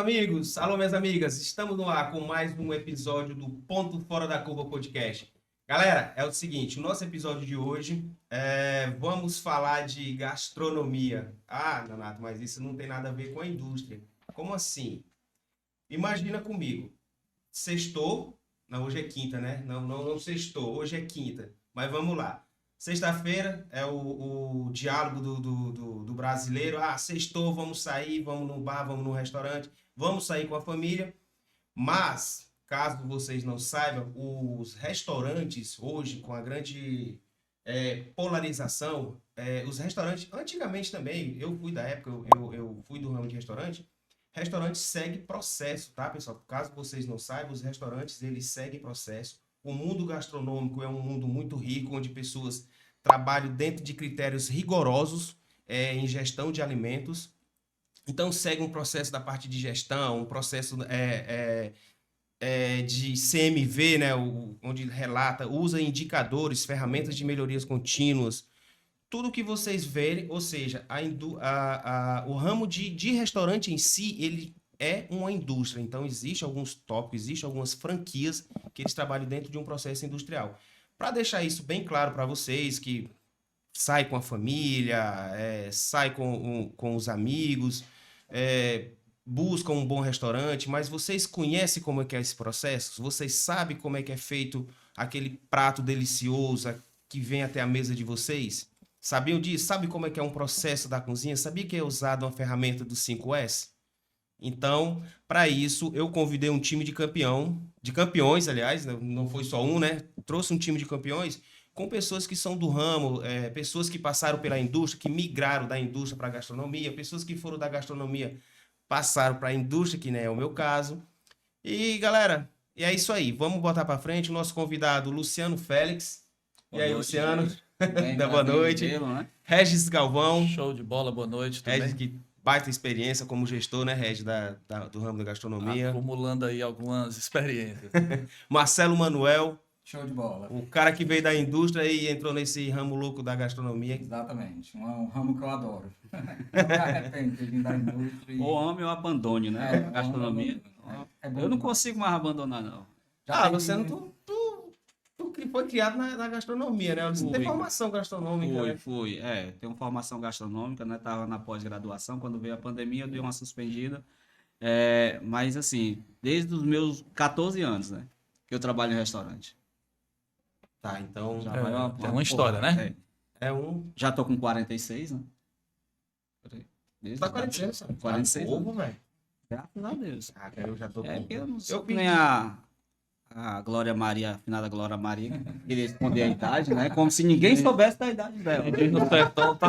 amigos, alô, minhas amigas, estamos no ar com mais um episódio do Ponto Fora da Curva Podcast. Galera, é o seguinte, o nosso episódio de hoje vamos falar de gastronomia. Ah, Donato, mas isso não tem nada a ver com a indústria. Como assim? Imagina comigo, sextou, não, hoje é quinta, né? Não sextou, hoje é quinta, mas vamos lá. Sexta-feira é o diálogo do brasileiro. Ah, sextou, vamos sair, vamos no bar, vamos no restaurante, vamos sair com a família. Mas, caso vocês não saibam, os restaurantes hoje, com a grande polarização, os restaurantes, antigamente também, eu fui da época, eu fui do ramo de restaurante, restaurante segue processo, tá, pessoal? Caso vocês não saibam, os restaurantes, eles seguem processo. O mundo gastronômico é um mundo muito rico, onde pessoas trabalham dentro de critérios rigorosos em gestão de alimentos. Então, segue um processo da parte de gestão, um processo de CMV, né, onde relata, usa indicadores, ferramentas de melhorias contínuas. Tudo que vocês verem, ou seja, o ramo de restaurante em si, ele é uma indústria. Então, existe alguns tópicos, existe algumas franquias que eles trabalham dentro de um processo industrial. Para deixar isso bem claro para vocês, que sai com a família, sai com os amigos, buscam um bom restaurante, mas vocês conhecem como é que é esse processo? Vocês sabem como é que é feito aquele prato delicioso que vem até a mesa de vocês? Sabiam disso? Sabe como é que é um processo da cozinha? Sabia que é usado uma ferramenta do 5S? Então, para isso, eu convidei um time de campeões, aliás, não foi só um, né? Trouxe um time de campeões com pessoas que são do ramo, pessoas que passaram pela indústria, que migraram da indústria para a gastronomia, pessoas que foram da gastronomia, passaram para a indústria, que nem é o meu caso. E, galera, e é isso aí. Vamos botar para frente o nosso convidado, Luciano Félix. Boa e aí, noite, Luciano? Da boa noite. né? Regis Galvão. Show de bola, boa noite. Regis, que baita experiência como gestor, né, Regis, do ramo da gastronomia. Acumulando aí algumas experiências. Marcelo Manuel. Show de bola. O cara que veio da indústria e entrou nesse ramo louco da gastronomia. Exatamente. Um ramo que eu adoro. Não me arrependo de vir da indústria. Ou ame ou abandone, né? A gastronomia. Eu não consigo mais abandonar, não. Luciano, tu que foi criado na gastronomia, né? Você tem formação gastronômica, né? Fui. Tenho formação gastronômica, né? Tava na pós-graduação, quando veio a pandemia eu dei uma suspendida. Mas assim, desde os meus 14 anos, né? Que eu trabalho em restaurante. Tá, então... Já vai uma história, né? Já tô com 46, né? Tá 46, sabe? 46. Tá novo, velho. Graças a Deus. Eu já tô com... Eu não sou nem a Glória Maria, a afinada Glória Maria, que queria esconder a idade, né? Como se ninguém soubesse da idade dela.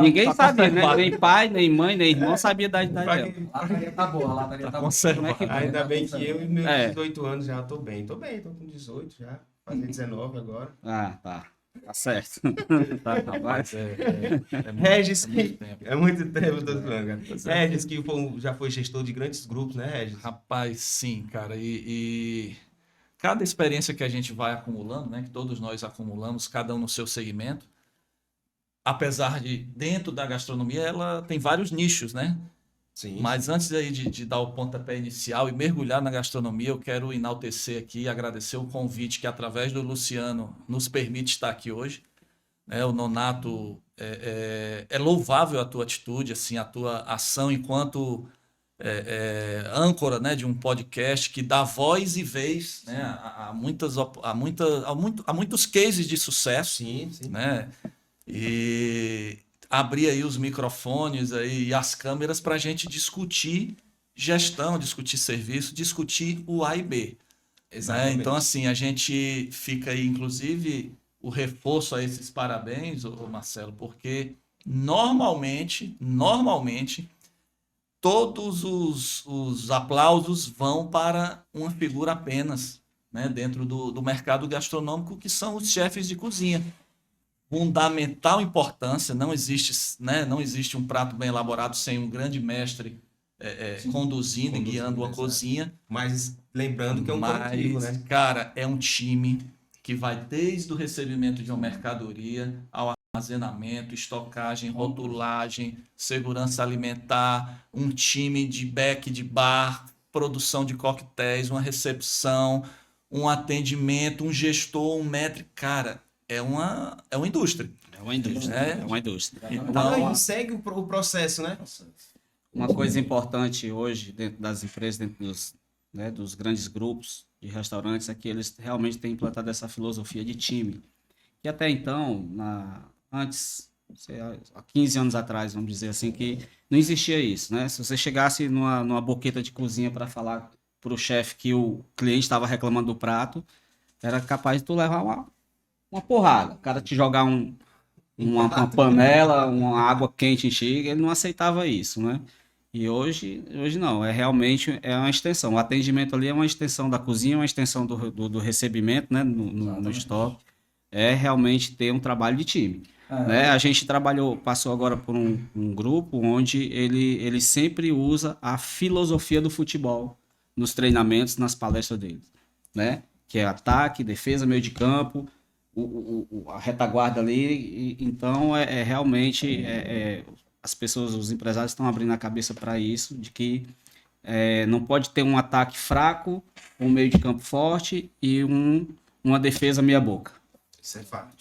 Ninguém sabia, né? Nem pai, nem mãe, nem irmão sabia da idade dela. A lataria tá boa, a lataria tá boa. Ainda bem que eu e meus 18 anos já tô bem. Tô com 18 já. Fazer 19 agora. Tá. Tá certo. Mas Regis, é muito tempo, tô falando, cara. Regis, que já foi gestor de grandes grupos, né, Regis? Rapaz, sim, cara. E cada experiência que a gente vai acumulando, né? Que todos nós acumulamos, cada um no seu segmento, apesar de, dentro da gastronomia, ela tem vários nichos, né? Sim. Mas antes aí de dar o pontapé inicial e mergulhar na gastronomia, eu quero enaltecer aqui e agradecer o convite que, através do Luciano, nos permite estar aqui hoje. O Nonato, é louvável a tua atitude, assim, a tua ação enquanto âncora, né, de um podcast que dá voz e vez, né, a muitos cases de sucesso. Sim. Né? E abrir aí os microfones aí, e as câmeras para a gente discutir gestão, discutir serviço, discutir o A e B. Né? Então, assim, a gente fica aí, inclusive, o reforço a esses parabéns, Marcelo, porque normalmente, todos os aplausos vão para uma figura apenas, né, dentro do mercado gastronômico, que são os chefes de cozinha. Fundamental importância, não existe um prato bem elaborado sem um grande mestre conduzindo e guiando a cozinha. Mas lembrando que é um coletivo, né? Cara, é um time que vai desde o recebimento de uma mercadoria ao armazenamento, estocagem, rotulagem, segurança alimentar, um time de back de bar, produção de coquetéis, uma recepção, um atendimento, um gestor, um maître, cara, é uma indústria. É uma indústria. É. É uma indústria. Então, E segue o processo, né? Uma coisa importante hoje dentro das empresas, dentro dos grandes grupos de restaurantes, é que eles realmente têm implantado essa filosofia de time. E até então, antes, há 15 anos atrás, vamos dizer assim, que não existia isso, né? Se você chegasse numa boqueta de cozinha para falar para o chefe que o cliente estava reclamando do prato, era capaz de tu levar uma porrada. O cara te jogar uma panela, uma água quente em ti, ele não aceitava isso, né? E hoje não, realmente uma extensão. O atendimento ali é uma extensão da cozinha, uma extensão do recebimento, né, no estoque. É realmente ter um trabalho de time. Né? A gente passou agora por um grupo onde ele sempre usa a filosofia do futebol nos treinamentos, nas palestras dele, né? Que é ataque, defesa, meio de campo, a retaguarda ali. Então, realmente as pessoas, os empresários estão abrindo a cabeça para isso, de que não pode ter um ataque fraco, um meio de campo forte e uma defesa meia boca. Isso é fato.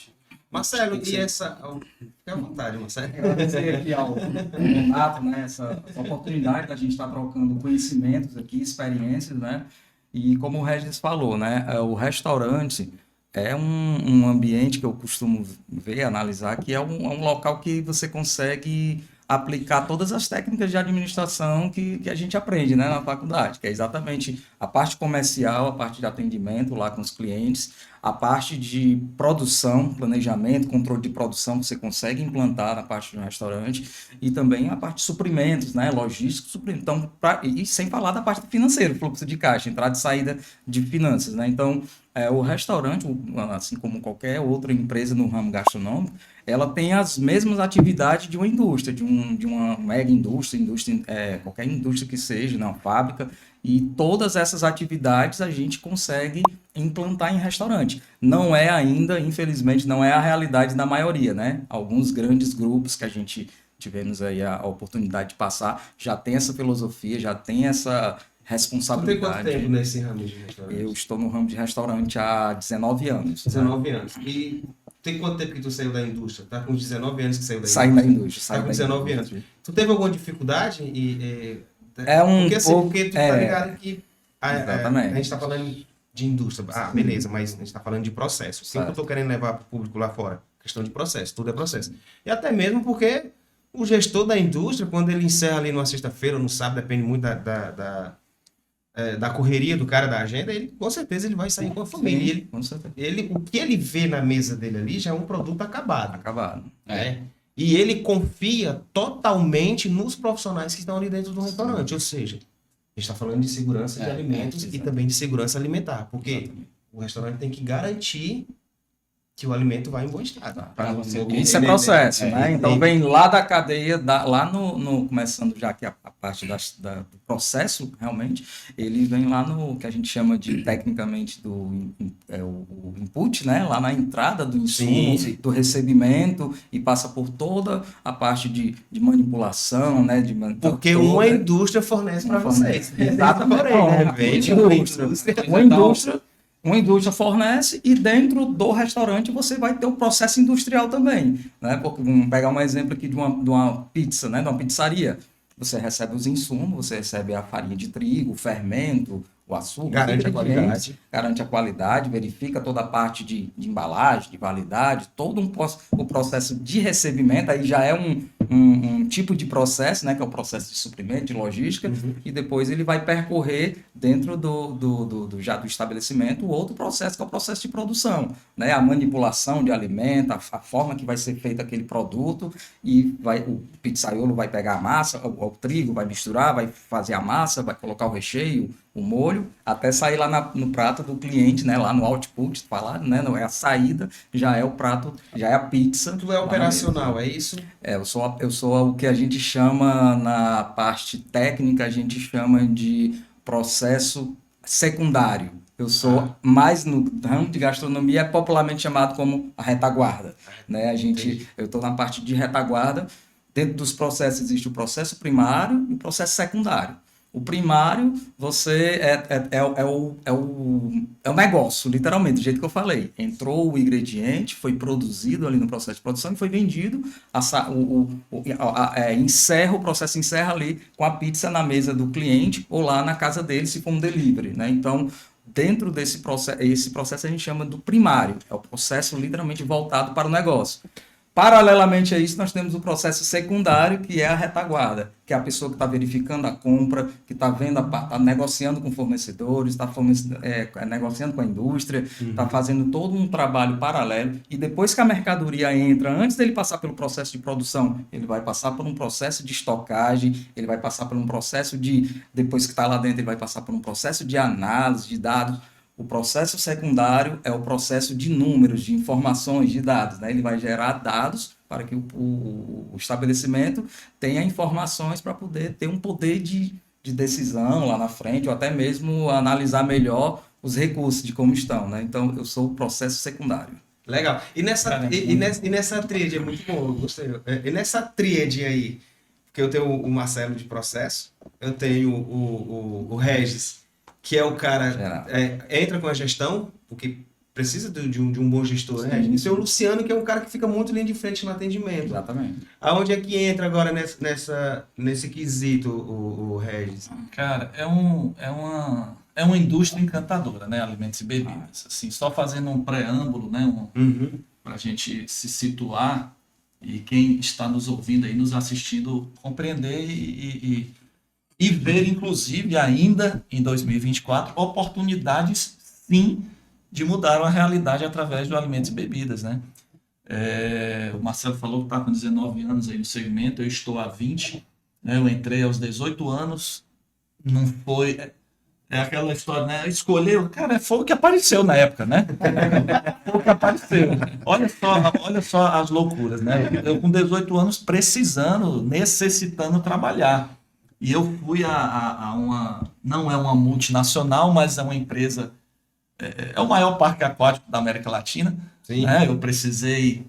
Marcelo, e essa... Fique à vontade, Marcelo. Agradecer aqui ao Renato, né, essa oportunidade da gente estar trocando conhecimentos aqui, experiências, né? E como o Regis falou, né, o restaurante é um ambiente que eu costumo ver, analisar, que é um local que você consegue aplicar todas as técnicas de administração que a gente aprende, né, na faculdade, que é exatamente a parte comercial, a parte de atendimento lá com os clientes, a parte de produção, planejamento, controle de produção que você consegue implantar na parte de um restaurante e também a parte de suprimentos, né, logística, então, e sem falar da parte financeira, fluxo de caixa, entrada e saída de finanças, né, então o restaurante, assim como qualquer outra empresa no ramo gastronômico, ela tem as mesmas atividades de uma indústria, de uma mega indústria, qualquer indústria que seja, uma fábrica, e todas essas atividades a gente consegue implantar em restaurante. Não é ainda, infelizmente, não é a realidade da maioria, né? Alguns grandes grupos que a gente tivemos aí a oportunidade de passar já tem essa filosofia, já tem essa responsabilidade. Você tem quanto tempo nesse ramo de restaurante? Eu estou no ramo de restaurante há 19 anos. 19 anos. E tem quanto tempo que tu saiu da indústria? Tá com 19 anos que saiu da indústria? Saí da indústria. Tá com 19 anos. Tu teve alguma dificuldade? Porque tu tá ligado que a gente está falando de indústria. Ah, beleza, mas a gente está falando de processo. Sim, que eu estou querendo levar para o público lá fora. Questão de processo, tudo é processo. E até mesmo porque o gestor da indústria, quando ele encerra ali numa sexta-feira ou no sábado, depende muito da correria do cara, da agenda, ele com certeza ele vai sair com a família. Sim, com certeza. O que ele vê na mesa dele ali já é um produto acabado. Acabado. E ele confia totalmente nos profissionais que estão ali dentro do restaurante. Ou seja, a gente está falando de segurança de alimentos e também de segurança alimentar. Porque o restaurante tem que garantir que o alimento vai em bom estado. Isso é processo, né? Então vem lá da cadeia, lá começando já aqui a parte do processo, realmente, ele vem lá no que a gente chama de, tecnicamente, o input, né? Lá na entrada do insumo, do recebimento, e passa por toda a parte de manipulação, né? Porque uma indústria fornece para vocês. Exatamente. Uma indústria fornece e dentro do restaurante você vai ter o processo industrial também, né? Porque vamos pegar um exemplo aqui de uma pizza, né? De uma pizzaria. Você recebe os insumos, você recebe a farinha de trigo, o fermento, o açúcar, garante a qualidade, verifica toda a parte de embalagem, de validade, todo o processo de recebimento, aí já é um tipo de processo, né, que é o processo de suprimento, de logística, e depois ele vai percorrer dentro do estabelecimento o outro processo, que é o processo de produção, né, a manipulação de alimento, a forma que vai ser feito aquele produto, e o pizzaiolo vai pegar a massa, o trigo, vai misturar, vai fazer a massa, vai colocar o recheio, o molho, até sair lá no prato do cliente, né? Lá no output, falar, né? Não é a saída, já é o prato, já é a pizza. Tu é operacional, é isso? Eu sou o que a gente chama, na parte técnica, a gente chama de processo secundário. Eu sou mais no ramo de gastronomia, é popularmente chamado como a retaguarda, né? Eu estou na parte de retaguarda. Dentro dos processos existe o processo primário e o processo secundário. O primário, você é o negócio, literalmente, do jeito que eu falei. Entrou o ingrediente, foi produzido ali no processo de produção e foi vendido. Encerra o processo, encerra ali com a pizza na mesa do cliente ou lá na casa dele, se for um delivery, né? Então, dentro desse processo, esse processo a gente chama do primário. É o processo literalmente voltado para o negócio. Paralelamente a isso, nós temos o processo secundário, que é a retaguarda, que é a pessoa que está verificando a compra, que está vendo, está negociando com fornecedores, está negociando com a indústria, está fazendo todo um trabalho paralelo. E depois que a mercadoria entra, antes dele passar pelo processo de produção, ele vai passar por um processo de estocagem, ele vai passar por um processo de, depois que está lá dentro, ele vai passar por um processo de análise de dados. O processo secundário é o processo de números, de informações, de dados, né? Ele vai gerar dados para que o estabelecimento tenha informações para poder ter um poder de decisão lá na frente, ou até mesmo analisar melhor os recursos de como estão, né? Então, eu sou o processo secundário. Legal. E nessa tríade, é muito bom, eu gostei. E nessa tríade aí, porque eu tenho o Marcelo de processo, eu tenho o Regis, que é o cara, entra com a gestão, porque precisa de um bom gestor, né? E o Luciano, que é um cara que fica muito linha de frente no atendimento. Exatamente. Aonde é que entra agora nesse quesito, o Regis? Cara, é uma indústria encantadora, né? Alimentos e bebidas. Assim, só fazendo um preâmbulo, né? Para a gente se situar e quem está nos ouvindo aí, nos assistindo, compreender e ver, inclusive, ainda em 2024, oportunidades, sim, de mudar a realidade através do alimentos e bebidas, né? O Marcelo falou que está com 19 anos aí no segmento, eu estou há 20, né? Eu entrei aos 18 anos, não foi... É aquela história, né? Escolheu, cara, foi o que apareceu na época, né? Foi o que apareceu. Olha só as loucuras, né? Eu com 18 anos precisando, necessitando trabalhar. E eu fui a uma, não é uma multinacional, mas é uma empresa, é o maior parque aquático da América Latina. Sim. Né? Eu precisei,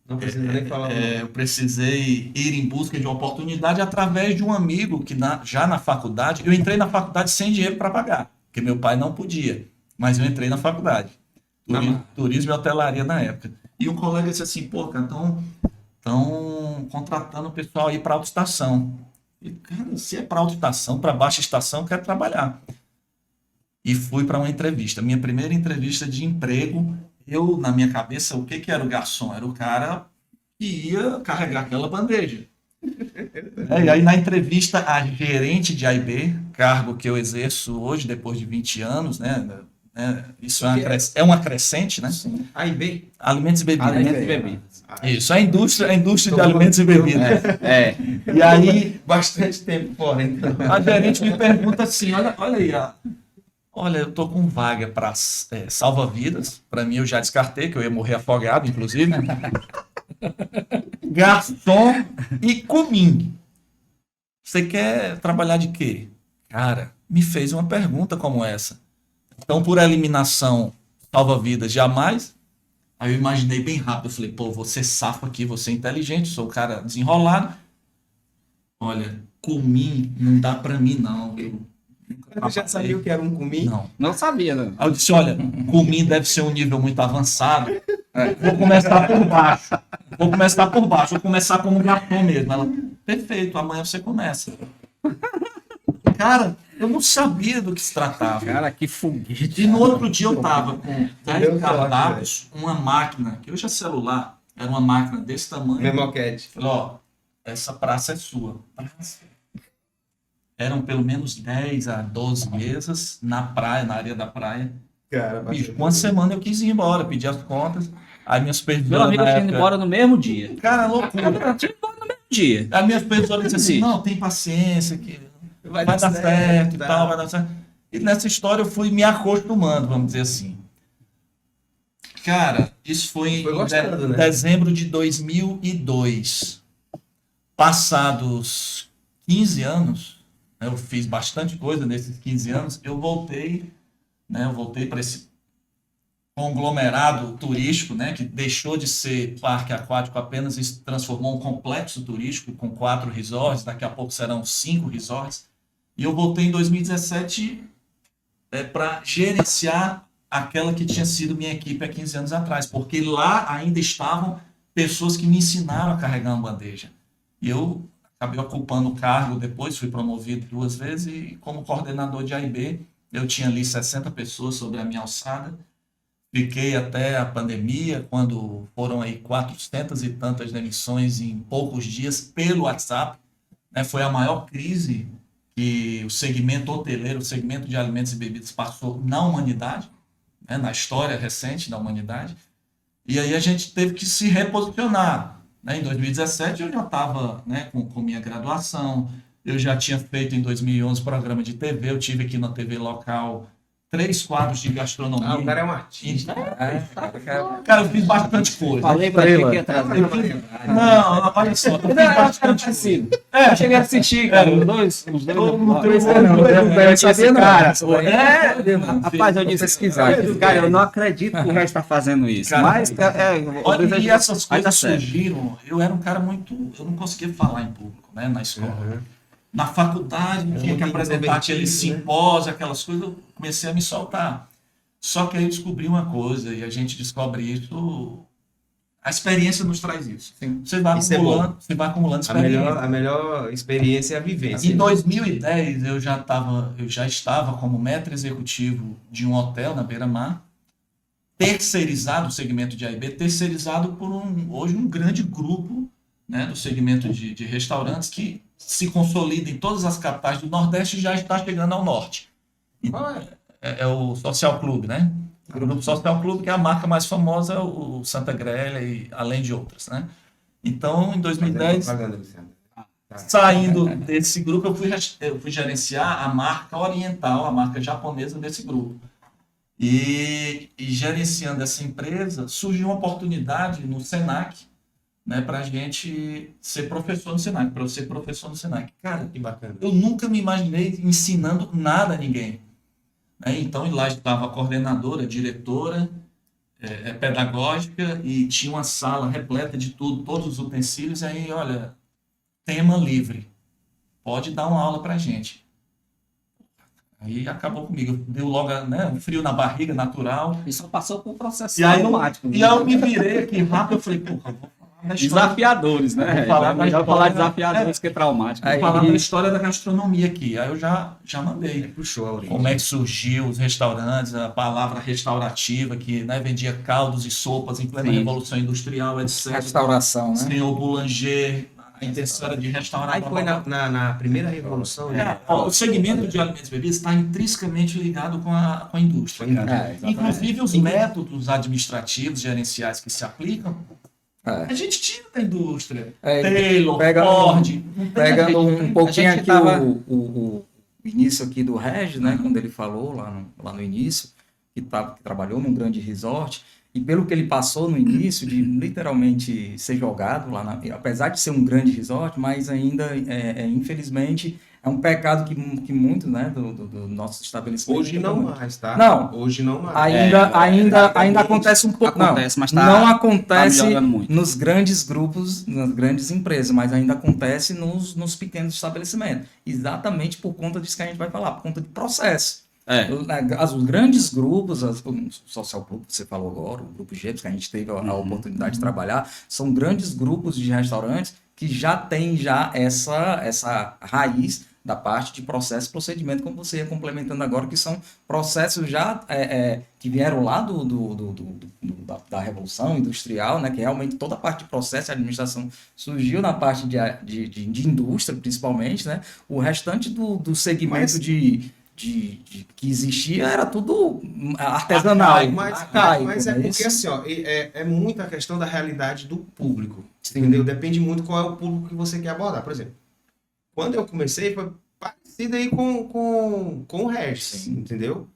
Não precisa nem falar. eu precisei ir em busca de uma oportunidade através de um amigo que já na faculdade, eu entrei na faculdade sem dinheiro para pagar, porque meu pai não podia, mas eu entrei na faculdade. Turismo e hotelaria na época. E um colega disse assim, pô, cara, estão contratando o pessoal aí para autoestação. E, cara, se é para alta estação, para baixa estação, eu quero trabalhar. E fui para uma entrevista. Minha primeira entrevista de emprego, eu, na minha cabeça, o que era o garçom? Era o cara que ia carregar aquela bandeja. E aí, na entrevista, a gerente de AIB, cargo que eu exerço hoje, depois de 20 anos, né? Isso é uma crescente, né? Sim. AIB? Alimentos e bebidas. Alimentos e bebidas. Isso, a indústria de alimentos e bebidas. E aí, Bastante tempo fora, então. a gerente me pergunta assim, olha aí, olha, eu tô com vaga para salva-vidas. Para mim, eu já descartei, que eu ia morrer afogado, inclusive. Garçom e comim. Você quer trabalhar de quê? Cara, me fez uma pergunta como essa. Então, por eliminação, salva-vidas jamais. Aí eu imaginei bem rápido. Eu falei, pô, você safa aqui, você é inteligente, sou um cara desenrolado. Olha, comim não dá pra mim, não. Você já sabia o que era um comim? Não. Não sabia, né? Aí eu disse, olha, comim deve ser um nível muito avançado. Vou começar por baixo. Vou começar como garçom mesmo. Ela, perfeito, amanhã você começa. Cara, eu não sabia do que se tratava. Cara, que foguete. E no outro dia eu tava com 10 cardápios, uma máquina, que hoje é celular, era uma máquina desse tamanho. Memocat. Falei, ó, essa praça é sua. Eram pelo menos 10 a 12 mesas na praia, na areia da praia. Cara, Bicho, uma semana eu quis ir embora, pedir as contas. Aí minha Meu supervisora amigo na tinha ido época... embora no mesmo dia. Cara, loucura. Tinha ido embora no mesmo dia. A minha supervisora disse assim, não, tem paciência, que vai dar certo e tal, vai dar certo. E nessa história eu fui me acostumando, vamos dizer assim. Cara, isso foi em gostando, né? dezembro de 2002. Passados 15 anos, né, eu fiz bastante coisa nesses 15 anos, eu voltei para esse conglomerado turístico, né, que deixou de ser parque aquático apenas e se transformou em um complexo turístico com 4 resorts, daqui a pouco serão 5 resorts. E eu voltei em 2017 para gerenciar aquela que tinha sido minha equipe há 15 anos atrás, porque lá ainda estavam pessoas que me ensinaram a carregar uma bandeja. E eu acabei ocupando o cargo depois, fui promovido 2 vezes, e como coordenador de A&B, eu tinha ali 60 pessoas sobre a minha alçada. Fiquei até a pandemia, quando foram aí 400 e tantas demissões em poucos dias pelo WhatsApp. Né? Foi a maior crise que o segmento hoteleiro, o segmento de alimentos e bebidas passou na humanidade, né? Na história recente da humanidade. E aí a gente teve que se reposicionar. Né? Em 2017 eu já estava, né, com minha graduação, eu já tinha feito em 2011 programa de TV, eu tive aqui na TV local 3 quadros de gastronomia. Ah, o cara é um artista. Cara, eu fiz bastante coisa. Falei pra ti que ia trazer. Não, olha só, eu fiz bastante coisa. Eu cheguei a assistir, cara, os dois. Eu sabia não. Rapaz, eu disse pesquisar. Cara, eu não acredito que o resto tá fazendo isso. Cara, Mas, olha, e essas vai dar coisas certo. surgiram. Eu era um cara muito. Eu não conseguia falar em público, né, na escola. Na faculdade, tinha que apresentar aquele simpósio, aquelas coisas, eu comecei a me soltar. Só que aí eu descobri uma coisa, e a gente descobre isso. A experiência nos traz isso. Você vai Isso é acumulando, você vai acumulando experiência. A melhor experiência é a vivência. Em 2010, eu já estava como maître executivo de um hotel na Beira-Mar, terceirizado, o segmento de A&B, terceirizado por hoje um grande grupo, né, do segmento de restaurantes que se consolida em todas as capitais do Nordeste e já está chegando ao Norte. É o Social Club, né? O Grupo Social Club, que é a marca mais famosa, o Santa Grelha, e além de outras, né? Então, em 2010, saindo desse grupo, eu fui gerenciar a marca oriental, a marca japonesa desse grupo. E gerenciando essa empresa, surgiu uma oportunidade no Senac, né, para a gente ser professor no Senac, para eu ser professor no Senac. Cara, Que bacana. eu nunca me imaginei ensinando nada a ninguém. Né? Então, lá estava a coordenadora, diretora, pedagógica, e tinha uma sala repleta de tudo, todos os utensílios. Aí, olha, tema livre, pode dar uma aula para a gente. Aí acabou comigo, deu logo, né, um frio na barriga, natural. E só passou por um processo E aí, automático. e aí eu me virei aqui rápido, eu falei, porra, vou falar da história. Desafiadores, né? Vou falar É melhor da falar história, desafiadores que traumáticos. Vou falar da história da gastronomia aqui. Aí eu já mandei. Puxou a origem. Como é que surgiu os restaurantes, a palavra restaurativa, que, né, vendia caldos e sopas em plena Sim. Revolução Industrial, etc. Restauração, né? Senhor Boulanger, a intenção era de restaurar. Aí foi na primeira revolução, né? O segmento de alimentos e bebidas está intrinsecamente ligado com a indústria. Inclusive os métodos administrativos, gerenciais que se aplicam, a gente tira da indústria. Taylor, Ford. Pegando um pouquinho gente aqui tava- o início aqui do Regis, né? Quando ele falou lá no início, que trabalhou num grande resort, e pelo que ele passou no início, de literalmente ser jogado lá, apesar de ser um grande resort, mas ainda, infelizmente, é um pecado que muitos, né, do nosso estabelecimento... Hoje não mais, tá? Não. Hoje não mais. Ainda acontece um pouco. Acontece, mas não acontece tá melhorando muito. nos grandes grupos, nas grandes empresas, mas ainda acontece nos pequenos estabelecimentos. Exatamente por conta disso que a gente vai falar, por conta de processo. Os grandes grupos, o Social Club, que você falou agora, o Grupo Gêmeos, que a gente teve a oportunidade de trabalhar, são grandes grupos de restaurantes que já têm essa raiz da parte de processo e procedimento, como você ia complementando agora, que são processos já que vieram lá da Revolução Industrial, né, que realmente toda a parte de processo e administração surgiu na parte de indústria, principalmente, né? O restante do segmento que existia era tudo artesanal. Mas é porque assim, ó, é muito a questão da realidade do público. Entendeu? Depende muito qual é o público que você quer abordar. Por exemplo, quando eu comecei, foi parecido aí com o Regis, entendeu?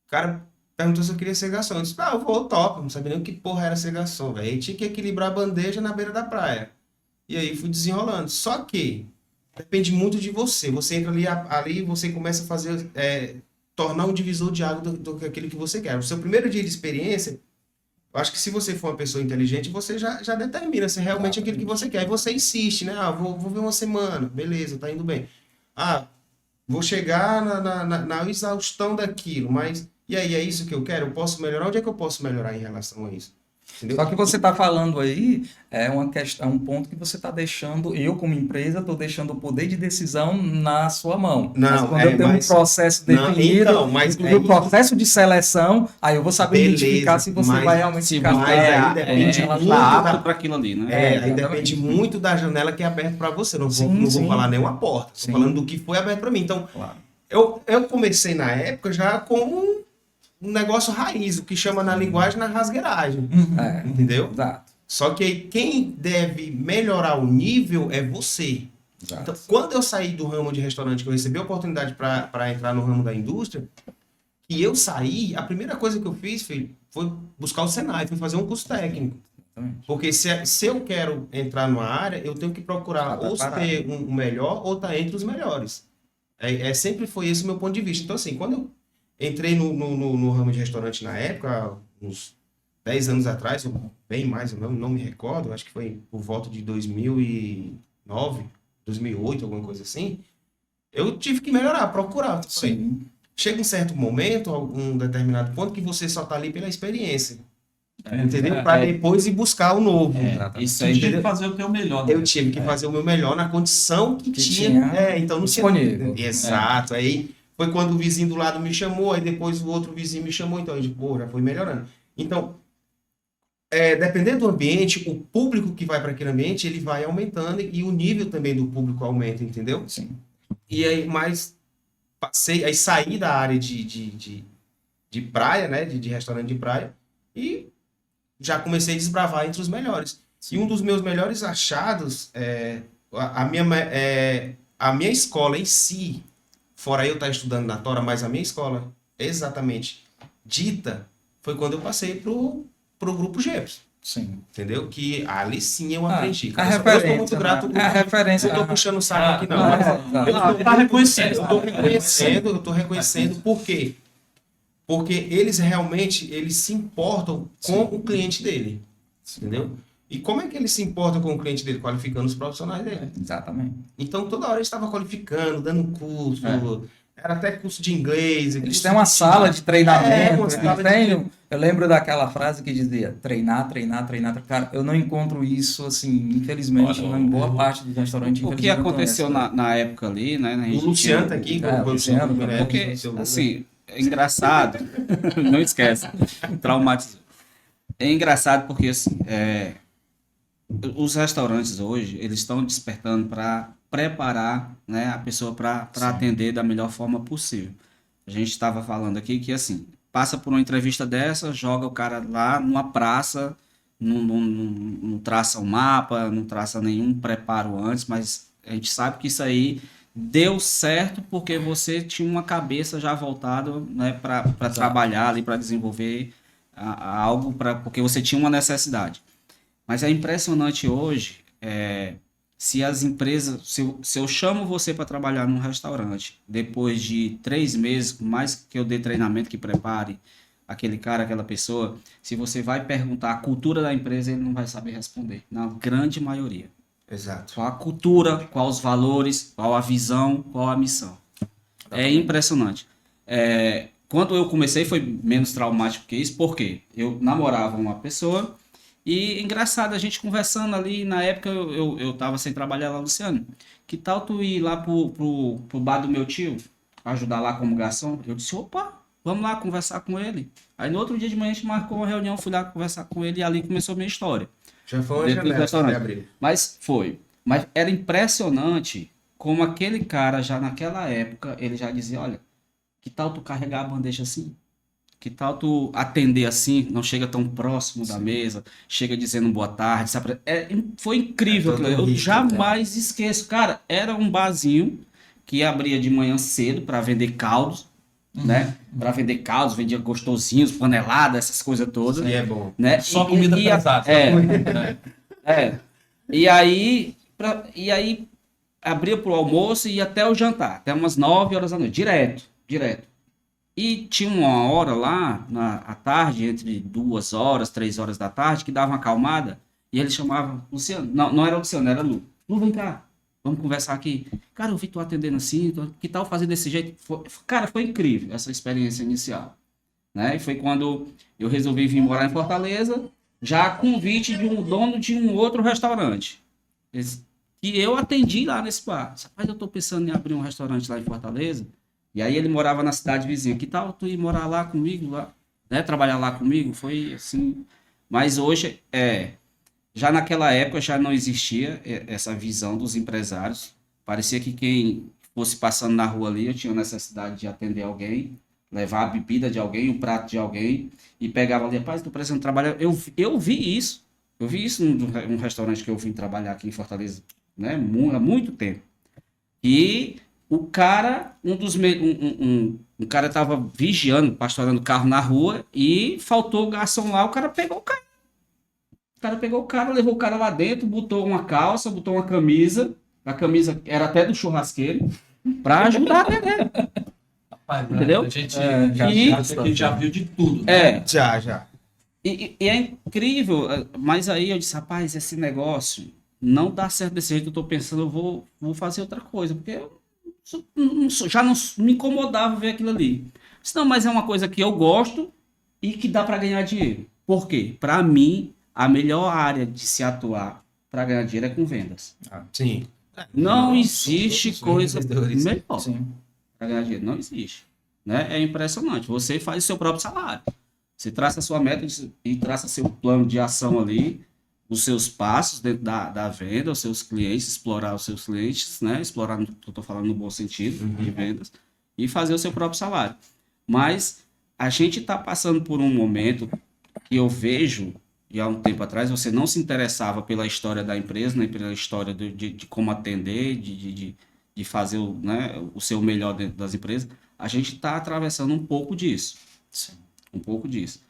O cara perguntou se eu queria ser garçom. Eu disse, eu vou, top. Não sabia nem o que porra era ser garçom, velho. Aí tinha que equilibrar a bandeja na beira da praia. E aí fui desenrolando. Só que depende muito de você. Você entra ali você começa a fazer, tornar um divisor de água do aquilo que você quer. O seu primeiro dia de experiência, eu acho que se você for uma pessoa inteligente, você já determina se realmente é aquilo que você quer. E você insiste, né? Vou ver uma semana. Beleza, tá indo bem. vou chegar na exaustão daquilo, mas e aí, é isso que eu quero? Eu posso melhorar? Onde é que eu posso melhorar em relação a isso? Entendeu? Só que você está falando aí, é uma questão, um ponto que você está deixando, eu como empresa, estou deixando o poder de decisão na sua mão. Não, Mas quando eu tenho um processo não, definido, então, mas inclusive o processo de seleção, aí eu vou saber Beleza, identificar se você mas- vai realmente Se ficar você mas aí depende ela muito tá da- apto para aquilo ali, né? aí exatamente. depende muito da janela que é aberta para você. Não vou, Sim, não vou sim. falar nenhuma porta. Sim. Estou falando do que foi aberto para mim. Então, Claro. eu comecei na época já como um negócio raiz, o que chama na linguagem na rasgueiragem. É, Entendeu? exato. Só que aí quem deve melhorar o nível é você. Exato. Então, quando eu saí do ramo de restaurante, que eu recebi a oportunidade para entrar no ramo da indústria, e eu saí, a primeira coisa que eu fiz, filho, foi buscar o Senai, fui fazer um curso técnico. Exatamente. Porque se eu quero entrar numa área, eu tenho que procurar Tá ou preparado. ser um melhor ou estar entre os melhores. Sempre foi esse o meu ponto de vista. Então, assim, quando eu entrei no ramo de restaurante na época, uns 10 anos atrás, ou bem mais, eu não me recordo, acho que foi por volta de 2009, 2008, alguma coisa assim, eu tive que melhorar, procurar. Sim. Chega um certo momento, um determinado ponto, que você só tá ali pela experiência. Entendeu? Para depois ir buscar o novo. Exatamente. Isso Você aí, tinha que fazer o teu melhor. Né? Eu tive que fazer o meu melhor na condição que Que tinha. tinha Então não disponível. tinha. Exato. Aí foi quando o vizinho do lado me chamou, aí depois o outro vizinho me chamou, então eu disse, pô, já foi melhorando. Então, dependendo do ambiente, o público que vai para aquele ambiente, ele vai aumentando e o nível também do público aumenta, entendeu? Sim. E aí, aí saí da área de praia, né? De restaurante de praia, e já comecei a desbravar entre os melhores. E um dos meus melhores achados a minha escola em si, fora eu estar estudando na Tora, mas a minha escola, exatamente, dita, foi quando eu passei pro Grupo Gepes. Sim. Entendeu? Que ali sim eu aprendi. A Eu estou referência, muito grato. né? A referência. Não estou puxando o saco aqui, não. Não, mas não. eu Tá reconhecendo. eu tô reconhecendo por quê? Porque eles realmente se importam com o cliente dele. Entendeu? E como é que ele se importa com o cliente dele? Qualificando os profissionais dele. Exatamente. Então, toda hora ele estava qualificando, dando curso, era até curso de inglês. Eles curso têm uma sala de treinamento. uma sala Eu lembro daquela frase que dizia treinar, treinar, treinar. Cara, eu não encontro isso, assim, infelizmente, em boa parte dos restaurantes. o que aconteceu na época ali, né? A O gente Luciano tinha- tá aqui. o Luciano, né? Porque, assim, é engraçado, não esquece, traumatizou. É engraçado porque, assim, os restaurantes hoje, eles estão despertando para preparar, né, a pessoa para atender da melhor forma possível. A gente estava falando aqui que, assim, passa por uma entrevista dessa, joga o cara lá numa praça, não traça um mapa, não traça nenhum preparo antes, mas a gente sabe que isso aí deu certo porque você tinha uma cabeça já voltada, né, para trabalhar ali, para desenvolver algo, porque você tinha uma necessidade. Mas é impressionante hoje, se as empresas, se eu chamo você para trabalhar num restaurante, depois de 3 meses, mais que eu dê treinamento, que prepare aquele cara, aquela pessoa, se você vai perguntar a cultura da empresa, ele não vai saber responder, na grande maioria. Exato. Qual a cultura, qual os valores, qual a visão, qual a missão. É impressionante. Quando eu comecei foi menos traumático que isso, porque eu namorava uma pessoa e, engraçado, a gente conversando ali, na época eu tava sem trabalhar lá, Luciano, que tal tu ir lá pro bar do meu tio, ajudar lá como garçom? Eu disse, opa, vamos lá conversar com ele. Aí no outro dia de manhã a gente marcou uma reunião, fui lá conversar com ele e ali começou a minha história. Já foi uma Dentro do janela que restaurante. abriu. Mas foi. Mas era impressionante como aquele cara já naquela época, ele já dizia, olha, que tal tu carregar a bandeja assim? Que tal tu atender assim, não chega tão próximo da mesa, chega dizendo boa tarde, sabe? Foi incrível, todo eu rico, jamais esqueço. Cara, era um barzinho que abria de manhã cedo para vender caldos, né? Para vender caldos, vendia gostosinhos, panelada, essas coisas todas. E é bom. Né? Só comida pesada. E aí abria pro almoço e ia até o jantar, até umas 9 horas da noite, direto. E tinha uma hora lá, à tarde, entre 2 horas, 3 horas da tarde, que dava uma acalmada, e ele chamava Luciano. Não era Luciano, era Lu. Lu, vem cá. Vamos conversar aqui. Cara, eu vi tu atendendo assim, que tal fazer desse jeito? Cara, foi incrível essa experiência inicial, né? E foi quando eu resolvi vir morar em Fortaleza, já a convite de um dono de um outro restaurante. E eu atendi lá nesse bar. Rapaz, eu tô pensando em abrir um restaurante lá em Fortaleza. E aí ele morava na cidade vizinha. Que tal tu ir morar lá comigo, lá, né? Trabalhar lá comigo? Foi assim. Mas hoje, já naquela época já não existia essa visão dos empresários. Parecia que quem fosse passando na rua ali, eu tinha necessidade de atender alguém, levar a bebida de alguém, o prato de alguém, e pegava ali, rapaz, tô precisando trabalhar. Eu vi isso. Eu vi isso num restaurante que eu vim trabalhar aqui em Fortaleza, né? Há muito tempo. E o cara, um cara estava vigiando, pastorando carro na rua, e faltou o garçom lá, o cara pegou o cara. O cara pegou o cara, levou o cara lá dentro, botou uma calça, botou uma camisa, a camisa era até do churrasqueiro, para ajudar a atender. Rapaz, Entendeu? A gente já viu de tudo. Né? Já. E é incrível, mas aí eu disse, rapaz, esse negócio não dá certo desse jeito, eu tô pensando, eu vou fazer outra coisa, porque eu já não me incomodava ver aquilo ali. Disse, não, mas é uma coisa que eu gosto e que dá para ganhar dinheiro. Por quê? Para mim, a melhor área de se atuar para ganhar dinheiro é com vendas. Sim. Não existe coisa vendedores. melhor Sim. para ganhar dinheiro. Não existe. Né? É impressionante. Você faz o seu próprio salário. Você traça a sua meta e traça seu plano de ação ali, os seus passos dentro da venda, os seus clientes, explorar os seus clientes, né? Explorar, eu estou falando no bom sentido, de vendas, e fazer o seu próprio salário. Mas a gente está passando por um momento que eu vejo, e há um tempo atrás, você não se interessava pela história da empresa, nem pela história de como atender, de fazer o seu melhor dentro das empresas. A gente está atravessando um pouco disso. Sim. Um pouco disso.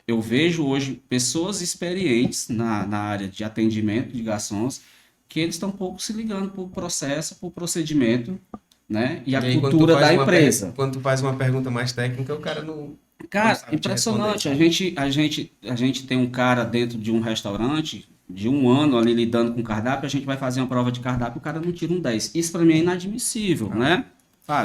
Eu vejo hoje pessoas experientes na área de atendimento de garçons que eles estão um pouco se ligando por processo, por procedimento, né? E a aí, cultura da empresa. Quando tu faz uma pergunta mais técnica, o cara não... Cara, sabe te impressionante. responder. A gente tem um cara dentro de um restaurante de 1 ano ali lidando com cardápio, a gente vai fazer uma prova de cardápio, o cara não tira um 10. Isso para mim é inadmissível, né?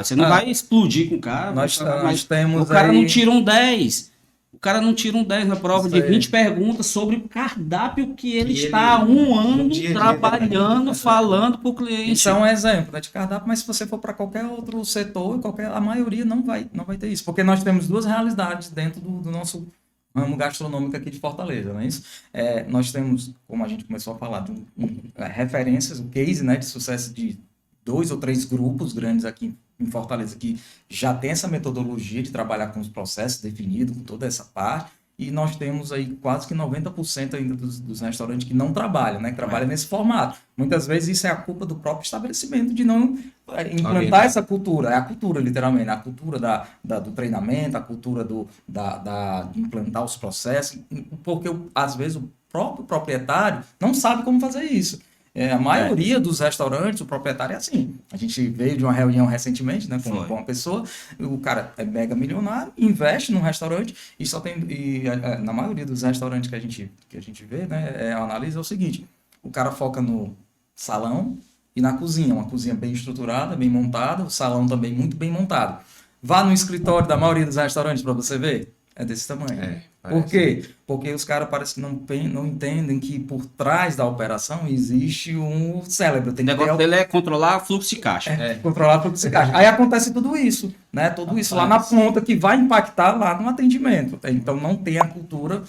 Você não vai explodir com o cara, Nós mas temos o cara aí... não tira um 10. O cara não tira um 10 na prova Isso de aí. 20 perguntas sobre o cardápio que ele Que está há ele- 1 ano no dia a dia, trabalhando, falando para o cliente. Isso é um exemplo, né, de cardápio, mas se você for para qualquer outro setor, a maioria não vai ter isso, porque nós temos duas realidades dentro do nosso ramo gastronômico aqui de Fortaleza, não é isso? Nós temos, como a gente começou a falar, referências, o case, né, de sucesso de 2 ou 3 grupos grandes aqui em Fortaleza que já tem essa metodologia de trabalhar com os processos definidos, com toda essa parte. E nós temos aí quase que 90% ainda dos restaurantes que não trabalham, né? Que trabalham nesse formato. Muitas vezes isso é a culpa do próprio estabelecimento de não implantar essa cultura. É a cultura, literalmente. A cultura do treinamento, a cultura de implantar os processos. Porque, às vezes, o próprio proprietário não sabe como fazer isso. A maioria dos restaurantes, o proprietário é assim. A gente veio de uma reunião recentemente, né, com uma pessoa, o cara é mega milionário, investe num restaurante e só tem. Na maioria dos restaurantes que a gente vê, né, analisa é o seguinte: o cara foca no salão e na cozinha, uma cozinha bem estruturada, bem montada, o salão também muito bem montado. Vá no escritório da maioria dos restaurantes para você ver. É desse tamanho. Por quê? Porque os caras parecem que não entendem que por trás da operação existe um cérebro. O negócio dele é controlar o fluxo de caixa. Controlar o fluxo de caixa. Aí acontece tudo isso, né? Tudo isso lá na ponta que vai impactar lá no atendimento. Então não tem a cultura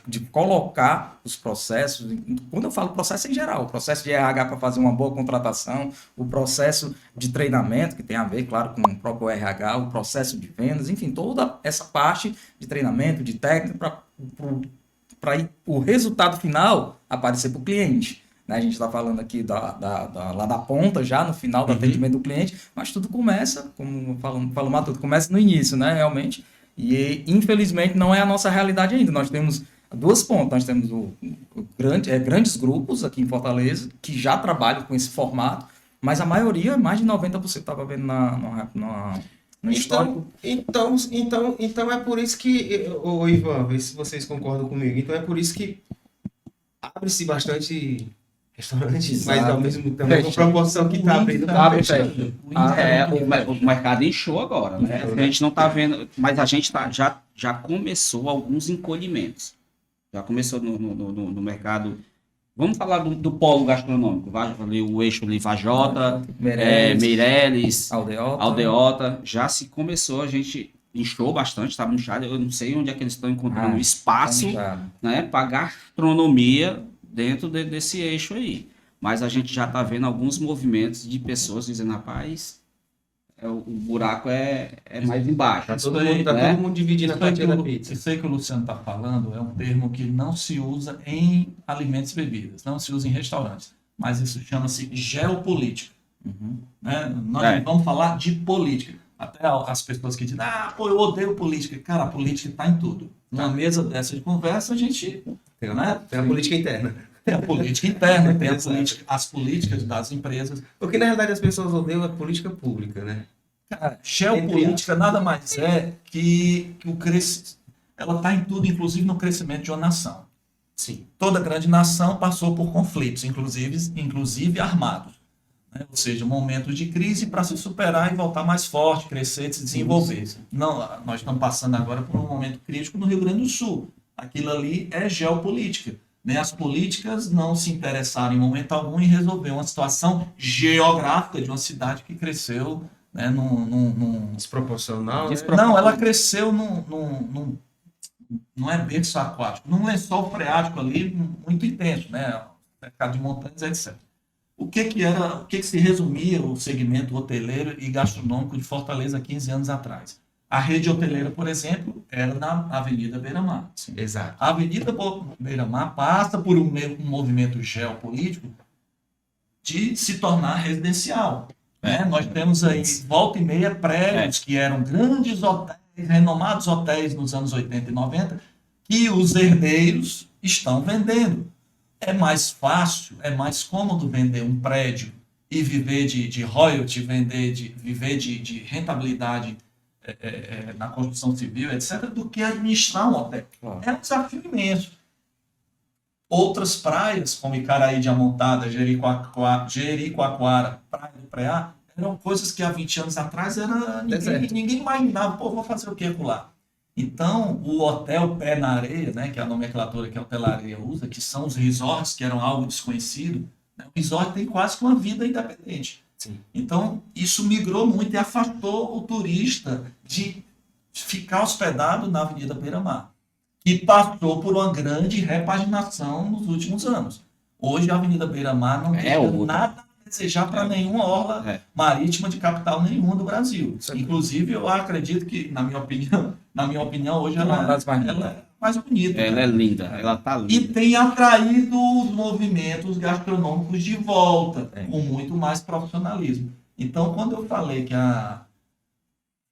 de colocar os processos. Quando eu falo processo em geral, o processo de RH para fazer uma boa contratação, o processo de treinamento, que tem a ver, claro, com o próprio RH, o processo de vendas, enfim, toda essa parte de treinamento, de técnica, para o resultado final aparecer para o cliente. Né? A gente está falando aqui lá da ponta, já no final do atendimento do cliente, mas tudo começa, como fala o Matuto, começa no início, né, realmente, e infelizmente não é a nossa realidade ainda. Nós temos 2 pontos, nós temos grandes grupos aqui em Fortaleza que já trabalham com esse formato, mas a maioria, mais de 90%, estava vendo no histórico. Então é por isso que, ô Ivan, vê se vocês concordam comigo, então é por isso que abre-se bastante restaurantes, Exato. mas ao mesmo tempo também com proporção que está abrindo. O mercado inchou agora, né? A gente não está vendo, mas a gente já começou alguns encolhimentos. Já começou no mercado. Vamos falar do polo gastronômico. Ali, o eixo ali, Vajota, Meireles, Aldeota. Já se começou, a gente inchou bastante, está inchado. Eu não sei onde é que eles estão encontrando espaço, né, para gastronomia dentro desse eixo aí. Mas a gente já está vendo alguns movimentos de pessoas dizendo, rapaz, o buraco é mais embaixo. Tá todo mundo dividindo a fatia da pizza. Isso aí que o Luciano está falando é um termo que não se usa em alimentos e bebidas, não se usa em restaurantes, mas isso chama-se geopolítica. Né? Nós vamos falar de política. Até as pessoas que dizem, eu odeio política. Cara, a política está em tudo. Numa mesa dessa de conversa, a gente... Tem a política interna. Tem a política interna, tem as políticas das empresas. Porque, na realidade, as pessoas odeiam a política pública, né? Cara, geopolítica nada mais é que o crescimento... Ela está em tudo, inclusive no crescimento de uma nação. Sim. Toda grande nação passou por conflitos, inclusive armados. Né? Ou seja, momentos de crise para se superar e voltar mais forte, crescer, se desenvolver. Não, nós estamos passando agora por um momento crítico no Rio Grande do Sul. Aquilo ali é geopolítica. Né? As políticas não se interessaram em momento algum em resolver uma situação geográfica de uma cidade que cresceu, né, desproporcional. Não, ela cresceu não é berço aquático, num lençol freático ali muito intenso, né? Mercado de montanhas, etc. O que se resumia o segmento hoteleiro e gastronômico de Fortaleza há 15 anos atrás? A rede hoteleira, por exemplo, era na Avenida Beira-Mar. Exato. A Avenida Beira-Mar passa por um movimento geopolítico de se tornar residencial. Né? Nós temos aí, volta e meia, prédios que eram grandes hotéis, renomados hotéis nos anos 80 e 90, que os herdeiros estão vendendo. É mais fácil, é mais cômodo vender um prédio e viver de royalty, viver de rentabilidade na construção civil, etc., do que administrar um hotel. É um desafio imenso. Outras praias, como Icaraí de Amontada, Jericoacoara, Praia do Preá, eram coisas que há 20 anos atrás ninguém imaginava, vou fazer o que lá? Então, o hotel pé na areia, né, que é a nomenclatura que a hotelaria usa, que são os resorts, que eram algo desconhecido, né, o resort tem quase que uma vida independente. Sim. Então, isso migrou muito e afastou o turista de ficar hospedado na Avenida Beira-Mar, que passou por uma grande repaginação nos últimos anos. Hoje, a Avenida Beira-Mar não tem nada a desejar para nenhuma orla marítima de capital nenhuma do Brasil. Inclusive, eu acredito que, na minha opinião, hoje ela é mais bonita. Ela é linda, ela tá linda. E tem atraído os movimentos gastronômicos de volta, com muito mais profissionalismo. Então, quando eu falei que há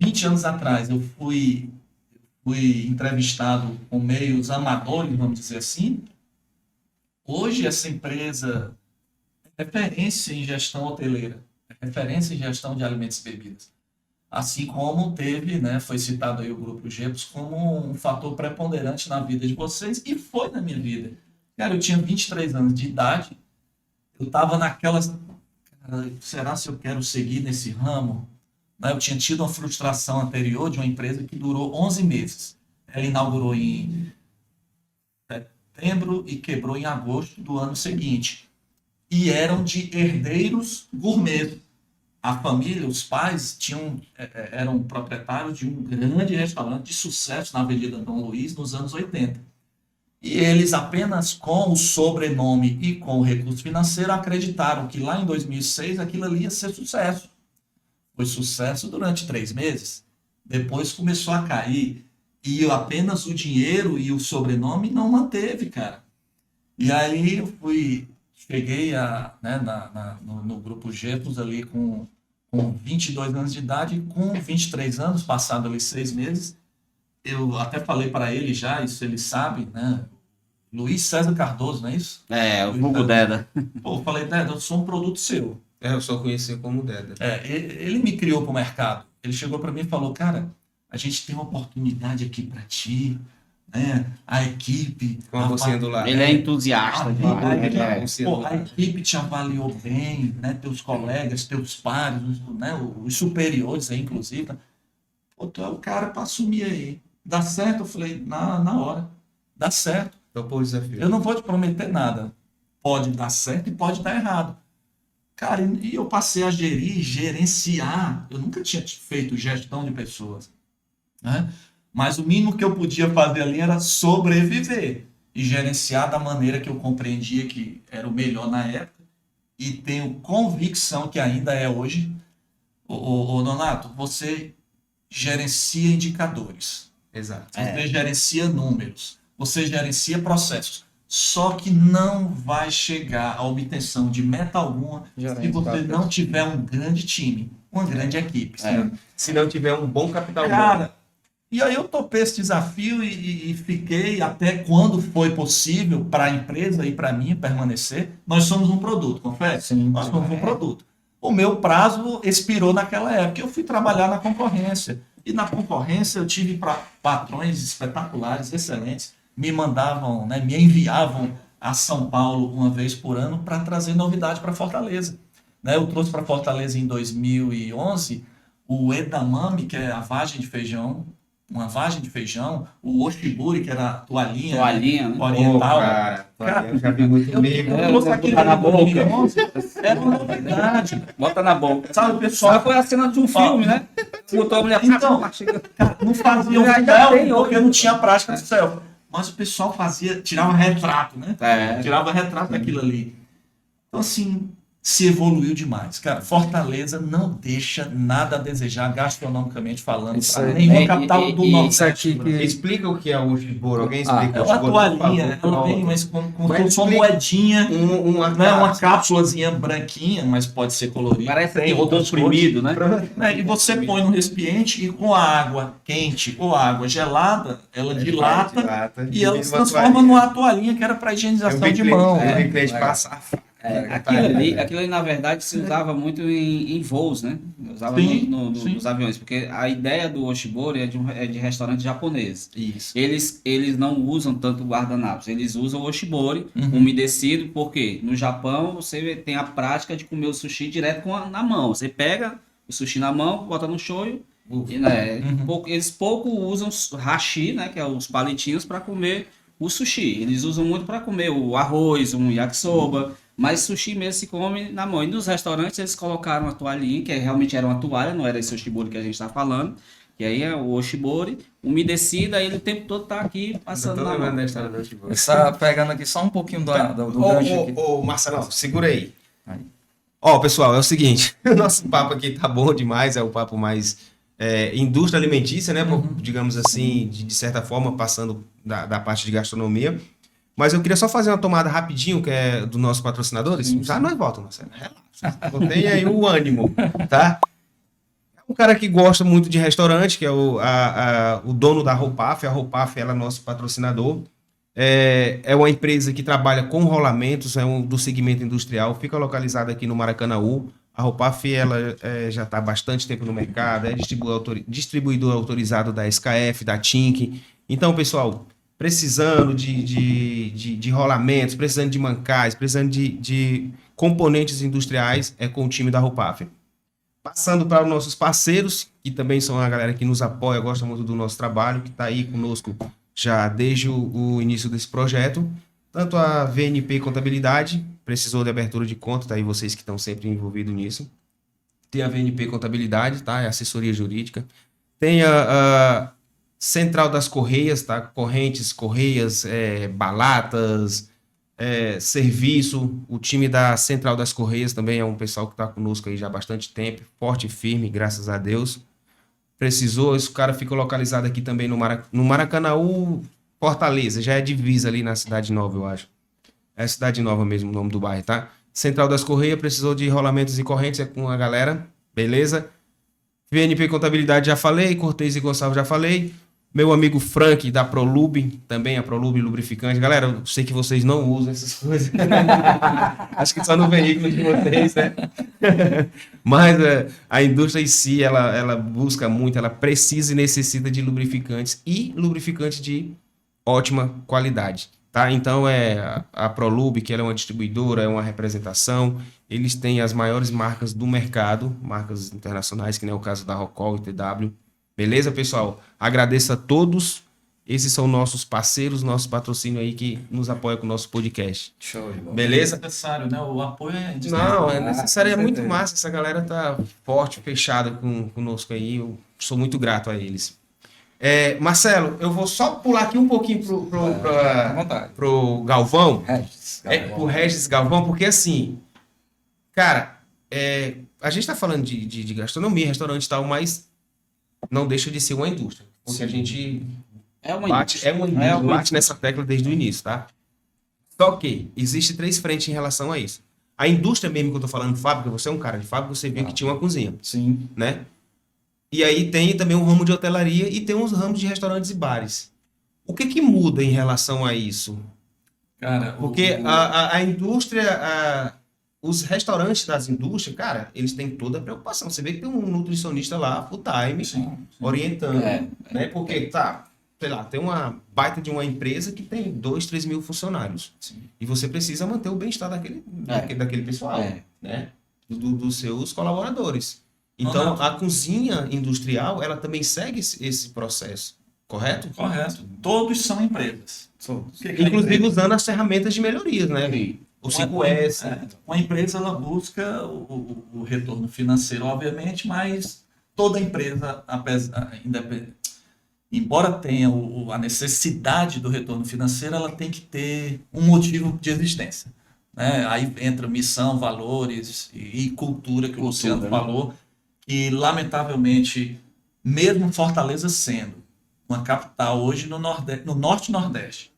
20 anos atrás eu fui entrevistado com meios amadores, vamos dizer assim, hoje essa empresa é referência em gestão hoteleira, é referência em gestão de alimentos e bebidas. Assim como teve, né, foi citado aí o Grupo Gepos como um fator preponderante na vida de vocês, e foi na minha vida. Cara, eu tinha 23 anos de idade, eu estava naquelas... Cara, será se eu quero seguir nesse ramo? Eu tinha tido uma frustração anterior de uma empresa que durou 11 meses. Ela inaugurou em setembro e quebrou em agosto do ano seguinte. E eram de herdeiros gourmet. A família, os pais, eram proprietários de um grande restaurante de sucesso na Avenida Dom Luiz nos anos 80. E eles apenas com o sobrenome e com o recurso financeiro acreditaram que lá em 2006 aquilo ali ia ser sucesso. Foi sucesso durante 3 meses. Depois começou a cair. E apenas o dinheiro e o sobrenome não manteve, cara. E aí eu cheguei no Grupo Gepos ali com 22 anos de idade, com 23 anos, passado ali 6 meses. Eu até falei para ele já, isso ele sabe, né? Luiz César Cardoso, não é isso? O vulgo Deda. Pô, eu falei, Deda, eu sou um produto seu. Eu só conheci como Deda. Ele me criou para o mercado. Ele chegou para mim e falou, cara, a gente tem uma oportunidade aqui para ti, né? A equipe. Com a bolsinha do lado. Ele é entusiasta demais. A equipe te avaliou bem, né? Teus colegas, teus pares, né? Os superiores aí, inclusive. Pô, tu é o cara para assumir aí. Dá certo? Eu falei, na hora. Dá certo. Topou o desafio. Eu não vou te prometer nada. Pode dar certo e pode dar errado. Cara, e eu passei a gerenciar. Eu nunca tinha feito gestão de pessoas, né? Mas o mínimo que eu podia fazer ali era sobreviver e gerenciar da maneira que eu compreendia que era o melhor na época e tenho convicção que ainda é hoje. Ô Nonato, você gerencia indicadores. Exato. Você gerencia números. Você gerencia processos. Só que não vai chegar à obtenção de meta alguma se você não tiver um grande time, uma grande equipe. Se não tiver um bom capital humano. Cara, e aí eu topei esse desafio e fiquei até quando foi possível para a empresa e para mim permanecer. Nós somos um produto, confere? Sim, Nós somos um produto. O meu prazo expirou naquela época. Eu fui trabalhar na concorrência. E na concorrência eu tive patrões espetaculares, excelentes. Me mandavam, né, me enviavam a São Paulo uma vez por ano para trazer novidade para Fortaleza. Né, eu trouxe para Fortaleza em 2011 o edamame, que é a vagem de feijão, uma vagem de feijão, o oshiburi, que era a toalhinha, Né? oriental. Cara, eu já vi muito comigo. Eu trouxe aquilo na em boca. 2011, era uma novidade. Bota na boca. Sabe, o pessoal Só foi a cena de um filme, né? Botou a mulher Então, cara, não fazia o Já tem selfie porque não tinha prática de selfie. Mas o pessoal tirava retrato, né? Tirava retrato daquilo ali. Então, assim, se evoluiu demais. Cara, Fortaleza não deixa nada a desejar gastronomicamente falando para nenhuma capital do Nordeste. Explica o que é o Oshiboro. Alguém explica É o uma Oshiboro, toalhinha, por favor? ela vem mas com Mas uma explica moedinha, uma né, uma cápsulazinha branquinha, mas pode ser colorida. Parece Tem que outras comprimido, né? né? E você põe no recipiente e com a água quente ou a água gelada, ela dilata e ela se transforma numa toalhinha que era para higienização de mão. Eu vi cliente passar. Aquilo ali, na verdade, se usava muito em voos, né? Usava Sim, nos aviões, porque a ideia do Oshibori é de restaurante japonês. Isso. Eles não usam tanto guardanapos, eles usam o Oshibori umedecido, porque no Japão você tem a prática de comer o sushi direto na mão. Você pega o sushi na mão, bota no shoyu, e, né, eles pouco usam hashi, né, que é os palitinhos, para comer o sushi. Eles usam muito para comer o arroz, um yakisoba, mas sushi mesmo se come na mão. E nos restaurantes eles colocaram a toalhinha, que realmente era uma toalha, não era esse Oshibori que a gente está falando, que aí é o Oshibori, umedecida, aí ele o tempo todo tá aqui passando na mão. da história do Oshiboro. Está pegando aqui só um pouquinho do gancho aqui. Ô, Marcelo, segura aí. Ó, pessoal, é o seguinte, o nosso papo aqui tá bom demais, é o papo mais indústria alimentícia, né? Digamos assim, de certa forma, passando da parte de gastronomia. Mas eu queria só fazer uma tomada rapidinho, que é dos nossos patrocinadores. Já nós voltamos, Marcelo. Relaxa. Contém aí o ânimo, tá? É um cara que gosta muito de restaurante, que é o dono da Roupaf. A Roupaf, ela é nosso patrocinador. É uma empresa que trabalha com rolamentos, do segmento industrial, fica localizada aqui no Maracanaú. A Roupaf, ela já está há bastante tempo no mercado, é distribuidor autorizado da SKF, da Tink. Então, pessoal, precisando de rolamentos, precisando de mancais, precisando de componentes industriais, é com o time da Roupaf. Passando para os nossos parceiros, que também são a galera que nos apoia, gosta muito do nosso trabalho, que está aí conosco já desde o início desse projeto. Tanto a VNP Contabilidade, precisou de abertura de conta, tá aí vocês que estão sempre envolvidos nisso. Tem a VNP Contabilidade, tá? É assessoria jurídica. Tem a Central das Correias, tá? Correntes, correias, balatas, serviço. O time da Central das Correias também é um pessoal que está conosco aí já há bastante tempo, forte e firme, graças a Deus. Precisou, esse cara fica localizado aqui também no Maracanaú, Fortaleza, já é divisa ali na Cidade Nova, eu acho. É Cidade Nova mesmo o nome do bairro, tá? Central das Correias, precisou de rolamentos e correntes, é com a galera, beleza? VNP Contabilidade já falei, Cortez e Gonçalves já falei. Meu amigo Frank da Prolube, também a Prolube Lubrificante. Galera, eu sei que vocês não usam essas coisas. Acho que só no veículo de vocês, né? Mas a indústria em si, ela busca muito, ela precisa e necessita de lubrificantes e lubrificante de ótima qualidade, tá? Então a Prolube, que ela é uma distribuidora, é uma representação, eles têm as maiores marcas do mercado, marcas internacionais, que nem é o caso da Rocol e TW. Beleza, pessoal? Agradeço a todos. Esses são nossos parceiros, nosso patrocínio aí que nos apoia com o nosso podcast. Show de bola. Beleza? É necessário, né? O apoio é Não, é necessário, é com muito certeza. massa. Essa galera tá forte, fechada conosco aí. Eu sou muito grato a eles. Marcelo, eu vou só pular aqui um pouquinho À vontade. pro Galvão. Regis, Pro Regis Galvão, porque assim, cara, a gente tá falando de gastronomia, restaurante e tal, mas não deixa de ser uma indústria. Porque a gente É uma bate, bate nessa tecla desde o início, tá? Só que existe 3 frentes em relação a isso. A indústria mesmo que eu tô falando, fábrica, você é um cara de fábrica, você viu que tinha uma cozinha, Sim. né? E aí tem também um ramo de hotelaria e tem uns ramos de restaurantes e bares. O que muda em relação a isso? Cara, Porque a indústria, os restaurantes das indústrias, cara, eles têm toda a preocupação. Você vê que tem um nutricionista lá, full time, Sim. orientando, É. né? Porque, sei lá, tem uma baita de uma empresa que tem 2, 3 mil funcionários. Sim. E você precisa manter o bem-estar daquele pessoal, né? Dos seus colaboradores. Então, a cozinha industrial, ela também segue esse processo, correto? Correto. Todos são empresas. Inclusive usando as ferramentas de melhorias, né? O 5S. Uma empresa, ela busca o retorno financeiro, obviamente, mas toda empresa, embora tenha a necessidade do retorno financeiro, ela tem que ter um motivo de existência, né? Aí entra missão, valores e cultura, que o Luciano falou, que lamentavelmente, mesmo Fortaleza sendo uma capital hoje no Norte e Nordeste,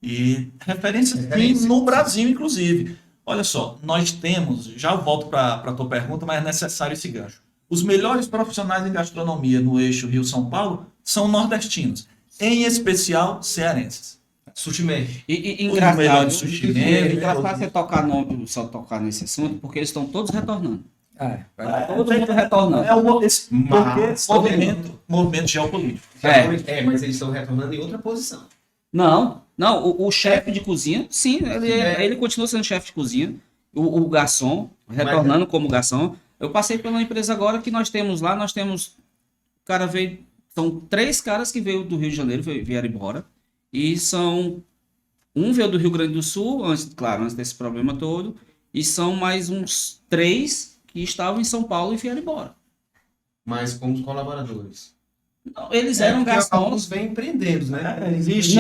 e referência sim, no Brasil, inclusive. Olha só, nós temos, já volto para a tua pergunta, mas é necessário esse gancho. Os melhores profissionais em gastronomia no eixo Rio-São Paulo são nordestinos, em especial cearenses. Sushi Man. E Os melhores engraçado, sushi engraçado você só tocar nesse assunto, porque eles estão todos retornando. Todo mundo retornando. É movimento geopolítico. Mas eles estão retornando em outra posição. Não, o chefe de cozinha, sim, ele continua sendo chefe de cozinha. O garçom, retornando como garçom. Eu passei pela empresa agora que nós temos, o cara veio, são 3 caras que veio do Rio de Janeiro, vieram embora. E um veio do Rio Grande do Sul, antes desse problema todo, e são mais uns 3 que estavam em São Paulo e vieram embora. Mas como colaboradores. Não, eles eram garçons. Alguns vêm empreendendo, né? Existe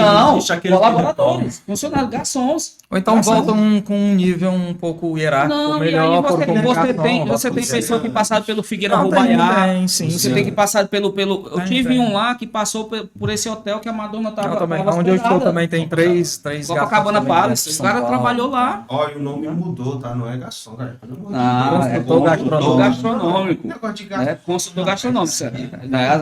aquele colaboradores, funcionários, garçons. Ou então voltam com um nível um pouco hierárquico Não, melhor. e aí por comunicação, você tem pessoas que passaram pelo Figueira Não, Rubaiá. tem, sim, Você sim. tem que passar pelo. Eu tive tem. um lá que passou por esse hotel que a Madonna Não, também. tava Onde eu estou hospedada. também tem 3 Copacabana Palace. O cara trabalhou lá. Olha, o nome mudou, tá? Não é garçom, cara. Pelo amor de Ah, Deus. consultor Consultor gastronômico. Negócio de garçom. Consultor gastronômico.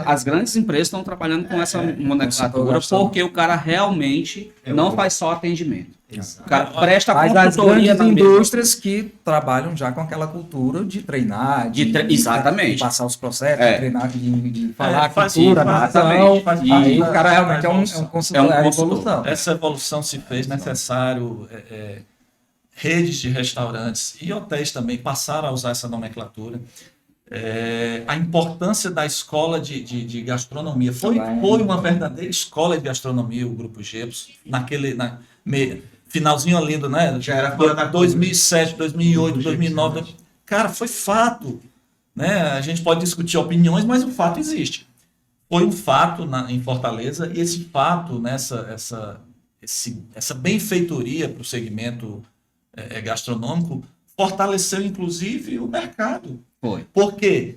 As grandes empresas estão trabalhando com essa nomenclatura porque o cara realmente não faz só atendimento. Exato. O cara presta Mas as consultoria grandes na mesma. indústrias que trabalham já com aquela cultura de treinar, Exatamente. de passar os processos, É. de treinar, de falar a faz cultura, isso, a exatamente. nação. Aí Isso. o cara realmente é um Faz consultor, É um é consultor. evolução. Essa evolução se fez necessário. Redes de restaurantes e hotéis também passaram a usar essa nomenclatura. A importância da escola de gastronomia. Foi uma verdadeira escola de gastronomia, o Grupo Gepos, finalzinho ali, né? Já era fora da 2007, 2008, 2009. Cara, foi fato. Né? A gente pode discutir opiniões, mas o fato existe. Foi um fato em Fortaleza, e esse fato, né, essa benfeitoria para o segmento gastronômico, fortaleceu inclusive o mercado. Foi. Porque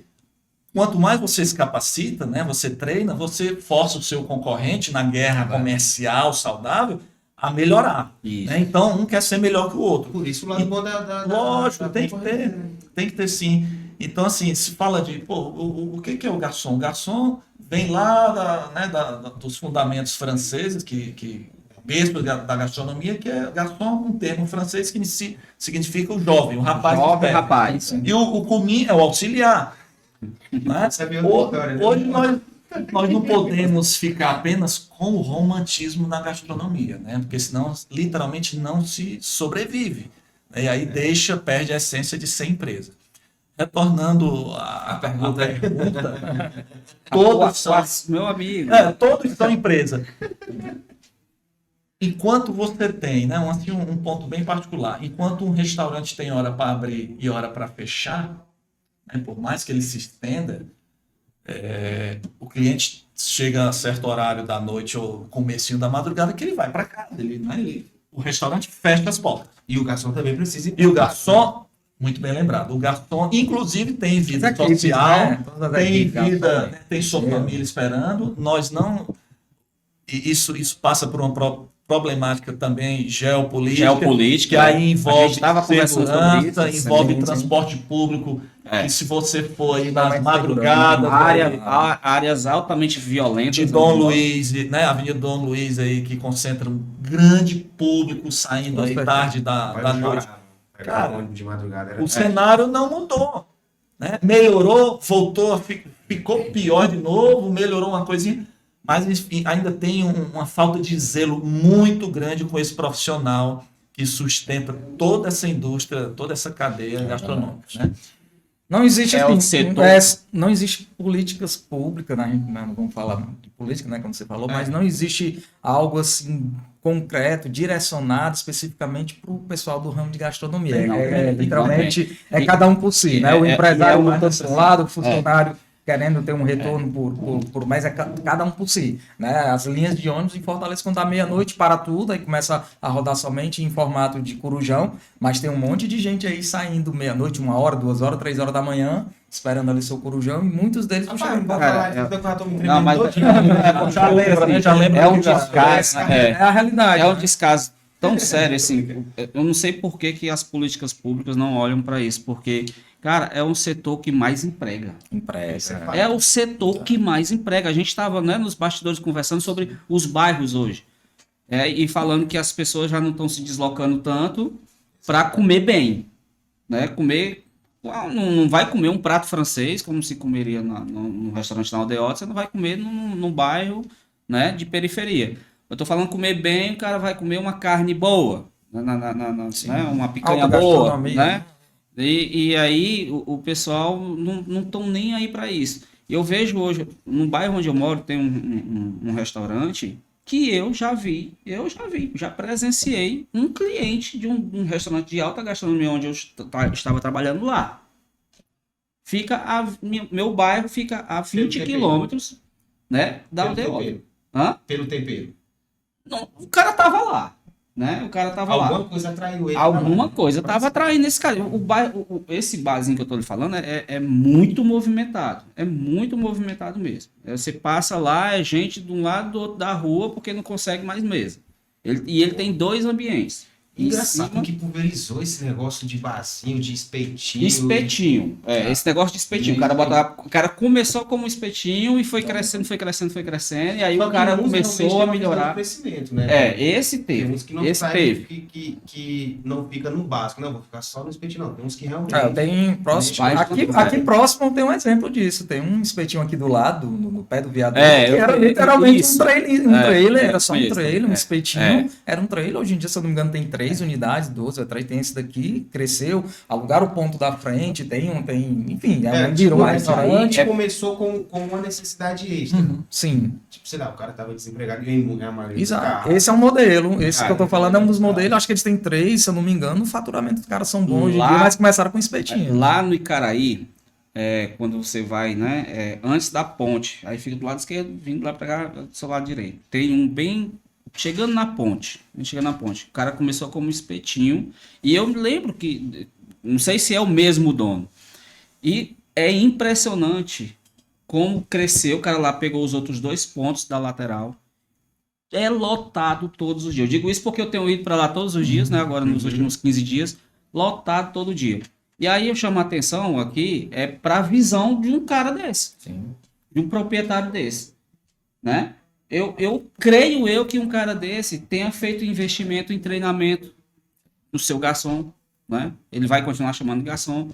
quanto mais você se capacita, né, você treina, você força o seu concorrente na guerra comercial saudável a melhorar. Isso. Né? Então, um quer ser melhor que o outro. Por isso o lado bom da Lógico, tem que ter sim. Então, assim, se fala de, o que é o garçom? O garçom vem lá dos fundamentos franceses, mesmo da gastronomia, que é garçom, um termo francês que significa o jovem, o rapaz. Jovem rapaz. E o commis é o auxiliar. Né? Essa é a minha história, né? Hoje nós não podemos ficar apenas com o romantismo na gastronomia, né? Porque senão literalmente não se sobrevive. E aí perde a essência de ser empresa. Retornando à pergunta, todos são, meu amigo. todos são empresa. Enquanto você tem, né, um ponto bem particular, enquanto um restaurante tem hora para abrir e hora para fechar, né, por mais que ele se estenda, o cliente chega a certo horário da noite ou comecinho da madrugada que ele vai para casa. O restaurante fecha as portas. E o garçom também precisa ir. E o garçom, muito bem lembrado, o garçom, inclusive, tem vida social, tem vida, né, tem sua família esperando. Nós não. E isso passa por uma problemática também geopolítica, que aí envolve segurança, envolve transporte público, que se você for aí nas madrugadas, áreas altamente violentas. De Dom Luiz, né, Avenida Dom Luiz aí, que concentra um grande público saindo aí tarde da noite. Cara, de madrugada, o cenário não mudou, né? Melhorou, voltou, ficou pior de novo, melhorou uma coisinha, mas ainda tem uma falta de zelo muito grande com esse profissional que sustenta toda essa indústria, toda essa cadeia gastronômica, né? Não existe, setor. Não existe políticas públicas, né? Não vamos falar de política, né, como você falou, mas não existe algo assim concreto, direcionado especificamente para o pessoal do ramo de gastronomia. Literalmente, cada um por si, né? O empresário lutando para um lado, o funcionário querendo ter um retorno mas cada um por si, né? As linhas de ônibus em Fortaleza, quando dá meia-noite, para tudo, aí começa a rodar somente em formato de corujão, mas tem um monte de gente aí saindo meia-noite, 1 hora, 2 horas, 3 horas da manhã, esperando ali seu corujão, e muitos deles puxando. Não, mas já lembra. É um descaso, é a realidade. É um descaso tão sério, assim, eu não sei por que as políticas públicas não olham para isso, porque, cara, é um setor que mais emprega. É o setor que mais emprega. A gente estava, né, nos bastidores conversando sobre os bairros hoje, e falando que as pessoas já não estão se deslocando tanto para comer bem, né? Não vai comer um prato francês como se comeria no restaurante da Aldeota, você não vai comer num bairro, né, de periferia. Eu estou falando comer bem, o cara vai comer uma carne boa, né, uma picanha boa, né? E aí o pessoal não estão nem aí para isso. Eu vejo hoje, no bairro onde eu moro, tem um restaurante que eu já presenciei um cliente de um restaurante de alta gastronomia onde eu estava trabalhando lá. Meu bairro fica a 20 quilômetros, né, da aldeia. Pelo tempero. Não, o cara tava lá, né? Alguma coisa atraiu ele. Alguma coisa tava atraindo esse cara. Esse barzinho que eu tô lhe falando é muito movimentado. É muito movimentado mesmo. Você passa lá, é gente de um lado do outro da rua porque não consegue mais mesa. Ele tem 2 ambientes. Engraçado que pulverizou esse negócio de barzinho, de espetinho. Esse negócio de espetinho. O cara começou como espetinho e foi crescendo. E aí o cara começou a melhorar. Crescimento, né? Esse teve. Tem uns que não que não fica no básico. Não, vou ficar só no espetinho, não. Tem uns que realmente. Aqui próximo tem um exemplo disso. Tem um espetinho aqui do lado, no pé do viaduto, que era literalmente um trailer. Era só um trailer, um espetinho. Era um trailer. Hoje em dia, se eu não me engano, tem 3 unidades, 12 ou 3, tem esse daqui, cresceu, alugaram o ponto da frente, enfim, virou um restaurante. Começou com uma necessidade extra. Sim. Tipo, sei lá, o cara tava desempregado e ganhou a maioria. Exato. Esse é um modelo, que eu tô falando é um dos modelos, acho que eles têm 3, se eu não me engano, o faturamento dos caras são bons hoje em dia, mas começaram com espetinho. Lá no Icaraí, quando você vai, né, antes da ponte, aí fica do lado esquerdo, vindo lá pra cá, do seu lado direito. Tem um bem... Chegando na ponte, o cara começou como espetinho, e eu me lembro que, não sei se é o mesmo dono, e é impressionante como cresceu, o cara lá pegou os outros 2 pontos da lateral, é lotado todos os dias. Eu digo isso porque eu tenho ido para lá todos os dias, né, agora nos últimos 15 dias, lotado todo dia. E aí eu chamo a atenção aqui, para a visão de um cara desse, de um proprietário desse, né? Eu creio que um cara desse tenha feito investimento em treinamento no seu garçom, né? Ele vai continuar chamando de garçom.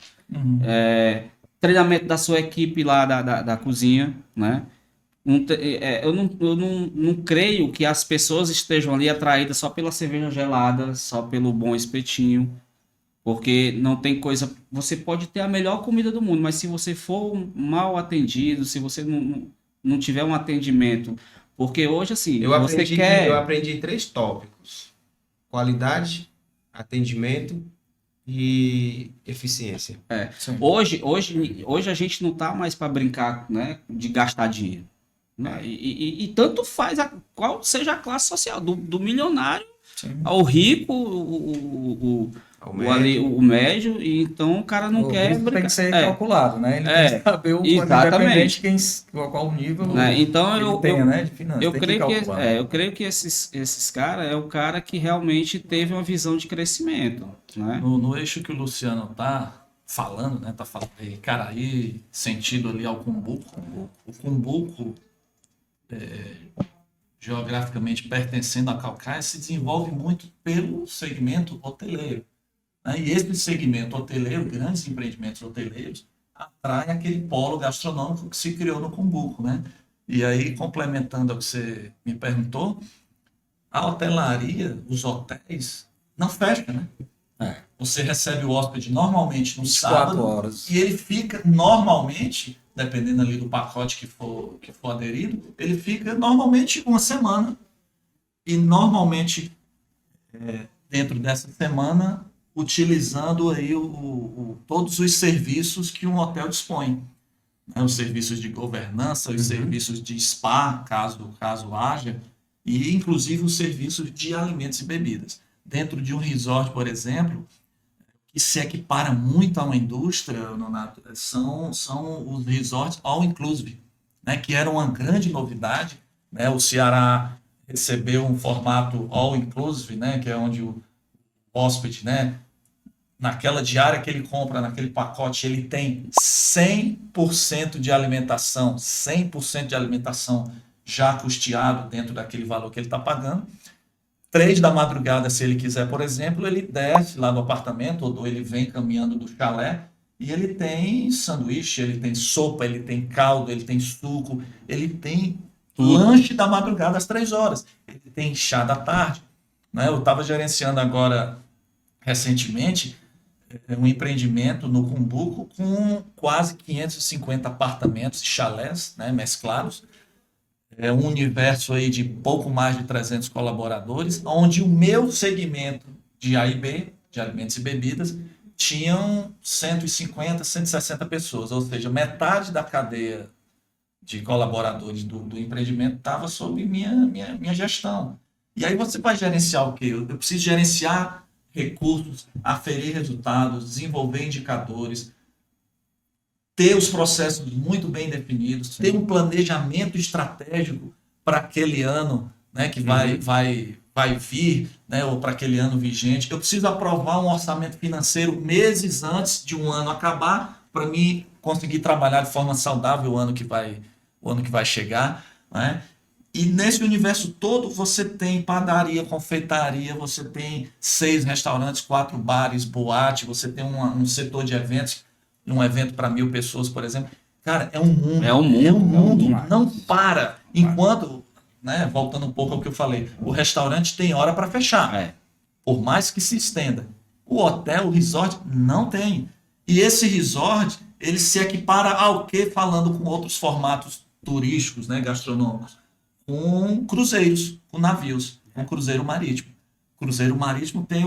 Treinamento da sua equipe lá da cozinha, né? Eu não creio que as pessoas estejam ali atraídas só pela cerveja gelada, só pelo bom espetinho, porque não tem coisa. Você pode ter a melhor comida do mundo, mas se você for mal atendido, se você não tiver um atendimento, porque hoje assim, você Eu quer. aprendi 3 tópicos: qualidade, atendimento e eficiência. Sim. Hoje a gente não tá mais para brincar, né, de gastar dinheiro, né? E tanto faz qual seja a classe social, do milionário Sim. ao rico, Ao o médio, e então o cara não O quer risco tem brincar. que ser calculado, né? Ele tem que saber Exatamente. independente qual nível Né? Então ele tenha, né, de finanças. eu Tem que creio que, calcular. eu creio que esses caras é o cara que realmente teve uma visão de crescimento, né? No eixo que o Luciano tá falando, né? Tá falando aí, Caraí, sentido ali ao Cumbuco. O Cumbuco, geograficamente pertencendo a Calcaia, se desenvolve muito pelo segmento hoteleiro, né? E esse segmento hoteleiro, grandes empreendimentos hoteleiros, atrai aquele polo gastronômico que se criou no Cumbuco, né? E aí, complementando ao que você me perguntou, a hotelaria, os hotéis, não fecham, né? Você recebe o hóspede normalmente no 24 sábado horas. e ele fica normalmente, dependendo ali do pacote que for aderido, ele fica normalmente uma semana. E normalmente, dentro dessa semana, utilizando aí todos os serviços que um hotel dispõe, né? Os serviços de governança, os serviços de spa, caso haja, e inclusive os serviços de alimentos e bebidas. Dentro de um resort, por exemplo, que se equipara muito a uma indústria, Nonato, são os resorts all inclusive, né, que era uma grande novidade, né? O Ceará recebeu um formato all inclusive, né, que é onde o hóspede, né, naquela diária que ele compra, naquele pacote, ele tem 100% de alimentação, 100% de alimentação já custeado dentro daquele valor que ele está pagando. 3 da madrugada, se ele quiser, por exemplo, ele desce lá no apartamento, ou ele vem caminhando do chalé, e ele tem sanduíche, ele tem sopa, ele tem caldo, ele tem suco, ele tem lanche da madrugada às 3 horas, ele tem chá da tarde, né? Eu estava gerenciando agora, recentemente, um empreendimento no Cumbuco com quase 550 apartamentos e chalés, né, mesclados, um universo aí de pouco mais de 300 colaboradores, onde o meu segmento de A e B, de alimentos e bebidas, tinham 150, 160 pessoas, ou seja, metade da cadeia de colaboradores do empreendimento estava sob minha gestão. E aí você vai gerenciar o quê? Eu preciso gerenciar recursos, aferir resultados, desenvolver indicadores, ter os processos muito bem definidos, ter um planejamento estratégico para aquele ano, né, que vai vir, né, ou para aquele ano vigente. Eu preciso aprovar um orçamento financeiro meses antes de um ano acabar para mim conseguir trabalhar de forma saudável o ano que vai chegar, né? E nesse universo todo você tem padaria, confeitaria, você tem 6 restaurantes, 4 bares, boate, você tem um setor de eventos, um evento para 1000 pessoas, por exemplo. Cara, é um mundo. Não para. Enquanto, né, voltando um pouco ao que eu falei, o restaurante tem hora para fechar. Por mais que se estenda. O hotel, o resort, não tem. E esse resort, ele se equipara ao quê? Falando com outros formatos turísticos, né, gastronômicos. Com cruzeiros, com navios, com cruzeiro marítimo. Cruzeiro marítimo tem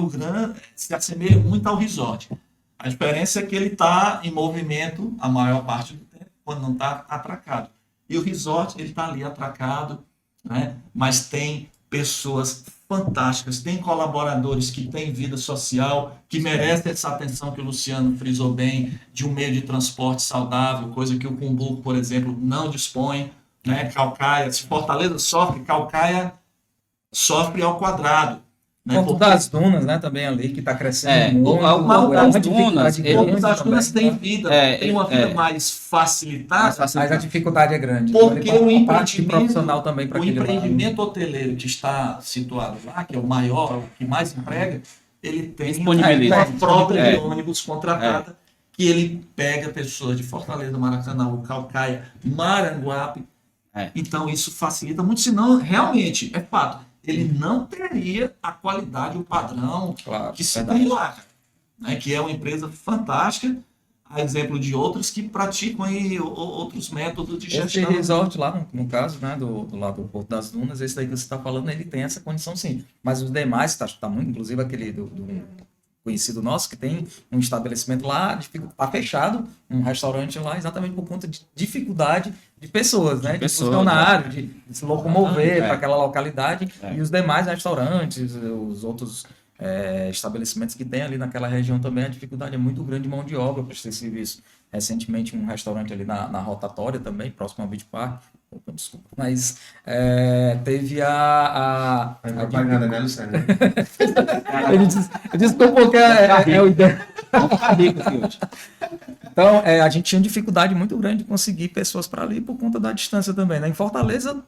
se assemelha muito ao resort. A diferença é que ele está em movimento a maior parte do tempo, quando não está atracado. E o resort, ele está ali atracado, né? Mas tem pessoas fantásticas, tem colaboradores que têm vida social, que merecem essa atenção que o Luciano frisou bem, de um meio de transporte saudável, coisa que o Cumbuco, por exemplo, não dispõe, né? Calcaia, se Fortaleza sofre, Calcaia sofre ao quadrado. Né? Porto das Dunas, né, também ali, que está crescendo muito. Porto das Dunas tem vida, tem uma vida mais facilitada, mas a dificuldade é grande. Porque o parte profissional também para o empreendimento hoteleiro que está situado lá, que é o maior, o que mais emprega, ele tem uma frota de ônibus contratada, que ele pega pessoas de Fortaleza, Maracanã, Calcaia, Maranguape, Então isso facilita muito, senão realmente, é fato, ele não teria a qualidade, o padrão Claro, que se verdade. tem lá, cara, né? Que é uma empresa fantástica, a exemplo de outros que praticam aí outros métodos de Esse gestão. resort lá, no caso, né, do lado do Porto das Dunas, esse daí que você está falando, ele tem essa condição sim. Mas os demais, tá muito, inclusive aquele do conhecido nosso, que tem um estabelecimento lá, tá fechado, um restaurante lá, exatamente por conta de dificuldade de pessoas, né? De funcionário, de se locomover para aquela localidade. E os demais restaurantes, os outros estabelecimentos que tem ali naquela região também, a dificuldade é muito grande de mão de obra para esse serviço. Recentemente, um restaurante ali na Rotatória também, próximo ao Beach Park, opa, desculpa, mas teve a Propaganda, né, Luciano? Desculpa, porque é o ideia. Vamos ficar rico aqui hoje. Então, a gente tinha dificuldade muito grande de conseguir pessoas para ali por conta da distância também, né? Em Fortaleza,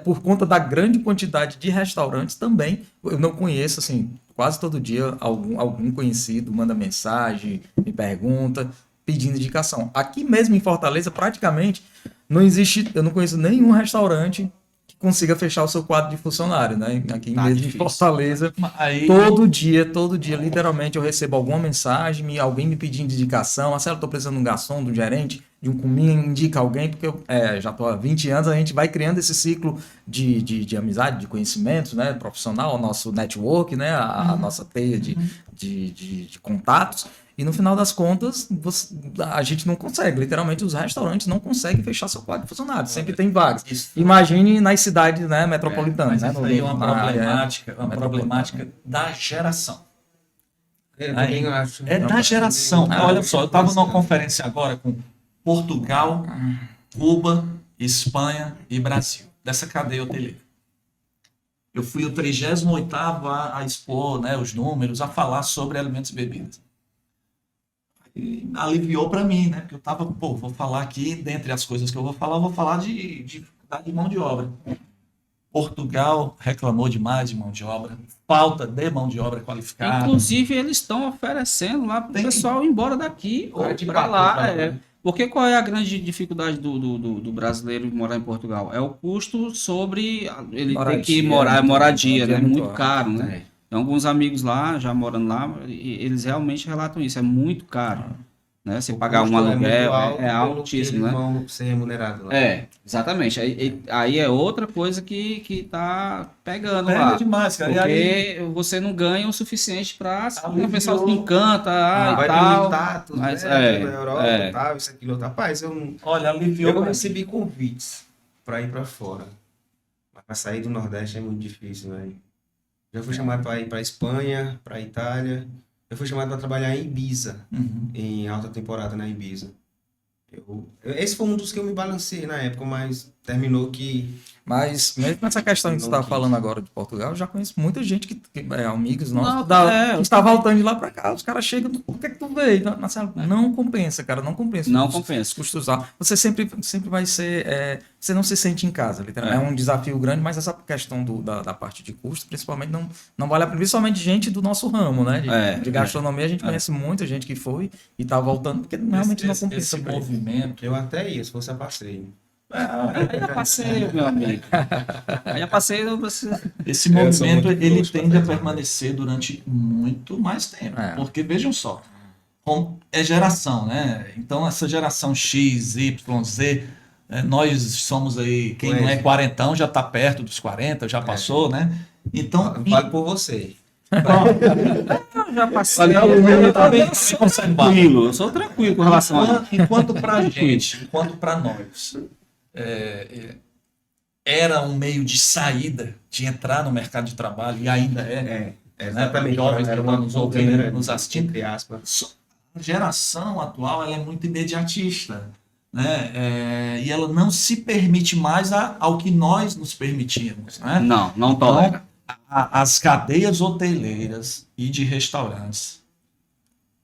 por conta da grande quantidade de restaurantes também, eu não conheço, assim, quase todo dia algum conhecido manda mensagem, me pergunta, pedindo indicação. Aqui mesmo em Fortaleza, praticamente, não existe, eu não conheço nenhum restaurante que consiga fechar o seu quadro de funcionário, né? Aqui mesmo difícil. em Fortaleza, Aí, todo dia, literalmente, eu recebo alguma mensagem, alguém me pedindo indicação. Marcelo, estou precisando de um garçom, de um gerente, de um cominho, indica alguém, porque eu já estou há 20 anos, a gente vai criando esse ciclo de amizade, de conhecimentos, né, profissional, o nosso network, né, a nossa teia de contatos. E no final das contas, a gente não consegue, literalmente os restaurantes não conseguem fechar seu quadro de funcionários, sempre tem vagas. Imagine nas cidades, né, metropolitanas. mas Né, isso aí é uma problemática, problemática da geração. Eu também acho. É da geração. Olha só, eu estava numa conferência agora com Portugal, Cuba, Espanha e Brasil, dessa cadeia hoteleira. Eu fui o 38º a expor, né, os números, a falar sobre alimentos e bebidas. E aliviou para mim, né? Porque eu tava, vou falar aqui, dentre as coisas que eu vou falar de dificuldade de mão de obra. Portugal reclamou demais de mão de obra, falta de mão de obra qualificada. Inclusive, eles estão oferecendo lá para o Tem. pessoal ir embora daqui ou Vai de para papo, lá. pra lá. Porque qual é a grande dificuldade do brasileiro morar em Portugal? É o custo sobre ele ter que moradia, né? Muito caro, né? Tem alguns amigos lá, já morando lá, e eles realmente relatam isso, é muito caro. Né? Você pagar um aluguel é altíssimo, né? Vão ser remunerados lá. Exatamente. Aí é outra coisa que tá pegando Pega lá. demais, cara. Porque E aí, você não ganha o suficiente para o Aliviou. pessoal se encanta Vai e tal. ter status, mas né? Na Europa e tal, isso, aquilo. Rapaz, olha, aliviou. eu pra mim. recebi convites para ir para fora. Mas para sair do Nordeste é muito difícil, velho. Já fui chamado para ir para Espanha, para Itália. Eu fui chamado para trabalhar em Ibiza, em alta temporada na Ibiza. Esse foi um dos que eu me balancei na época, mas terminou que... Mas mesmo nessa questão que você está falando agora de Portugal, eu já conheço muita gente que amigos nossos, que está voltando de lá para cá. Os caras chegam, por que tu veio? Não compensa, cara, não compensa. Não compensa. Custos altos. Você sempre vai ser... você não se sente em casa, literalmente. É um desafio grande, mas essa questão da parte de custo, principalmente, não vale a pena. Principalmente gente do nosso ramo, né? De gastronomia, a gente conhece muita gente que foi e está voltando, porque realmente não compensa. Esse movimento. Eu até ia, se fosse a passeio. Passeio, meu amigo. Aí a passeio não precisa. Esse movimento ele tende a permanecer durante muito mais tempo. Porque vejam só, é geração, né? Então essa geração X, Y, Z, nós somos aí, quem não é quarentão já está perto dos 40, já passou, né? Então. Fale por você. Eu já passei. Eu sou tranquilo com relação a enquanto pra gente, enquanto para nós, era um meio de saída, de entrar no mercado de trabalho, e ainda Exatamente. Jovens Era que uma nos ouvindo, nos assistindo. entre aspas. A geração atual ela é muito imediatista, né? E ela não se permite mais ao que nós nos permitimos. Né? Não tolera. As cadeias hoteleiras e de restaurantes,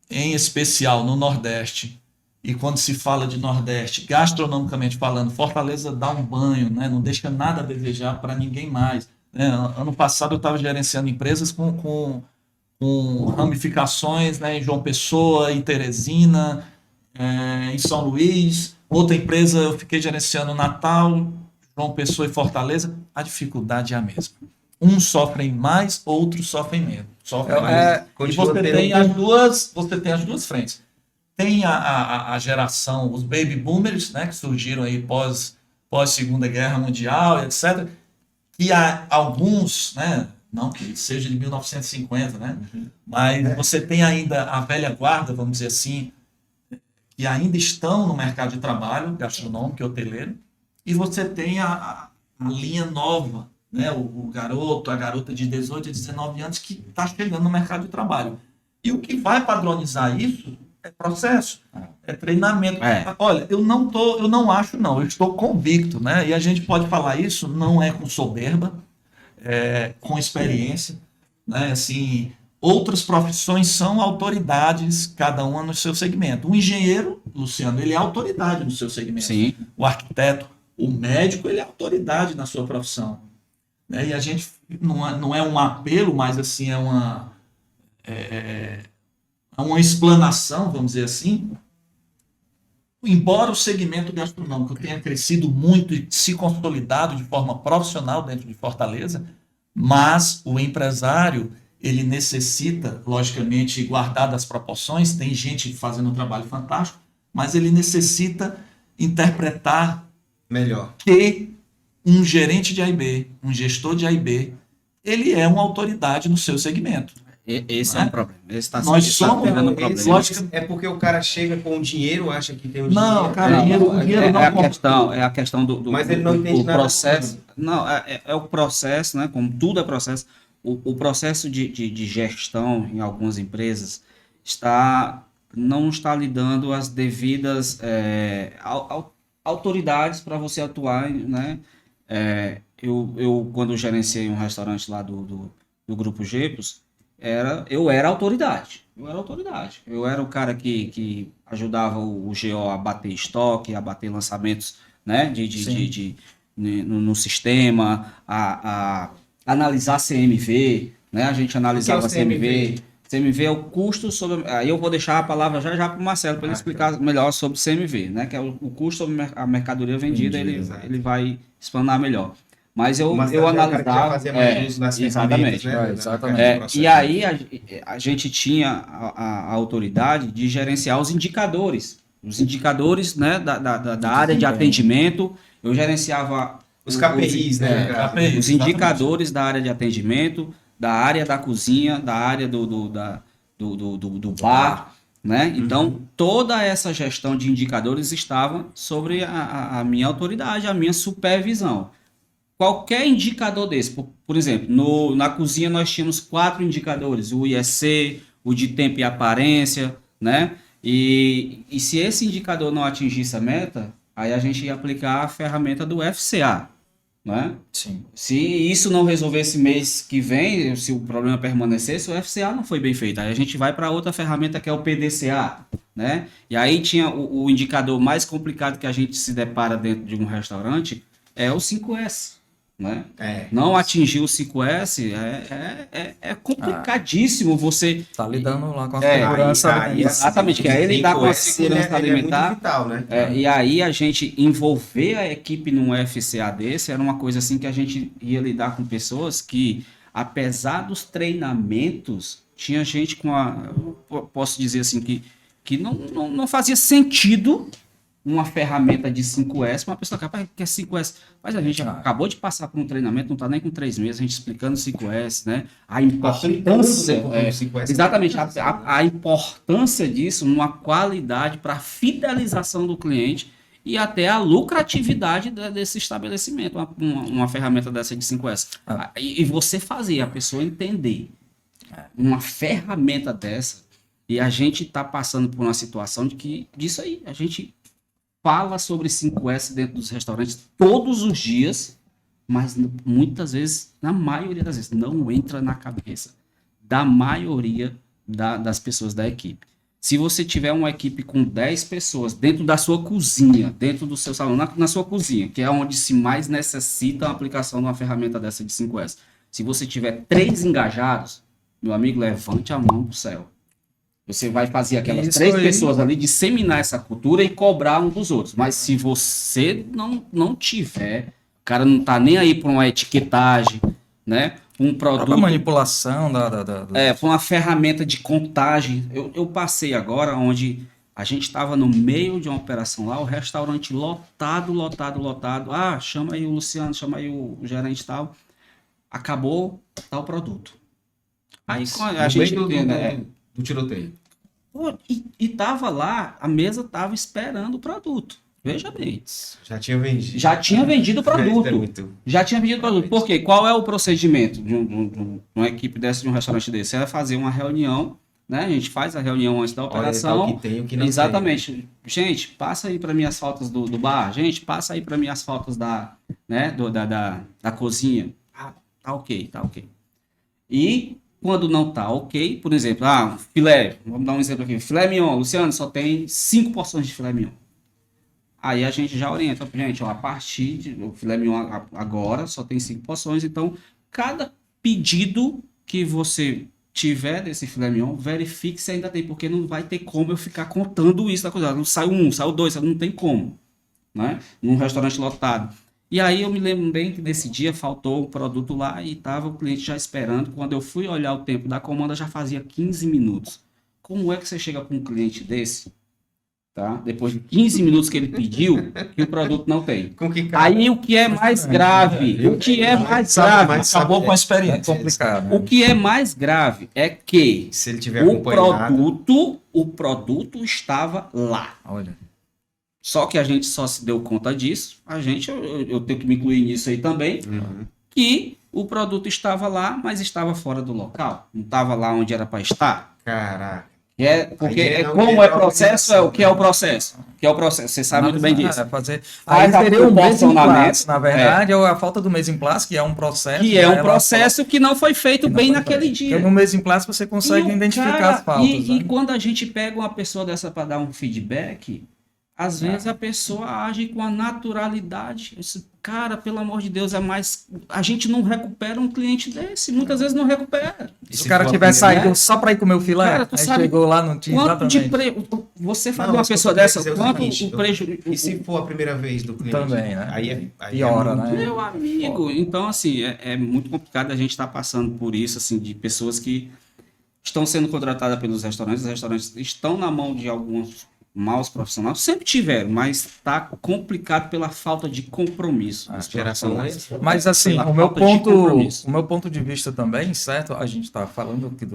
em especial no Nordeste, e quando se fala de Nordeste, gastronomicamente falando, Fortaleza dá um banho, né? Não deixa nada a desejar para ninguém mais. Né? Ano passado eu estava gerenciando empresas com ramificações, né? Em João Pessoa, em Teresina, em São Luís, Outra empresa eu fiquei gerenciando Natal, João Pessoa e Fortaleza. A dificuldade é a mesma. Uns sofrem mais, outros sofrem menos. E você tem as duas frentes. Tem a geração, os baby boomers, né, que surgiram aí pós Segunda Guerra Mundial, etc. E há alguns, né, não que seja de 1950, né, mas você tem ainda a velha guarda, vamos dizer assim, que ainda estão no mercado de trabalho, gastronômico e hoteleiro, e você tem a linha nova, né, o garoto, a garota de 18 a 19 anos que está chegando no mercado de trabalho. E o que vai padronizar isso é processo, é treinamento. Olha, eu não acho, eu estou convicto, né? E a gente pode falar isso, não é com soberba, é com experiência, né? Assim, outras profissões são autoridades, cada uma no seu segmento. O engenheiro, Luciano, ele é autoridade no seu segmento. Sim. O arquiteto, o médico, ele é autoridade na sua profissão. Né? E a gente não é um apelo, mas assim é uma explanação, vamos dizer assim. Embora o segmento gastronômico tenha crescido muito e se consolidado de forma profissional dentro de Fortaleza, mas o empresário, ele necessita, logicamente, guardar das proporções, tem gente fazendo um trabalho fantástico, mas ele necessita interpretar melhor que um gerente de A&B, um gestor de A&B, ele é uma autoridade no seu segmento. Esse é um problema. Nós somos um problema. É porque o cara chega com o dinheiro, acha que tem o dinheiro. Não, cara, o dinheiro não é a questão do mas ele não entende nada processo. Não, é o processo, né? Como tudo é processo. O processo de gestão em algumas empresas não está lhe dando as devidas autoridades para você atuar, né? Eu quando gerenciei um restaurante lá do Grupo Gepos, eu era autoridade. Eu era o cara que ajudava o GO a bater estoque, a bater lançamentos, né, no sistema, a analisar CMV, né? A gente analisava CMV. CMV é o custo sobre... Aí eu vou deixar a palavra já para o Marcelo, para ele explicar melhor sobre CMV, né? Que é o custo sobre a mercadoria vendida, ele vai explanar melhor. Mas eu analisava... exatamente. Né? Exatamente. E aí a gente tinha a autoridade de gerenciar os indicadores. Os indicadores, né, da área de atendimento. Eu gerenciava... Os KPIs, né? Os indicadores da área de atendimento, da área da cozinha, da área do bar, né? Então, toda essa gestão de indicadores estava sobre a minha autoridade, a minha supervisão. Qualquer indicador desse, por exemplo, na cozinha nós tínhamos 4 indicadores, o IEC, o de tempo e aparência, né? E se esse indicador não atingisse a meta, aí a gente ia aplicar a ferramenta do FCA, né? Sim. Se isso não resolvesse mês que vem, se o problema permanecesse, o FCA não foi bem feito. Aí a gente vai para outra ferramenta que é o PDCA, né? E aí tinha o indicador mais complicado que a gente se depara dentro de um restaurante, é o 5S. Né? Não atingir o 5S é complicadíssimo. Você tá lidando lá com a segurança exatamente, que aí ele lidar com a segurança alimentar, muito vital, né? E aí a gente envolver a equipe num FCA desse era uma coisa assim que a gente ia lidar com pessoas que, apesar dos treinamentos, tinha gente posso dizer assim que não fazia sentido uma ferramenta de 5S para uma pessoa que é 5S. Mas a gente acabou de passar por um treinamento, não está nem com 3 meses, a gente explicando 5S, né? A importância... exatamente, a importância disso numa qualidade para a fidelização do cliente e até a lucratividade desse estabelecimento, uma ferramenta dessa de 5S. E você fazer a pessoa entender uma ferramenta dessa, e a gente está passando por uma situação disso aí, a gente fala sobre 5S dentro dos restaurantes todos os dias, mas muitas vezes, na maioria das vezes, não entra na cabeça da maioria das pessoas da equipe. Se você tiver uma equipe com 10 pessoas dentro da sua cozinha, dentro do seu salão, na sua cozinha, que é onde se mais necessita a aplicação de uma ferramenta dessa de 5S, se você tiver 3 engajados, meu amigo, levante a mão pro céu. Você vai fazer aquelas Isso 3 aí. pessoas ali, disseminar essa cultura e cobrar um dos outros. Mas se você não tiver, o cara não tá nem aí para uma etiquetagem, né? Um A própria produto, manipulação foi uma ferramenta de contagem. Eu passei agora onde a gente estava no meio de uma operação lá, o restaurante lotado. Ah, chama aí o Luciano, chama aí o gerente e tal. Acabou tal produto. Aí a No gente meio entende, do tiroteio. Pô, e tava lá, a mesa tava esperando o produto. Veja bem. Já tinha vendido. Já tinha vendido o produto. É muito- Já tinha vendido o produto. Por quê? Qual é o procedimento de uma equipe dessa, de um restaurante desse? Você vai fazer uma reunião, né? A gente faz a reunião antes da operação. Olha, tá o que tem, o que não Exatamente. Gente, passa aí para mim as fotos do bar. Gente, passa aí para mim as fotos da cozinha. Ah, tá ok, tá ok. E quando não tá ok, por exemplo, filé, vamos dar um exemplo aqui. Filé mignon, Luciano, só tem 5 porções de filé mignon. Aí a gente já orienta, gente, ó, a partir do filé mignon agora só tem 5 porções, então cada pedido que você tiver desse filé mignon, verifique se ainda tem, porque não vai ter como eu ficar contando isso da coisa. Não saiu 1, saiu 2, não tem como, né? Num restaurante lotado. E aí eu me lembro bem que nesse dia faltou o produto lá e tava o cliente já esperando. Quando eu fui olhar o tempo da comanda, já fazia 15 minutos. Como é que você chega com um cliente desse, tá? Depois de 15 minutos que ele pediu, que o produto não tem. Com que cara? Aí o que é mais grave, o que é mais Sabe grave, mais, Acabou com a experiência. É complicado. o que é mais grave é que Se ele tiver o acompanhado. produto estava lá. Olha. Só que a gente só se deu conta disso, eu tenho que me incluir nisso aí também, Uhum. que o produto estava lá, mas estava fora do local. Não estava lá onde era para estar. Caraca. Porque Aí não como é é processo, o que é o processo? O que é o processo? Você sabe muito bem disso. Fazer... Faz Aí seria o mês em porcionamento, plástico, na verdade, ou a falta do mês em plástico, que é um processo. Que é um né, processo que não foi feito que não bem foi naquele feito. dia. Porque no mês em plástico você E consegue o identificar cara- as faltas. E né? quando a gente pega uma pessoa dessa para dar um feedback, às vezes a pessoa age com a naturalidade. Cara, pelo amor de Deus, é mais. A gente não recupera um cliente desse. Muitas vezes não recupera. Se o cara tiver saído só para ir comer o filé, Cara, tu aí sabe chegou lá, não tinha Quanto de exatamente. você faz Não, uma mas pessoa o que eu queria dessa, dizer é o quanto seguinte, o prejuízo. E se for a primeira vez do cliente? Também, né? Aí Piora, muito- né? Meu amigo, então assim, é muito complicado a gente estar passando por isso, assim, de pessoas que estão sendo contratadas pelos restaurantes, os restaurantes estão na mão de alguns maus profissionais, sempre tiveram, mas está complicado pela falta de compromisso. dos geração profissionais. Mas assim, Pela o meu falta de compromisso. ponto de vista também, certo? A gente está falando aqui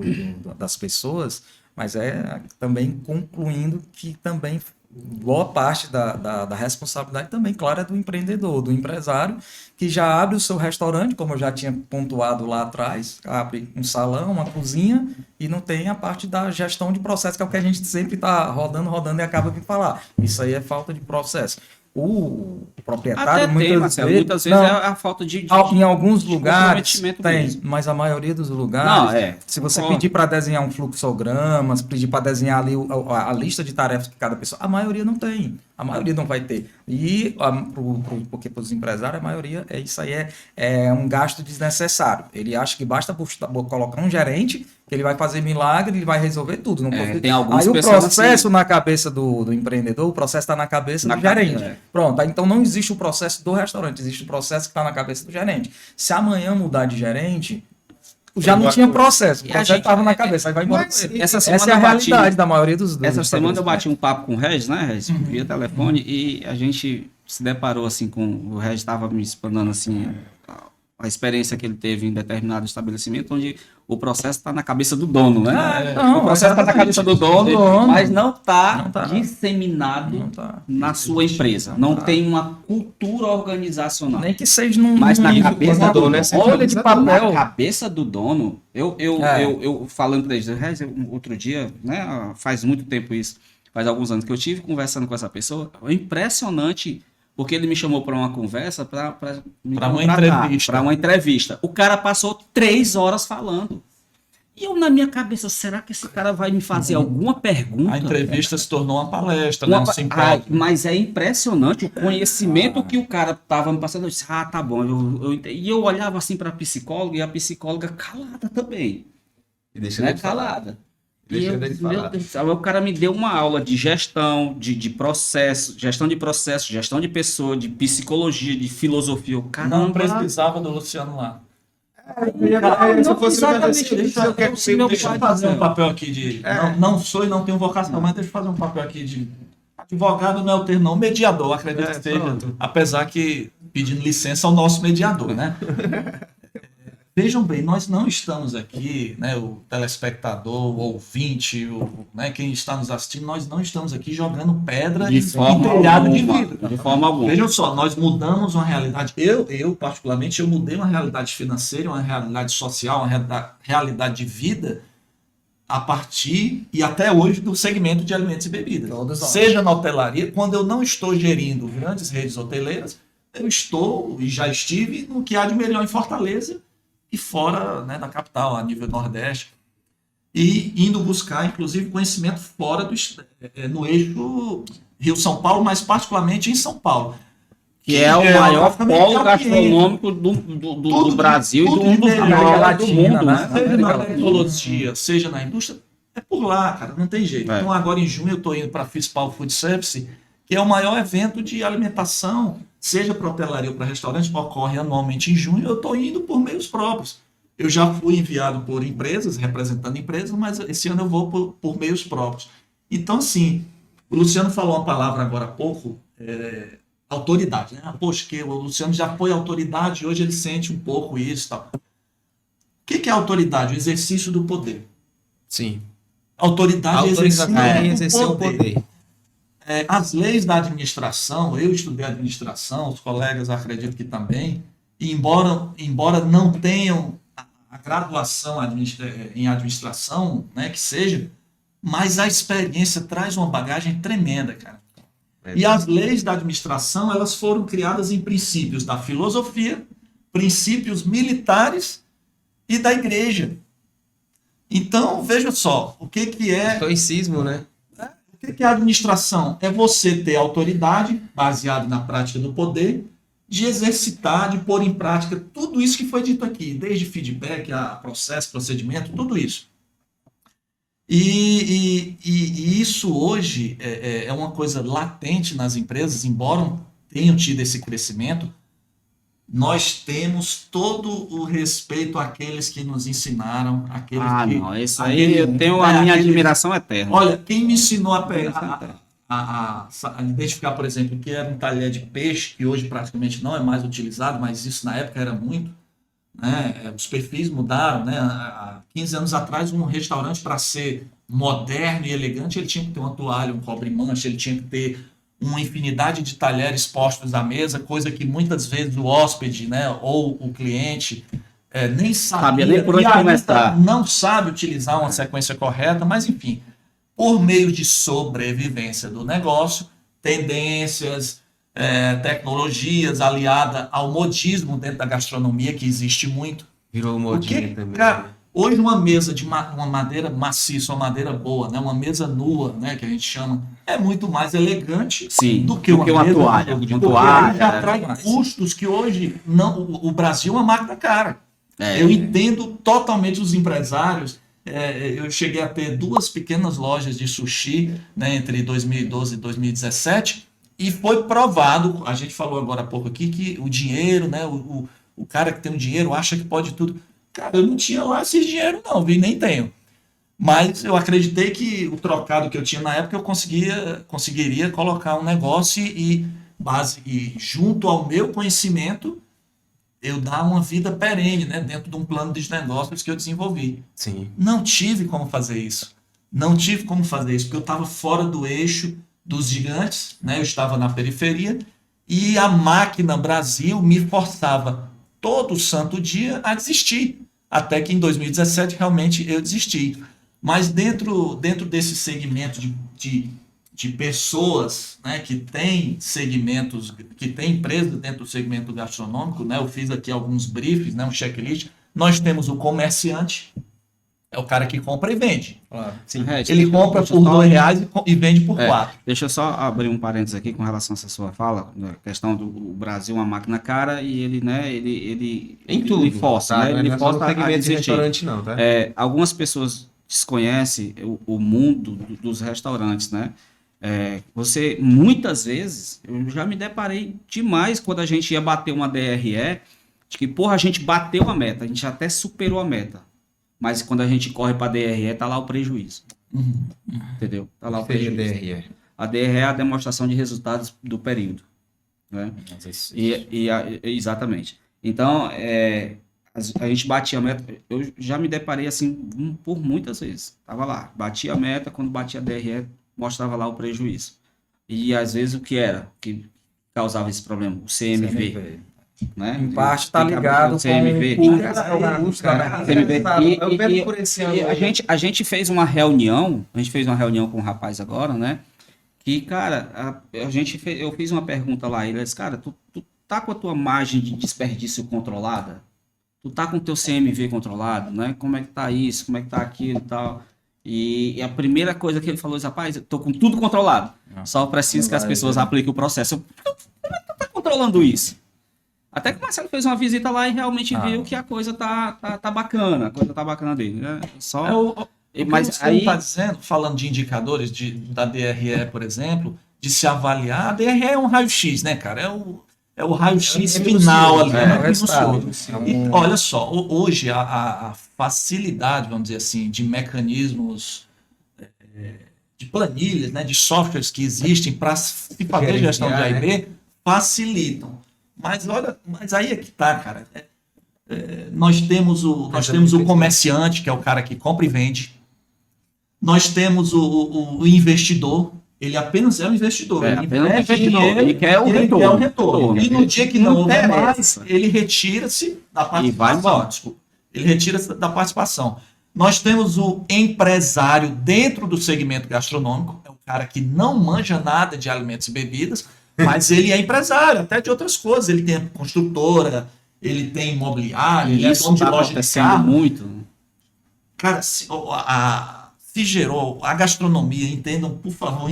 das pessoas, mas é também concluindo que também boa parte da responsabilidade também, claro, é do empreendedor, do empresário, que já abre o seu restaurante, como eu já tinha pontuado lá atrás, abre um salão, uma cozinha, e não tem a parte da gestão de processo, que é o que a gente sempre está rodando e acaba de falar. Isso aí é falta de processo. O proprietário, Até tem, Marcelo, muitas vezes não, é a falta de em alguns de lugares comprometimento tem, mesmo. mas a maioria dos lugares, Não, se você concordo. pedir para desenhar um fluxograma, se pedir para desenhar ali a lista de tarefas de cada pessoa, a maioria não tem. A maioria não vai ter. E porque para os empresários, a maioria, isso aí é um gasto desnecessário. Ele acha que basta colocar um gerente, que ele vai fazer milagre, ele vai resolver tudo. Não pode- Tem algumas Aí o pessoas processo na cabeça do empreendedor, o processo está na cabeça Na do gerente. cabeça, é. Pronto, aí então não existe o processo do restaurante, existe o processo que está na cabeça do gerente. Se amanhã mudar de gerente, já não tinha processo, o E a processo gente- estava na cabeça, aí vai embora Mas com ele. essa Essa semana é a eu bati- realidade da maioria dos Essa dos semana eu estabelecimentos. bati um papo com o Regis, né, Regis? Via telefone, e a gente se deparou assim com. O Regis estava me explanando assim a experiência que ele teve em determinado estabelecimento, onde o processo está na cabeça do dono, né? Não, o processo está na cabeça do dono, mas não Não está tá. disseminado Não tá. na sua empresa. Não tem uma cultura organizacional. Nem que seja num Mas na nível cabeça do dono, dono, é folha de na papel. cabeça do dono, eu falando para eles, outro dia, né, faz muito tempo isso, faz alguns anos que eu tive conversando com essa pessoa, é impressionante, porque ele me chamou para uma conversa para me Pra uma contratar, entrevista. pra uma entrevista. O cara passou 3 horas falando. E eu, na minha cabeça, será que esse cara vai me fazer alguma pergunta? A entrevista se tornou uma palestra, Uma né? Um pa- simpósio. mas é impressionante o conhecimento que o cara estava me passando. Eu disse, tá bom. E eu olhava assim para a psicóloga e a psicóloga calada também. E deixa Né? ele falar. Calada. Deixando ele Meu falar. Deus do céu, o cara me deu uma aula de gestão, de processo, gestão de pessoa, de psicologia, de filosofia. O Não caramba, precisava do Luciano lá. Se fosse exatamente isso, eu quero ser meu Deixa pai eu do fazer um céu. papel aqui de. Não sou e não tenho vocação, mas deixa eu fazer um papel aqui de. Advogado não é o termo, não. Mediador, acredito que seja. Pronto. Apesar que pedindo licença ao nosso mediador, né? Vejam bem, nós não estamos aqui, né, o telespectador, o ouvinte, né, quem está nos assistindo, nós não estamos aqui jogando pedra De em forma telhado de alguma. vidro. De forma alguma. Vejam só, nós mudamos uma realidade. Eu particularmente, eu mudei uma realidade financeira, uma realidade social, uma realidade de vida a partir e até hoje do segmento de alimentos e bebidas. Todos nós. Seja na hotelaria, quando eu não estou gerindo grandes redes hoteleiras, eu estou e já estive no que há de melhor em Fortaleza e fora, né, da capital, a nível Nordeste. E indo buscar, inclusive, conhecimento fora no eixo Rio-São Paulo, mas particularmente em São Paulo. Que é o maior praticamente polo é o gastronômico do Brasil e do mundo melhor, melhor do Latina, mundo, né? né? Seja na tecnologia, seja na indústria, é por lá, cara, não tem jeito. É. Então, agora em junho, eu estou indo para a FISPAL Food Service, que é o maior evento de alimentação, seja para hotelaria ou para restaurante, ocorre anualmente em junho. Eu estou indo por meios próprios. Eu já fui enviado por empresas, representando empresas, mas esse ano eu vou por meios próprios. Então, assim, o Luciano falou uma palavra agora há pouco, autoridade, né? Poxa, que o Luciano já foi autoridade, hoje ele sente um pouco isso e tal. O que é autoridade? O exercício do poder. Sim. Autoridade é Autorização em exercer o poder. poder. As leis da administração, eu estudei administração, os colegas acredito que também, e embora não tenham a graduação em administração, né, que seja, mas a experiência traz uma bagagem tremenda, cara. E as leis da administração, elas foram criadas em princípios da filosofia, princípios militares e da igreja. Então, veja só, o que é Estoicismo, né? o que é a administração? É você ter autoridade, baseado na prática do poder, de exercitar, de pôr em prática tudo isso que foi dito aqui, desde feedback, a processo, procedimento, tudo isso. E isso hoje é uma coisa latente nas empresas, embora tenham tido esse crescimento, nós temos todo o respeito àqueles que nos ensinaram, àqueles que... Não, isso aí eu tenho a minha admiração eterna. Olha, quem me ensinou a identificar, por exemplo, que era um talher de peixe, que hoje praticamente não é mais utilizado, mas isso na época era muito, né? Os perfis mudaram, né? Há 15 anos atrás, um restaurante, para ser moderno e elegante, ele tinha que ter uma toalha, um cobre-mancha, ele tinha que ter uma infinidade de talheres postos à mesa, coisa que muitas vezes o hóspede, né, ou o cliente nem sabia, nem por onde começar. não sabe utilizar uma sequência correta, mas enfim, por meio de sobrevivência do negócio, tendências, tecnologias aliada ao modismo dentro da gastronomia, que existe muito. Virou modinha também. Cara, hoje uma mesa de uma madeira maciça, uma madeira boa, né, uma mesa nua, né, que a gente chama, é muito mais elegante do que uma mesa toalha. de Uma toalha, já traz custos que hoje não, o Brasil é uma máquina cara. Eu entendo totalmente os empresários. Eu cheguei a ter 2 pequenas lojas de sushi, né, entre 2012 e 2017, e foi provado, a gente falou agora há pouco aqui, que o dinheiro, né, o cara que tem o dinheiro acha que pode tudo. Cara, eu não tinha lá esse dinheiro não, nem tenho. Mas eu acreditei que o trocado que eu tinha na época eu conseguiria colocar um negócio e junto ao meu conhecimento eu dar uma vida perene, né, dentro de um plano de negócios que eu desenvolvi. Sim. Não tive como fazer isso. Porque eu estava fora do eixo dos gigantes, né, eu estava na periferia e a máquina Brasil me forçava todo santo dia a desistir. Até que em 2017 realmente eu desisti. Mas dentro desse segmento de pessoas, né, que tem segmentos, que tem empresas dentro do segmento gastronômico, né, eu fiz aqui alguns briefs, né, um checklist. Nós temos o comerciante, é o cara que compra e vende. Claro. Sim. Ele compra por R$2 e vende por 4. Deixa eu só abrir um parênteses aqui com relação a essa sua fala, né, a questão do Brasil uma máquina cara e ele, né, ele Em tudo. força, Tá? né, Não ele é só no força a segmento de desistir. restaurante, não, tá? Algumas pessoas desconhece o mundo dos restaurantes, né? Você, muitas vezes, eu já me deparei demais quando a gente ia bater uma DRE, de que, porra, a gente bateu a meta, a gente até superou a meta. Mas quando a gente corre para a DRE, tá lá o prejuízo. Entendeu? Tá lá o prejuízo. DRE? A DRE é a demonstração de resultados do período. Né? Exatamente. Então, a gente batia a meta. Eu já me deparei assim por muitas vezes. Tava lá, batia a meta, quando batia a DRE, mostrava lá o prejuízo. E às vezes o que era que causava esse problema? O CMV. Né? Em parte está ligado o CMV. A gente fez uma reunião, com um rapaz agora, né? Que, cara, eu fiz uma pergunta lá, ele disse, cara, tu tá com a tua margem de desperdício controlada? Tu tá com o teu CMV controlado, né? Como é que tá isso? Como é que tá aquilo e tal? E a primeira coisa que ele falou, rapaz, eu tô com tudo controlado. Só preciso que as pessoas apliquem o processo. Como é que tu tá controlando isso? Até que o Marcelo fez uma visita lá e realmente viu que a coisa tá bacana. A coisa tá bacana dele. Né? Mas você aí está dizendo, falando de indicadores da DRE, por exemplo, de se avaliar, a DRE é um raio-x, né, cara? É o raio-x final ali. E olha só, hoje a facilidade, vamos dizer assim, de mecanismos, de planilhas, né, de softwares que existem para se fazer gestão de A e B, facilitam. Mas olha, aí é que tá, cara. Nós temos o comerciante, que é o cara que compra e vende. Nós temos o investidor, ele apenas é um investidor. Ele quer o retorno. E no dia que não houver mais, ele retira-se da participação. E vai embora. Ele retira-se da participação. Nós temos o empresário dentro do segmento gastronômico, é o cara que não manja nada de alimentos e bebidas, mas ele é empresário, até de outras coisas. Ele tem construtora, ele tem imobiliário, ele é dono de loja de carro. Muito. Cara, se gerou a gastronomia, entendam, por favor,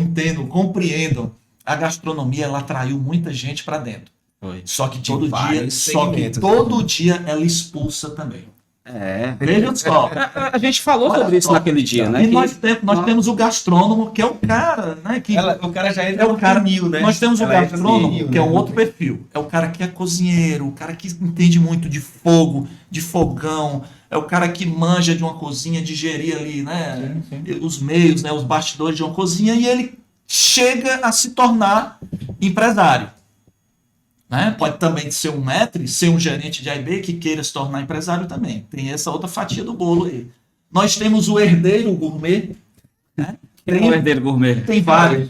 compreendam. A gastronomia, ela atraiu muita gente para dentro. Só que todo dia ela expulsa também. Veja só. A gente falou sobre isso naquele dia, né? E nós temos o gastrônomo, que é o cara, né? O cara já entra no funil, né? Nós temos o gastrônomo, que é um outro perfil. É o cara que é cozinheiro, o cara que entende muito de fogo, de fogão, é o cara que manja de uma cozinha, de gerir ali, né? Os meios, né? Os bastidores de uma cozinha, e ele chega a se tornar empresário. Né? Pode também ser um maître, ser um gerente de A&B que queira se tornar empresário também. Tem essa outra fatia do bolo aí. Nós temos o herdeiro gourmet. Né? Tem o herdeiro gourmet. Tem vários.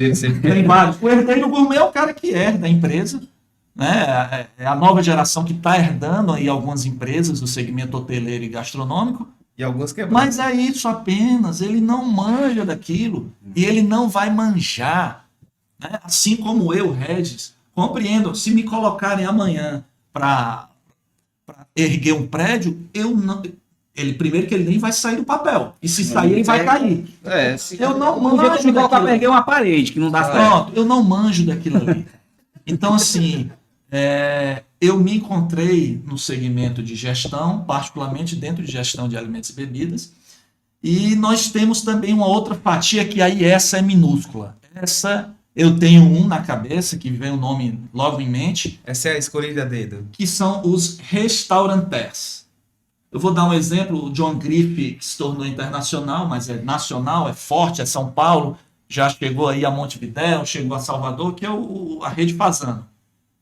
O herdeiro gourmet é o cara que herda a empresa. Né? É a nova geração que está herdando aí algumas empresas do segmento hoteleiro e gastronômico. E algumas quebradas. Mas é isso apenas. Ele não manja daquilo. E ele não vai manjar. Né? Assim como eu, Regis, compreendo, se me colocarem amanhã para erguer um prédio, primeiro que ele nem vai sair do papel. E se sair, ele vai cair. Eu não manjo daquilo. Para erguer uma parede, que não dá certo. Pronto, eu não manjo daquilo ali. Então, assim, eu me encontrei no segmento de gestão, particularmente dentro de gestão de alimentos e bebidas, e nós temos também uma outra fatia que aí essa é minúscula. Eu tenho um na cabeça, que vem o nome logo em mente. Essa é a escolhida a dedo. Que são os restaurantes. Eu vou dar um exemplo. O John Griff, que se tornou internacional, mas é nacional, é forte, é São Paulo. Já chegou aí a Montevidéu, chegou a Salvador, que é a rede Fasano.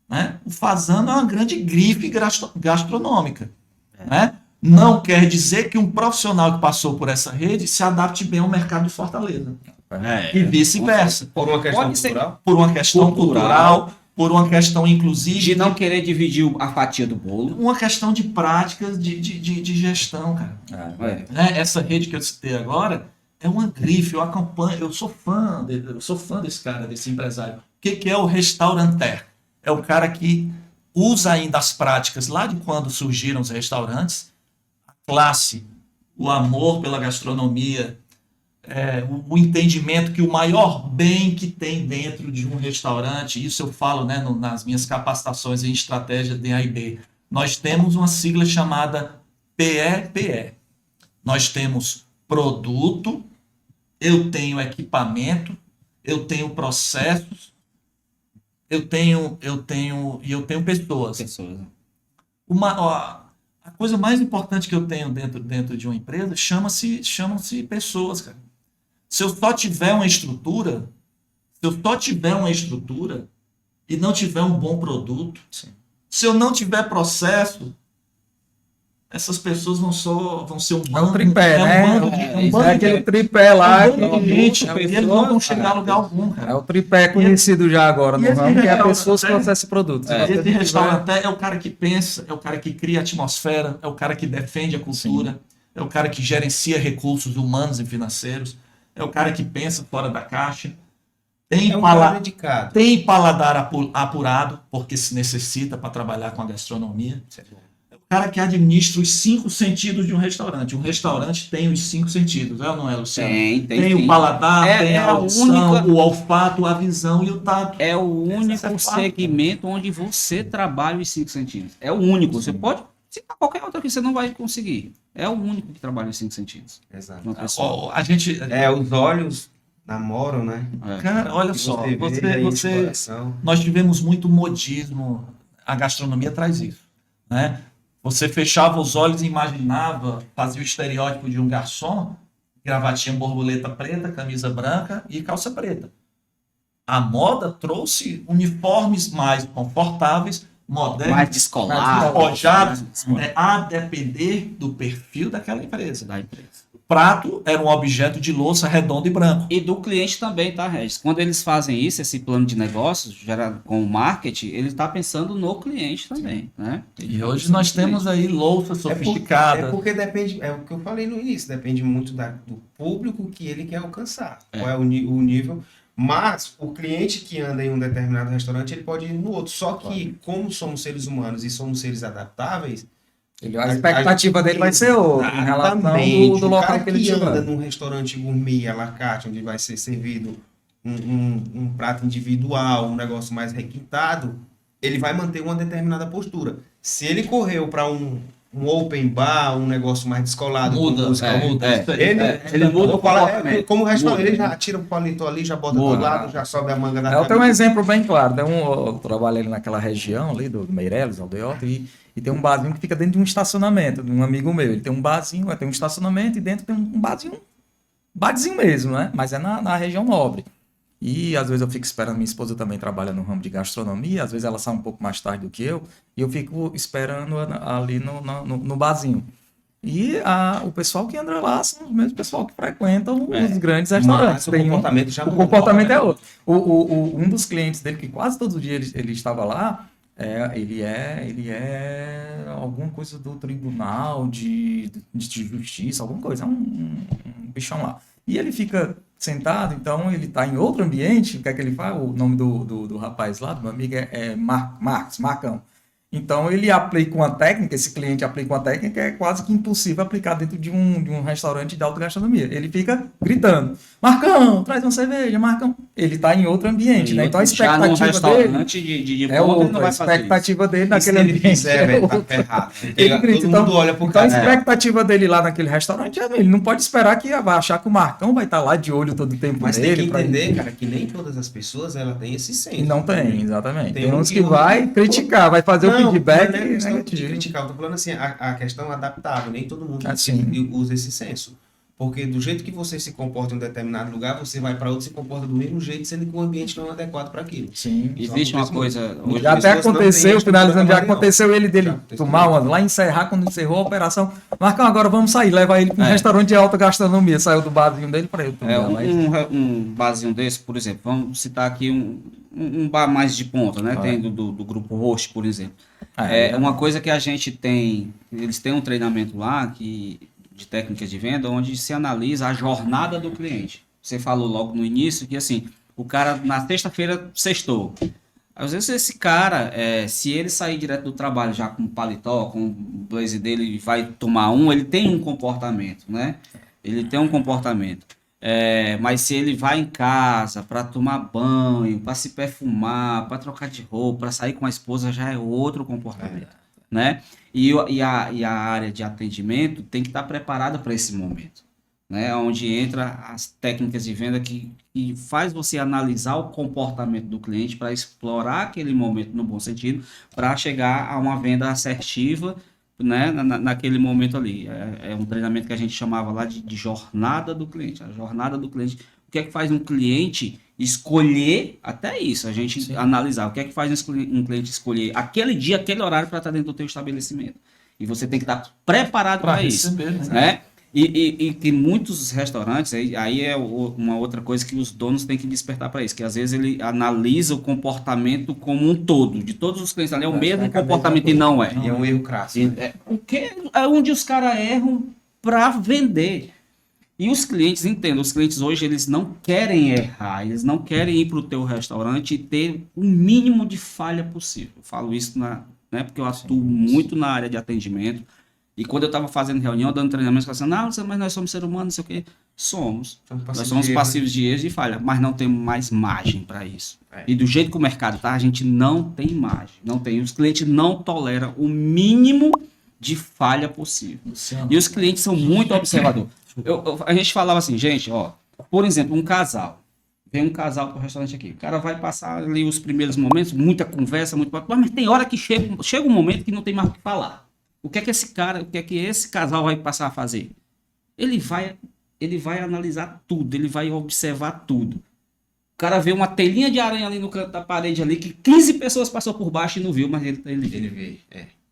Né? O Fasano é uma grande grife gastronômica. Né? Não quer dizer que um profissional que passou por essa rede se adapte bem ao mercado de Fortaleza. E vice-versa. Por uma questão cultural? Por uma questão cultural, por uma questão, inclusive... De não querer dividir a fatia do bolo. Uma questão de práticas de gestão, cara. Essa rede que eu citei agora é uma grife, eu acompanho, eu sou fã desse cara, desse empresário. O que é o restauranter? É o cara que usa ainda as práticas lá de quando surgiram os restaurantes, a classe, o amor pela gastronomia, o entendimento que o maior bem que tem dentro de um restaurante, isso eu falo, né, nas minhas capacitações em estratégia de A&B, nós temos uma sigla chamada PEPE. Nós temos produto, eu tenho equipamento, eu tenho processos, eu tenho pessoas. Pessoas. A coisa mais importante que eu tenho dentro de uma empresa chamam-se pessoas, cara. Se eu só tiver uma estrutura, e não tiver um bom produto, se eu não tiver processo, essas pessoas vão ser um É bando, um tripé, né? É aquele tripé lá. gente, eles não vão chegar a lugar algum, cara. É o tripé conhecido já agora no ramo, que é pessoas, restaurante, processos e produtos. Esse restaurante é o cara que pensa, é o cara que cria a atmosfera, é o cara que defende a cultura, é o cara que gerencia recursos humanos e financeiros, é o cara que pensa fora da caixa. Tem, cara dedicado. tem paladar apurado, porque se necessita para trabalhar com a gastronomia. É o cara que administra os 5 sentidos de um restaurante. Um restaurante tem os 5 sentidos, é ou não é, Luciano? Tem o sim. paladar, tem a a audição, única- o olfato, a visão e o tato. É o único é fato. segmento onde você trabalha os 5 sentidos. É o único. Você pode citar qualquer outro que você não vai conseguir. É o único que trabalha os 5 sentidos. Exato. Uma pessoa. A gente... Os olhos namoram, né? Cara, olha E só, vê aí esse coração. nós tivemos muito modismo, a gastronomia traz isso, né? Você fechava os olhos e imaginava, fazia o estereótipo de um garçom, gravatinha borboleta preta, camisa branca e calça preta. A moda trouxe uniformes mais confortáveis, modernos, Mais descolado. despojados, a depender do perfil daquela empresa. Da empresa. O prato era um objeto de louça redondo e branco. E do cliente também, tá, Regis? Quando eles fazem isso, esse plano de negócios, com o marketing, ele está pensando no cliente também, né? E hoje nós temos aí louças sofisticadas. É porque depende, é o que eu falei no início, depende muito do público que ele quer alcançar. Qual é o nível. Mas o cliente que anda em um determinado restaurante, ele pode ir no outro. Só que, como somos seres humanos e somos seres adaptáveis, A expectativa dele vai ser outra em relação do o local cara que ele que anda estiver. num restaurante gourmet à la carte, onde vai ser servido um prato individual, um negócio mais requintado, ele vai manter uma determinada postura. Se ele correu para um open bar, um negócio mais descolado, com música, ele muda o paletó. Como o restaurante, ele já tira o paletó ali, já bota do lado, já sobe a manga da Eu tenho um camisa. exemplo bem claro. Eu trabalho ali naquela região ali do Meireles, Aldeota, e tem um barzinho que fica dentro de um estacionamento, de um amigo meu. Ele tem um barzinho, tem um estacionamento e dentro tem um barzinho mesmo, né? Mas é na região nobre. E às vezes eu fico esperando, minha esposa também trabalha no ramo de gastronomia, às vezes ela sai um pouco mais tarde do que eu, e eu fico esperando ali no barzinho. E o pessoal que anda lá são os mesmos pessoal que frequentam os grandes restaurantes. Mas o comportamento já o mudou. comportamento é outro. Um dos clientes dele, que quase todo dia ele estava lá, ele é alguma coisa do tribunal de justiça, alguma coisa, um bichão lá. E ele fica sentado, então ele está em outro ambiente. O que é que ele faz? O nome do rapaz lá, do meu amigo, é Marcão. Então ele aplica uma técnica, esse cliente aplica uma técnica que é quase que impossível aplicar dentro de um restaurante de alta gastronomia. Ele fica gritando: Marcão, traz uma cerveja, Marcão. Ele está em outro ambiente, né? Então a expectativa dele é outra. A expectativa dele naquele ambiente. ambiente Fizer, velho, tá ferrado. Ele grita, Todo mundo olha pro então a cara. expectativa dele lá naquele restaurante, ele não pode esperar que vai achar que o Marcão vai estar lá de olho todo o tempo Mas dele. tem que entender, cara, que nem todas as pessoas ela tem esse senso. E não tem, exatamente. Tem uns um que vai criticar, vai fazer o feedback. Não é questão de negativo. criticar, eu tô falando assim, a questão adaptável, nem todo mundo Assim. usa esse senso. Porque do jeito que você se comporta em um determinado lugar, você vai para outro e se comporta do mesmo jeito, sendo que o ambiente não é adequado para aquilo. Sim. Existe uma coisa. Hoje Já até pessoas não têm aconteceu, estrutura finalizando, já salarial. aconteceu dele Já aconteceu. tomar umas lá, encerrar, quando encerrou a operação. Marcão, agora vamos sair, leva ele para um restaurante de alta gastronomia. Saiu do barzinho dele para ele tomar. Um barzinho desse, por exemplo, vamos citar aqui um bar mais de ponta, né? Tem do Grupo Roche, por exemplo. É uma coisa que a gente tem, eles têm um treinamento lá de técnicas de venda, onde se analisa a jornada do cliente. Você falou logo no início que assim, o cara na sexta-feira sextou. Às vezes esse cara, se ele sair direto do trabalho já com paletó, com o blazer dele e vai tomar ele tem um comportamento, né? Ele tem um comportamento. Mas se ele vai em casa para tomar banho, para se perfumar, para trocar de roupa, para sair com a esposa, já é outro comportamento, né? E a área de atendimento tem que estar preparada para esse momento, né? Onde entra as técnicas de venda que faz você analisar o comportamento do cliente para explorar aquele momento no bom sentido, para chegar a uma venda assertiva, né? Naquele momento ali. É um treinamento que a gente chamava lá de jornada do cliente. A jornada do cliente. O que é que faz um cliente escolher, até isso, a gente analisar, o que é que faz um cliente escolher aquele dia, aquele horário para estar dentro do teu estabelecimento. E você tem que estar preparado para isso, né? E tem muitos restaurantes, aí é uma outra coisa que os donos têm que despertar para isso, que às vezes ele analisa o comportamento como um todo, de todos os clientes ali, é o mesmo comportamento e não é. E é um erro crasso. Porque é onde os caras erram para vender. E os clientes, entendam, os clientes hoje eles não querem errar, eles não querem ir para o teu restaurante e ter o mínimo de falha possível. Eu falo isso porque eu atuo muito na área de atendimento. E quando eu estava fazendo reunião, dando treinamento, eu falava assim, mas nós somos seres humanos, não sei o quê. Nós somos passivos de erros e falha, mas não temos mais margem para isso. E do jeito que o mercado tá, a gente não tem margem. Não tem. Os clientes não toleram o mínimo de falha possível. E os clientes são muito observadores. A gente falava assim, gente, ó, por exemplo, um casal. Vem um casal para o restaurante aqui. O cara vai passar ali os primeiros momentos, muita conversa, muito papo, mas tem hora que chega um momento que não tem mais o que falar. O que é que esse casal vai passar a fazer? Ele vai analisar tudo, ele vai observar tudo. O cara vê uma telinha de aranha ali no canto da parede ali, que 15 pessoas passou por baixo e não viu, mas ele vê,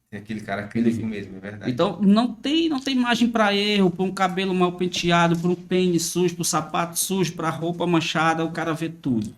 Tem aquele cara clínico mesmo, é verdade. Então, não tem margem para erro, para um cabelo mal penteado, para um tênis sujo, para um sapato sujo, para roupa manchada, o cara vê tudo,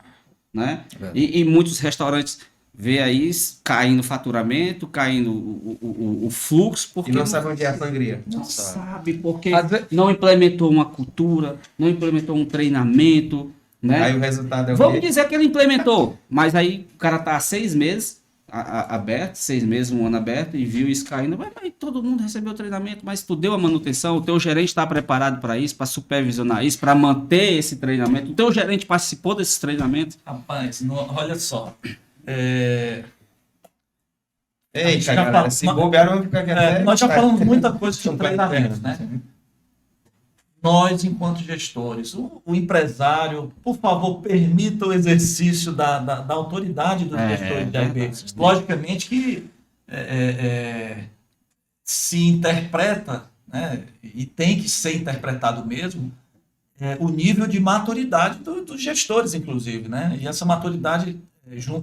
né? E muitos restaurantes vê aí caindo faturamento, caindo o fluxo, porque... E não sabe onde é a sangria. Não sabe, porque não implementou uma cultura, não implementou um treinamento, né? Aí o resultado é o Vamos quê? dizer que ele implementou, mas aí o cara tá há 6 meses aberto, 6 meses, 1 ano aberto, e viu isso caindo. Mas todo mundo recebeu treinamento, mas tu deu a manutenção, o teu gerente está preparado para isso, para supervisionar isso, para manter esse treinamento. O teu gerente participou desses treinamentos? Rapaz, olha só. Eita, galera, se bobear, vamos ficar aqui nós já falamos muita coisa de treinamento, né? Nós, enquanto gestores, o empresário, por favor, permita o exercício da autoridade dos gestores de AIB. Logicamente que se interpreta, né, e tem que ser interpretado mesmo, o nível de maturidade dos gestores, inclusive, né? E essa maturidade,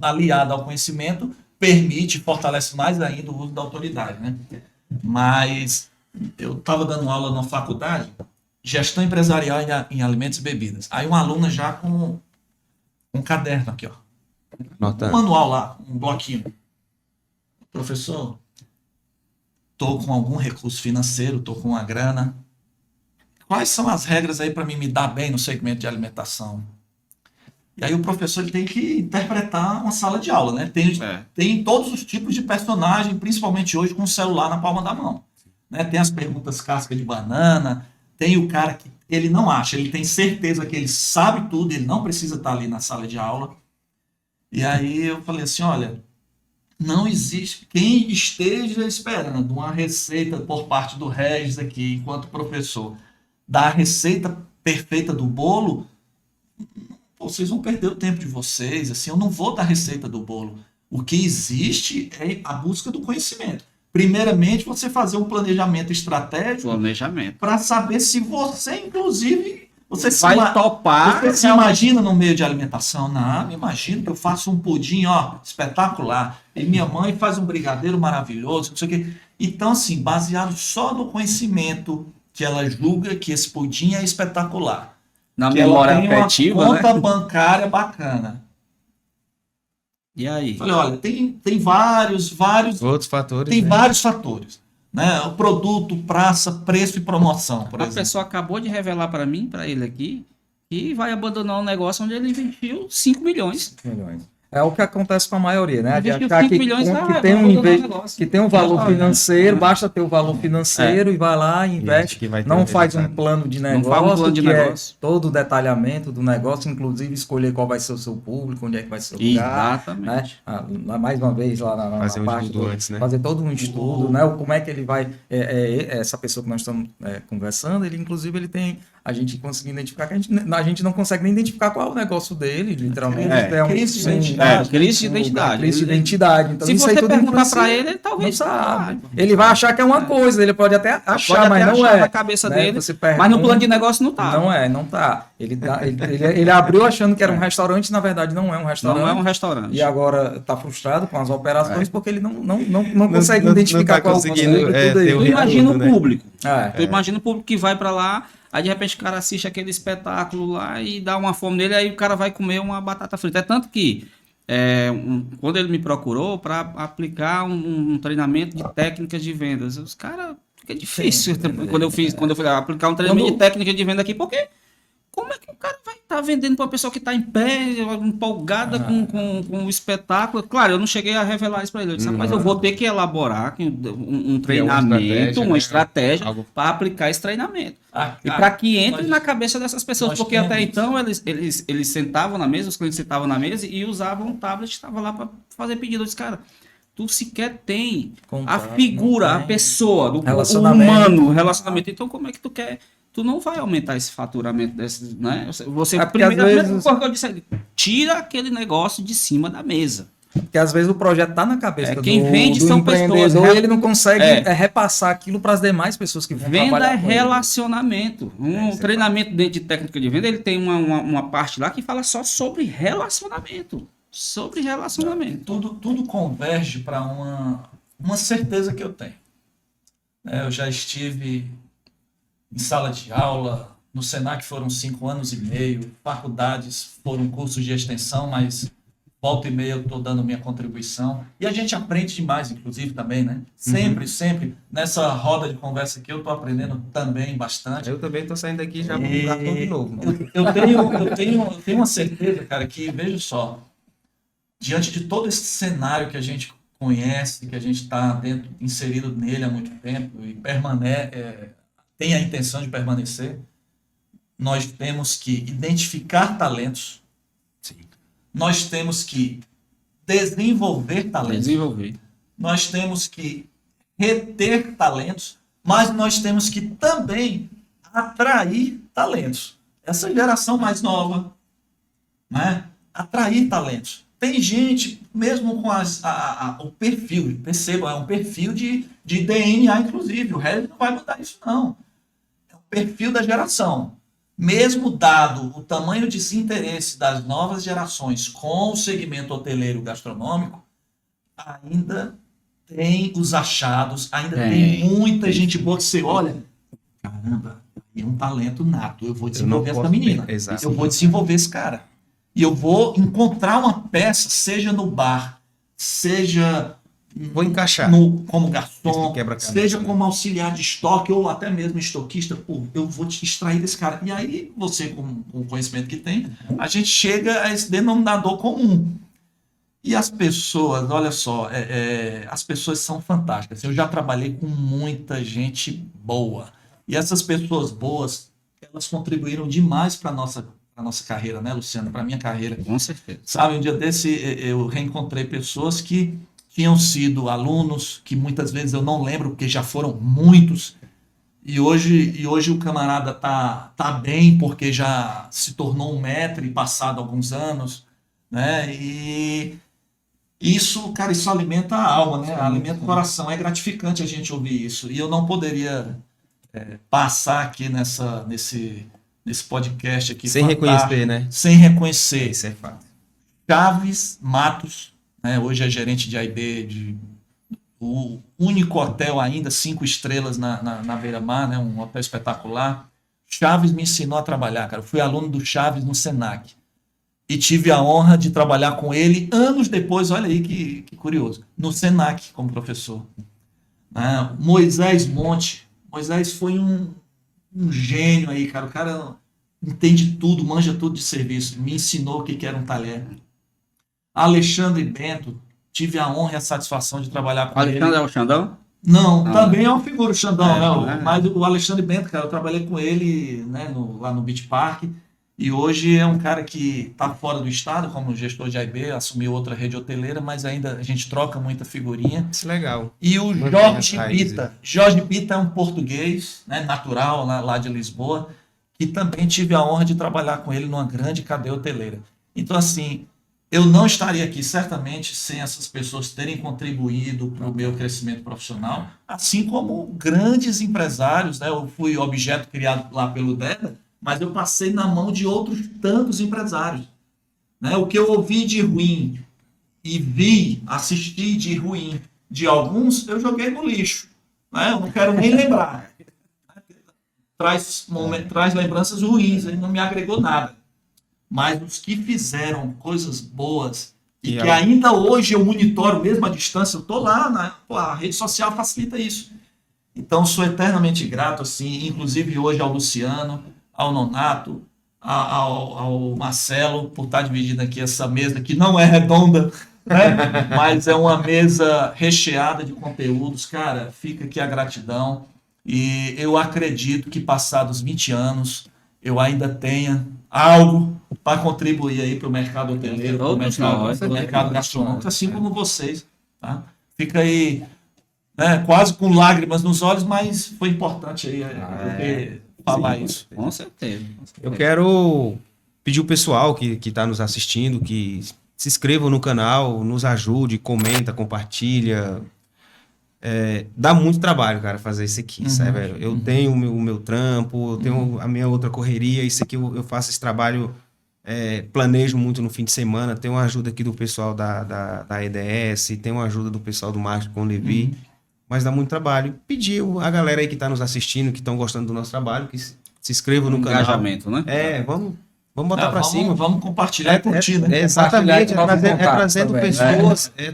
aliada ao conhecimento, permite, fortalece mais ainda o uso da autoridade, né? Mas eu estava dando aula na faculdade, gestão empresarial em alimentos e bebidas. Aí uma aluna já com um caderno aqui, ó. Um manual lá, um bloquinho. Professor, tô com algum recurso financeiro, tô com uma grana. Quais são as regras aí para me dar bem no segmento de alimentação? E aí o professor ele tem que interpretar uma sala de aula, né? Tem todos os tipos de personagem, principalmente hoje com o celular na palma da mão. Né? Tem as perguntas casca de banana, tem o cara que ele não acha, ele tem certeza que ele sabe tudo, ele não precisa estar ali na sala de aula. E aí eu falei assim, olha, não existe quem esteja esperando uma receita por parte do Regis aqui, enquanto professor, da receita perfeita do bolo, vocês vão perder o tempo de vocês, assim, eu não vou dar receita do bolo. O que existe é a busca do conhecimento. Primeiramente, você fazer um planejamento estratégico para saber se você, inclusive, você vai topar. Você se imagina no meio de alimentação? Não, me imagino que eu faço um pudim, ó, espetacular. E minha mãe faz um brigadeiro maravilhoso, não sei o quê. Então, assim, baseado só no conhecimento que ela julga que esse pudim é espetacular. Na memória afetiva, uma conta bancária bacana. E aí? Falei, olha, tem vários outros fatores. Tem vários fatores. Né? O produto, praça, preço e promoção, por exemplo. A pessoa acabou de revelar para mim, para ele aqui, que vai abandonar um negócio onde ele investiu 5 milhões. 5 milhões. É o que acontece com a maioria, né? De achar que tem um valor financeiro, basta ter o valor financeiro e vai lá e investe. Não faz um plano de negócio, é todo o detalhamento do negócio, inclusive escolher qual vai ser o seu público, onde é que vai ser o lugar. Exatamente. Né? Mais uma vez, lá na fazer parte antes, né? Fazer todo um estudo, né? Como é que ele vai... essa pessoa que nós estamos conversando, ele inclusive ele tem a gente conseguiu identificar que a gente não consegue nem identificar qual é o negócio dele, literalmente. Crise de identidade. Crise de identidade. Crise de identidade. Então, Se isso aí você tudo perguntar influencia. pra ele talvez Não sabe. Ele vai achar que é uma coisa, ele pode até achar, Pode mas até não achar é. na cabeça né? dele, Você mas no pergunta, plano de negócio não tá. não tá. Ele abriu achando que era um restaurante, na verdade não é um restaurante. Não é um restaurante. E agora está frustrado com as operações porque ele não consegue não identificar tá qual conseguindo, tudo ter aí. o Tu imagina o né? público. É. Tu imagina o público que vai pra lá, aí de repente o cara assiste aquele espetáculo lá e dá uma fome nele, aí o cara vai comer uma batata frita. É tanto que quando ele me procurou para aplicar um treinamento de técnicas de vendas, os caras, fica difícil quando eu fui aplicar um treinamento de técnica de venda aqui, porque como é que o cara vai estar vendendo para uma pessoa que está em pé, empolgada com o espetáculo? Claro, eu não cheguei a revelar isso para ele. Eu disse, mas eu vou ter que elaborar um treinamento, uma estratégia para aplicar esse treinamento. E para que entre na cabeça dessas pessoas, porque até então eles sentavam na mesa, os clientes sentavam na mesa e usavam um tablet que estava lá para fazer pedido. Eu disse, cara, tu sequer tem a figura, a pessoa, o humano, o relacionamento. Então, como é que tu quer? Tu não vai aumentar esse faturamento desses, né? Você primeira coisa que eu disse, tira aquele negócio de cima da mesa. Porque às vezes o projeto está na cabeça quem do vende são empreendedor pessoas, e ele não consegue repassar aquilo para as demais pessoas que vão Venda trabalhar é com ele. relacionamento. Um treinamento dentro de técnica de venda, ele tem uma parte lá que fala só sobre relacionamento. Sobre relacionamento. Tudo converge para uma certeza que eu tenho. Eu já estive em sala de aula, no Senac foram 5 anos e meio, faculdades foram cursos de extensão, mas volta e meia eu estou dando minha contribuição. E a gente aprende demais, inclusive, também, né? Sempre, nessa roda de conversa aqui, eu estou aprendendo também bastante. Eu também estou saindo daqui já para um lugar todo novo. Eu tenho uma certeza, cara, que, veja só, diante de todo esse cenário que a gente conhece, que a gente está inserido nele há muito tempo e tem a intenção de permanecer, nós temos que identificar talentos, nós temos que desenvolver talentos, nós temos que reter talentos, mas nós temos que também atrair talentos. Essa geração mais nova, né? Atrair talentos. Tem gente, mesmo com o perfil, percebam, é um perfil de DNA, inclusive. O Regis não vai mudar isso, não. É o perfil da geração. Mesmo dado o tamanho de desinteresse das novas gerações com o segmento hoteleiro gastronômico, ainda tem os achados, ainda tem muita gente boa que você olha, caramba, é um talento nato, eu vou desenvolver essa menina, eu vou desenvolver esse cara. E eu vou encontrar uma peça, seja no bar, seja vou encaixar como garçom, seja como auxiliar de estoque ou até mesmo estoquista. Pô, eu vou te extrair desse cara. E aí você, com o conhecimento que tem, a gente chega a esse denominador comum. E as pessoas, olha só, as pessoas são fantásticas. Eu já trabalhei com muita gente boa. E essas pessoas boas, elas contribuíram demais para a nossa carreira, né, Luciano? Para a minha carreira. Com certeza. Sabe, um dia desse eu reencontrei pessoas que tinham sido alunos, que muitas vezes eu não lembro, porque já foram muitos, e hoje o camarada tá bem, porque já se tornou um maître, passado alguns anos, né? E isso, cara, isso alimenta a alma, né? Alimenta o coração. É gratificante a gente ouvir isso. E eu não poderia passar aqui nesse podcast aqui sem reconhecer, né? Sem reconhecer. Isso é fato. Chaves Matos, né? Hoje é gerente de AIB, o único hotel ainda 5 estrelas na Beira-Mar, né? Um hotel espetacular. Chaves me ensinou a trabalhar, cara. Eu fui aluno do Chaves no Senac. E tive a honra de trabalhar com ele anos depois, olha aí que curioso, no Senac como professor. Moisés Monte. Moisés foi um gênio aí, cara. O cara entende tudo, manja tudo de serviço. Me ensinou o que era um talher. Alexandre Bento. Tive a honra e a satisfação de trabalhar com ele. Alexandre é o Xandão? Não, também é uma figura, o Xandão. Mas o Alexandre Bento, cara, eu trabalhei com ele, né, lá no Beach Park. E hoje é um cara que está fora do estado, como gestor de AIB, assumiu outra rede hoteleira, mas ainda a gente troca muita figurinha. Isso é legal. E o Jorge Pita. Jorge Pita é um português, né, natural, lá de Lisboa, que também tive a honra de trabalhar com ele numa grande cadeia hoteleira. Então, assim, eu não estaria aqui certamente sem essas pessoas terem contribuído para o meu crescimento profissional, assim como grandes empresários, né? Eu fui objeto criado lá pelo Deda, mas eu passei na mão de outros tantos empresários, né? O que eu ouvi de ruim e assisti de ruim de alguns, eu joguei no lixo, né? Eu não quero nem lembrar. Traz lembranças ruins, ele não me agregou nada. Mas os que fizeram coisas boas e que ainda hoje eu monitoro mesmo à distância, eu estou lá, a rede social facilita isso. Então, sou eternamente grato, assim, inclusive hoje ao Luciano, ao Nonato, ao Marcelo, por estar dividindo aqui essa mesa, que não é redonda, né? Mas é uma mesa recheada de conteúdos. Cara, fica aqui a gratidão. E eu acredito que passados 20 anos, eu ainda tenha algo para contribuir aí para o mercado hoteleiro, para o mercado gastronômico, assim como vocês. Tá? Fica aí, né, quase com lágrimas nos olhos, mas foi importante aí falar isso. Com certeza. Eu quero pedir o pessoal que está nos assistindo, que se inscrevam no canal, nos ajude, comenta, compartilha. Dá muito trabalho, cara, fazer isso aqui, sabe, velho? Eu tenho o meu trampo, eu tenho a minha outra correria, isso aqui eu faço esse trabalho, planejo muito no fim de semana, tenho uma ajuda aqui do pessoal da EDS, tenho uma ajuda do pessoal do Marketing com o Levi, mas dá muito trabalho. Pedir a galera aí que está nos assistindo, que estão gostando do nosso trabalho, que se inscrevam no canal. Engajamento, né? Vamos botar para cima. Vamos compartilhar e curtir, né? Exatamente,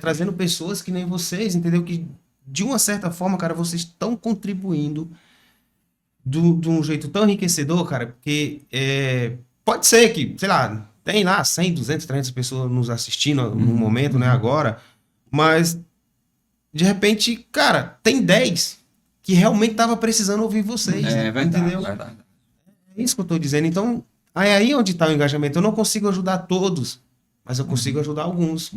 trazendo pessoas que nem vocês, entendeu? Que de uma certa forma, cara, vocês estão contribuindo de um jeito tão enriquecedor, cara, porque pode ser que, sei lá, tem lá 100, 200, 300 pessoas nos assistindo no momento, né, agora, mas de repente, cara, tem 10 que realmente tava precisando ouvir vocês, entendeu? Verdade. É isso que eu tô dizendo. Então, aí onde tá o engajamento. Eu não consigo ajudar todos, mas eu consigo ajudar alguns.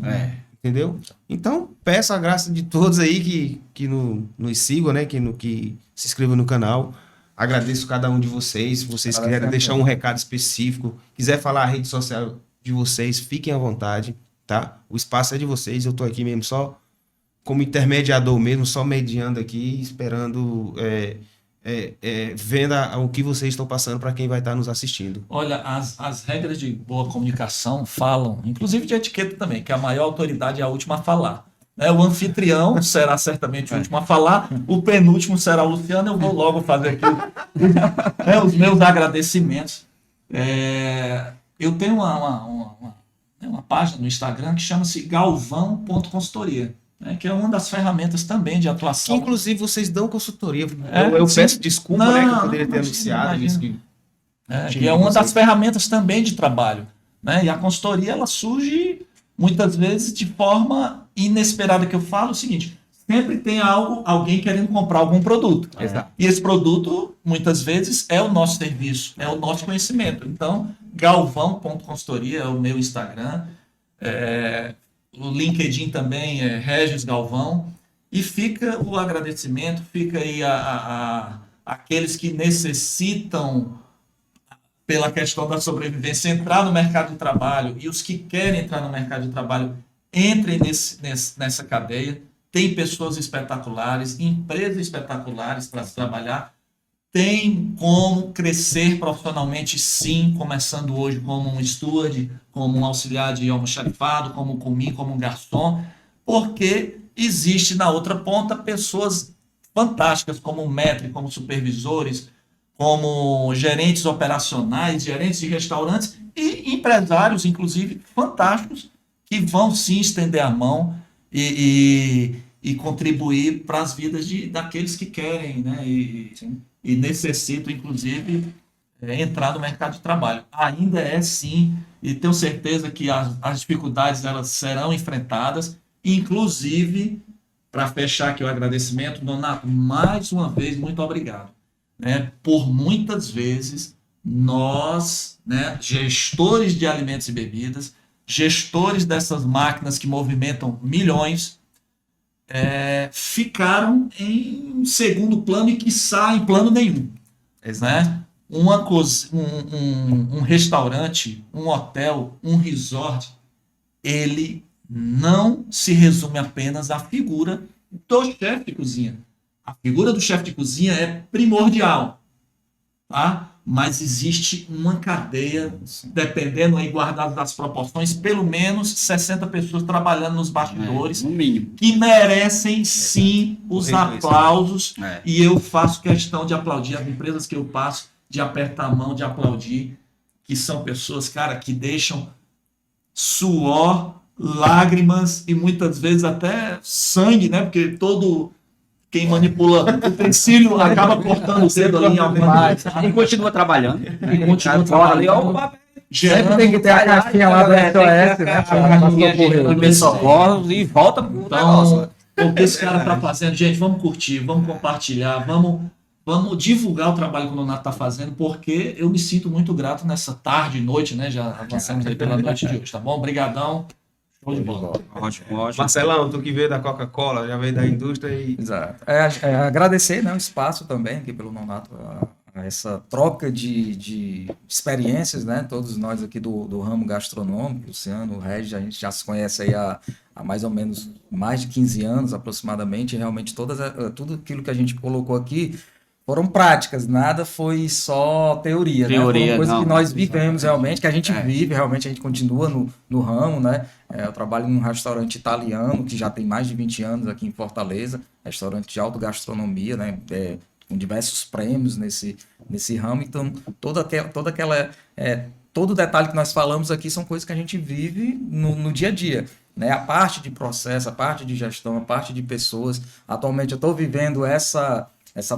Entendeu? Então, peço a graça de todos aí que nos sigam, né? Que se inscrevam no canal. Agradeço cada um de vocês. Se vocês quiserem deixar um recado específico, quiser falar a rede social de vocês, fiquem à vontade, tá? O espaço é de vocês. Eu tô aqui mesmo só como intermediador mesmo, só mediando aqui, esperando, vendo o que vocês estão passando para quem vai estar nos assistindo. Olha, as regras de boa comunicação falam, inclusive de etiqueta também, que a maior autoridade é a última a falar. Né? O anfitrião será certamente o último a falar, o penúltimo será o Luciano. Eu vou logo fazer aqui os meus agradecimentos. Eu tenho uma página no Instagram que chama-se galvão.consultoria. Que é uma das ferramentas também de atuação. Que, inclusive, vocês dão consultoria. Eu peço desculpa, que eu poderia ter anunciado isso. Que é uma das ferramentas também de trabalho. Né? E a consultoria, ela surge muitas vezes de forma inesperada, que eu falo o seguinte: sempre tem alguém querendo comprar algum produto. E esse produto, muitas vezes, é o nosso serviço, é o nosso conhecimento. Então, galvão.consultoria é o meu Instagram. O LinkedIn também é Regis Galvão. E fica o agradecimento, fica aí aqueles que necessitam, pela questão da sobrevivência, entrar no mercado de trabalho, e os que querem entrar no mercado de trabalho, entrem nessa cadeia. Tem pessoas espetaculares, empresas espetaculares para se trabalhar. Tem como crescer profissionalmente, sim, começando hoje como um steward, como um auxiliar de almoxarifado, como comi, como um garçom, porque existe na outra ponta pessoas fantásticas como maître, como supervisores, como gerentes operacionais, gerentes de restaurantes e empresários, inclusive, fantásticos, que vão sim estender a mão e contribuir para as vidas daqueles que querem, né? E necessitam, inclusive, entrar no mercado de trabalho. Ainda é sim, e tenho certeza que as dificuldades elas serão enfrentadas, inclusive, para fechar aqui o agradecimento, Nonato, mais uma vez, muito obrigado. Né? Por muitas vezes, nós, né, gestores de alimentos e bebidas, gestores dessas máquinas que movimentam milhões, ficaram em segundo plano e, quiçá, em plano nenhum. Né? um restaurante, um hotel, um resort, ele não se resume apenas à figura do chefe de cozinha. A figura do chefe de cozinha é primordial, tá? Mas existe uma cadeia, dependendo aí, guardado das proporções, pelo menos 60 pessoas trabalhando nos bastidores, No mínimo. que merecem sim os aplausos, e eu faço questão de aplaudir as empresas que eu passo, de apertar a mão, de aplaudir, que são pessoas, cara, que deixam suor, lágrimas e muitas vezes até sangue, né? Porque quem manipula o utensílio acaba cortando o dedo ali em alguma coisa. E continua trabalhando. E continua trabalhando. Sempre tem que ter a caixinha lá do SOS, né? Primeiro socorro e volta pro negócio. Então, o que esse cara tá fazendo, gente, vamos curtir, vamos compartilhar, vamos divulgar o trabalho que o Nonato tá fazendo, porque eu me sinto muito grato nessa tarde e noite, né? Já avançamos aí pela noite de hoje, tá bom? Obrigadão. Show de bola. Ótimo. Marcelão, tu que veio da Coca-Cola, já veio da indústria e... Exato. Agradecer, né, o espaço também aqui pelo Nonato, a essa troca de experiências, né? Todos nós aqui do ramo gastronômico, Luciano, o Regis, a gente já se conhece aí há mais ou menos mais de 15 anos aproximadamente, e realmente tudo aquilo que a gente colocou aqui foram práticas, nada foi só teoria, né? Foram coisas que nós vivemos realmente, que a gente vive, realmente a gente continua no ramo, né? Eu trabalho num restaurante italiano, que já tem mais de 20 anos aqui em Fortaleza, restaurante de alta gastronomia, né? Com diversos prêmios nesse ramo, então todo o detalhe que nós falamos aqui são coisas que a gente vive no dia a dia, né? A parte de processo, a parte de gestão, a parte de pessoas. Atualmente eu estou vivendo essa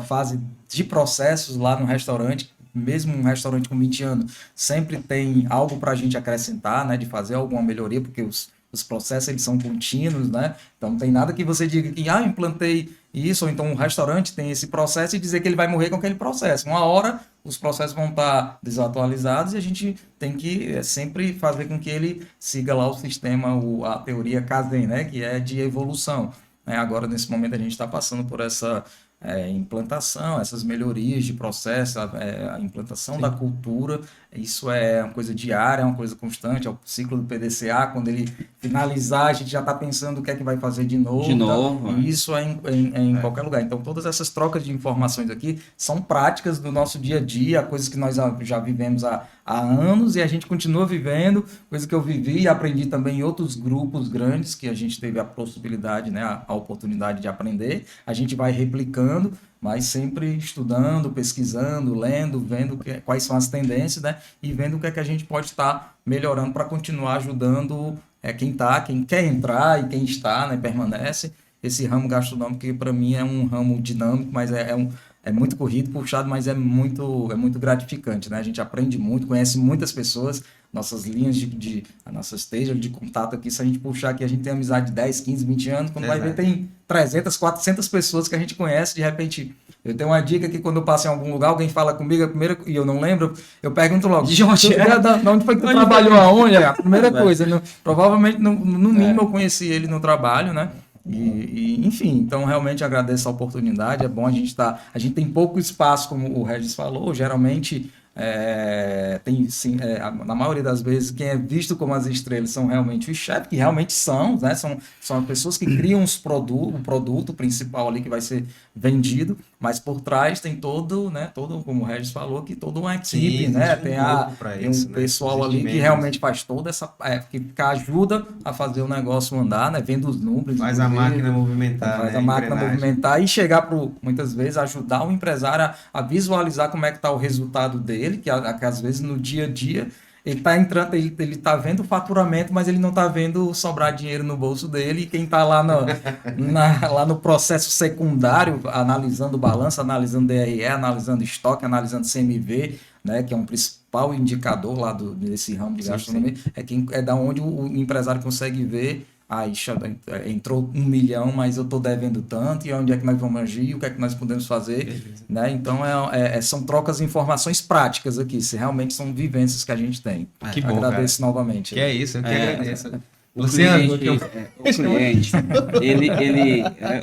fase de processos lá no restaurante, mesmo um restaurante com 20 anos, sempre tem algo para a gente acrescentar, né, de fazer alguma melhoria, porque os processos eles são contínuos, né? Então não tem nada que você diga que eu implantei isso, ou então um restaurante tem esse processo e dizer que ele vai morrer com aquele processo. Uma hora os processos vão estar desatualizados e a gente tem que sempre fazer com que ele siga lá o sistema, a teoria Kaizen, né, que é de evolução. Agora, nesse momento, a gente está passando por essa implantação, essas melhorias de processo, a implantação da cultura. Isso é uma coisa diária, é uma coisa constante, é o ciclo do PDCA. Quando ele finalizar, a gente já está pensando o que é que vai fazer de novo. E isso é em qualquer lugar. Então, todas essas trocas de informações aqui são práticas do nosso dia a dia, coisas que nós já vivemos há anos e a gente continua vivendo, coisa que eu vivi e aprendi também em outros grupos grandes que a gente teve a possibilidade, né, a oportunidade de aprender. A gente vai replicando, mas sempre estudando, pesquisando, lendo, vendo quais são as tendências, né, e vendo o que é que a gente pode estar melhorando para continuar ajudando quem quer entrar e quem está, né, permanece. Esse ramo gastronômico, que para mim é um ramo dinâmico, mas é muito corrido, puxado, mas é muito gratificante, né? A gente aprende muito, conhece muitas pessoas, nossas linhas a nossa esteja de contato aqui, se a gente puxar aqui, a gente tem amizade de 10, 15, 20 anos, quando vai ver tem 300, 400 pessoas que a gente conhece, de repente, eu tenho uma dica que quando eu passo em algum lugar, alguém fala comigo, e eu não lembro, eu pergunto logo, de onde foi que tu trabalhou aonde? A primeira coisa, provavelmente, no mínimo, eu conheci ele no trabalho, né? Enfim, então realmente agradeço a oportunidade, é bom a gente tem pouco espaço, como o Regis falou, geralmente na maioria das vezes quem é visto como as estrelas são realmente os chefes, que realmente são, né? São pessoas que criam o produto principal ali que vai ser vendido, mas por trás tem todo, como o Regis falou, que toda uma equipe, né? Tem um pessoal ali que realmente faz toda essa, que ajuda a fazer o negócio andar, né? Vendo os números, faz a máquina movimentar, faz a máquina movimentar e chegar muitas vezes ajudar o empresário a visualizar como é que está o resultado dele, que às vezes no dia a dia ele está entrando, ele está vendo o faturamento, mas ele não está vendo sobrar dinheiro no bolso dele, e quem está lá no processo secundário, analisando balança, analisando DRE, analisando estoque, analisando CMV, né, que é um principal indicador lá desse ramo de gastronomia, é da onde o empresário consegue ver, entrou 1 milhão, mas eu estou devendo tanto, e onde é que nós vamos agir, o que é que nós podemos fazer, né? Então são trocas de informações práticas aqui, se realmente são vivências que a gente tem. Que bom, agradeço novamente. Que é isso, eu que agradeço. O Luciano, cliente,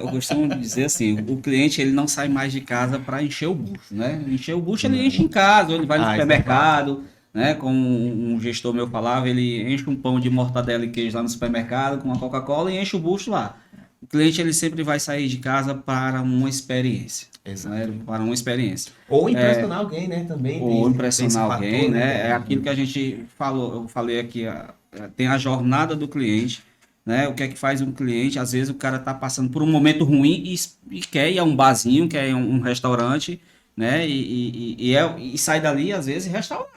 eu costumo dizer assim, o cliente ele não sai mais de casa para encher o bucho, né? Encher o bucho ele enche em casa, ou ele vai no supermercado, né? Como um gestor meu falava, ele enche um pão de mortadela e queijo lá no supermercado com uma Coca-Cola e enche o bucho lá. O cliente ele sempre vai sair de casa para uma experiência. Exato. Né? Para uma experiência. Ou impressionar alguém, né? Também. Ou impressionar fator, alguém, né? É aquilo que a gente falou, eu falei aqui, tem a jornada do cliente, né? O que é que faz um cliente? Às vezes o cara tá passando por um momento ruim e quer ir a um barzinho, quer ir a um restaurante, né? E sai dali, às vezes, restaurado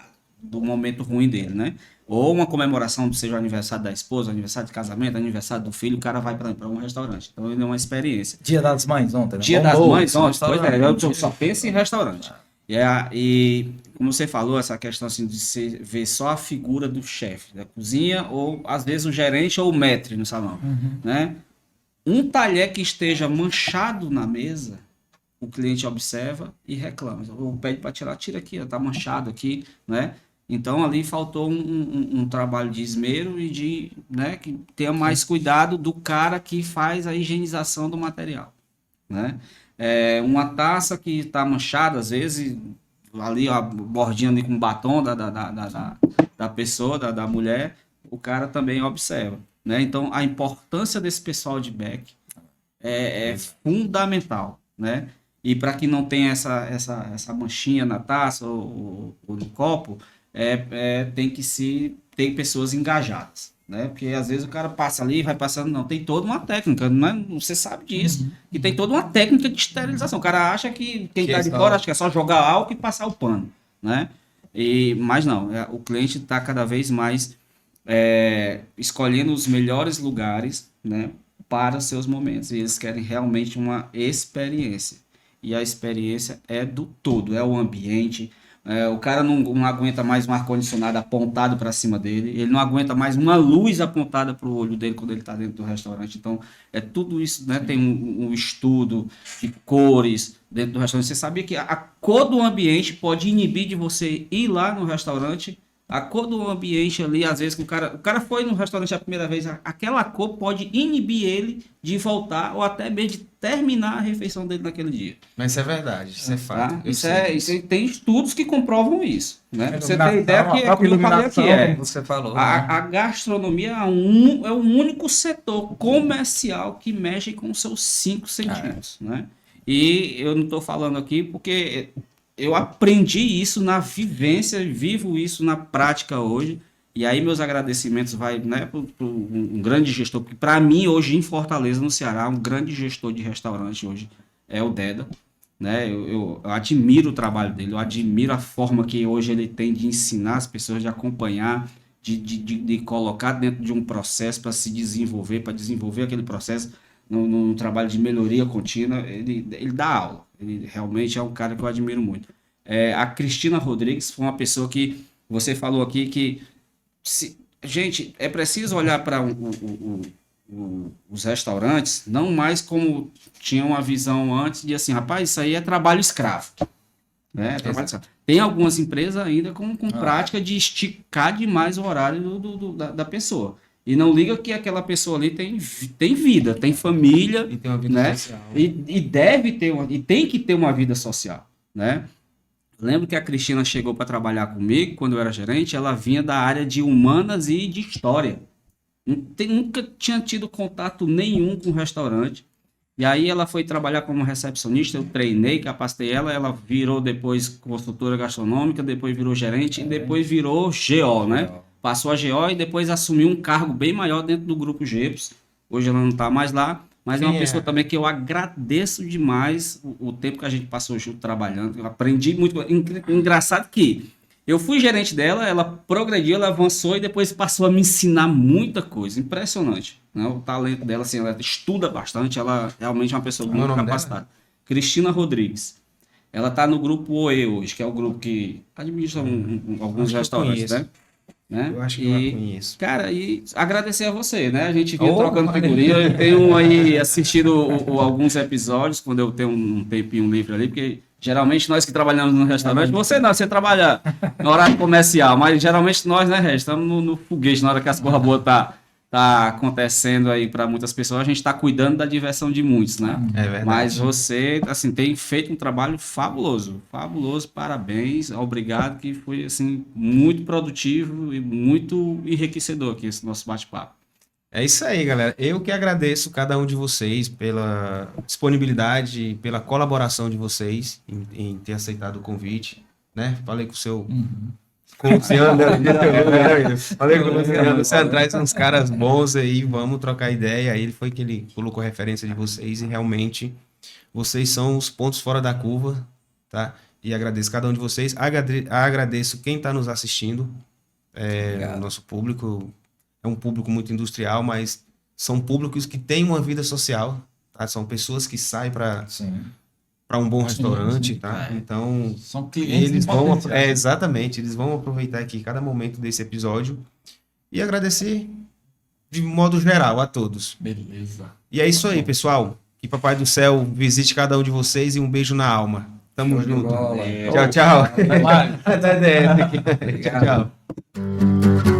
do momento ruim dele, né? Ou uma comemoração, seja o aniversário da esposa, aniversário de casamento, aniversário do filho, o cara vai para um restaurante. Então, ele é uma experiência. Dia das Mães ontem, né? Dia das Mães ontem, pois é, eu só penso em restaurante. E como você falou, essa questão assim, de você ver só a figura do chefe da cozinha, ou às vezes o gerente ou o maître no salão, né? Um talher que esteja manchado na mesa, o cliente observa e reclama. Ou pede para tirar, tira aqui, está manchado aqui, né? Então ali faltou um trabalho de esmero e de, né, que tenha mais cuidado do cara que faz a higienização do material, né? Uma taça que está manchada, às vezes, ali a bordinha ali com batom da pessoa, da mulher, o cara também observa, né? Então a importância desse pessoal de back é fundamental, né? E para que não tenha essa manchinha na taça ou no copo, tem pessoas engajadas, né? Porque às vezes o cara passa ali, vai passando, não, tem toda uma técnica, não é? Você sabe disso, e tem toda uma técnica de esterilização. O cara acha que quem está de fora acha que é só jogar álcool e passar o pano, né? Mas não, o cliente está cada vez mais escolhendo os melhores lugares, né, para os seus momentos, e eles querem realmente uma experiência, e a experiência é do todo, é o ambiente. O cara não aguenta mais um ar-condicionado apontado para cima dele, ele não aguenta mais uma luz apontada para o olho dele quando ele está dentro do restaurante. Então, tudo isso, né? Tem um estudo de cores dentro do restaurante. Você sabia que a cor do ambiente pode inibir de você ir lá no restaurante? A cor do ambiente ali, às vezes, que o cara foi no restaurante a primeira vez, aquela cor pode inibir ele de voltar ou até mesmo de terminar a refeição dele naquele dia. Mas isso é verdade, isso é fato. Tá? Isso tem estudos que comprovam isso, né? Você tem ideia que é aquilo que eu falei aqui, você falou. A gastronomia é o único setor comercial que mexe com os seus 5 sentidos, né? E eu não estou falando aqui porque eu aprendi isso na vivência, vivo isso na prática hoje. E aí meus agradecimentos vai, né, para um grande gestor, porque para mim hoje em Fortaleza, no Ceará, um grande gestor de restaurante hoje é o Deda, né? Eu admiro o trabalho dele, eu admiro a forma que hoje ele tem de ensinar as pessoas, de acompanhar, de colocar dentro de um processo para se desenvolver, para desenvolver aquele processo no trabalho de melhoria contínua. Ele dá aula, ele realmente é um cara que eu admiro muito. A Cristina Rodrigues foi uma pessoa que você falou aqui que gente, é preciso olhar para os restaurantes não mais como tinha uma visão antes de assim, rapaz, isso aí é trabalho escravo, né? Trabalho escravo. Tem algumas empresas ainda com prática de esticar demais o horário da pessoa. E não liga que aquela pessoa ali tem vida, tem família, E tem uma vida né? social. E deve ter e tem que ter uma vida social, né? Lembro que a Cristina chegou para trabalhar comigo quando eu era gerente, ela vinha da área de humanas e de história. Nunca tinha tido contato nenhum com o restaurante. E aí ela foi trabalhar como recepcionista, eu treinei, capacitei ela virou depois consultora gastronômica, depois virou gerente e depois virou GO, né? Passou a GO e depois assumiu um cargo bem maior dentro do grupo GEPS. Hoje ela não está mais lá. Mas é uma pessoa também que eu agradeço demais o tempo que a gente passou junto trabalhando. Eu aprendi muito. Engraçado que eu fui gerente dela, ela progrediu, ela avançou e depois passou a me ensinar muita coisa. Impressionante, né? O talento dela, assim, ela estuda bastante, ela realmente é uma pessoa muito capacitada. Cristina Rodrigues. Ela está no grupo OE hoje, que é o grupo que administra alguns restaurantes, né? Eu acho que eu a conheço. Cara, e agradecer a você, né? A gente vinha trocando figurinha. Eu tenho aí assistido alguns episódios, quando eu tenho um tempinho livre ali, porque geralmente nós que trabalhamos no restaurante, você trabalha no horário comercial, mas geralmente nós, né, Regis, estamos no foguete na hora que as porra boa tá tá acontecendo aí para muitas pessoas, a gente está cuidando da diversão de muitos, né? É verdade. Mas você, assim, tem feito um trabalho fabuloso, fabuloso, parabéns, obrigado, que foi, assim, muito produtivo e muito enriquecedor aqui esse nosso bate-papo. É isso aí, galera. Eu que agradeço cada um de vocês pela disponibilidade, pela colaboração de vocês em ter aceitado o convite, né? Falei com o seu... Com o Luciano, né? Falei com o Luciano. Luciano, traz uns caras bons aí, vamos trocar ideia. Aí ele foi que ele colocou referência de vocês e realmente vocês são os pontos fora da curva, tá? E agradeço cada um de vocês. Agradeço quem está nos assistindo, o nosso público. É um público muito industrial, mas são públicos que têm uma vida social, tá? São pessoas que saem para um bom restaurante, tá? Então, são clientes eles vão... potenciais. exatamente, eles vão aproveitar aqui cada momento desse episódio e agradecer de modo geral a todos. Beleza. E é isso aí, pessoal. Que Papai do Céu visite cada um de vocês e um beijo na alma. Tamo junto. bola. Tchau, tchau. Até mais. Até dentro. Tchau, tchau.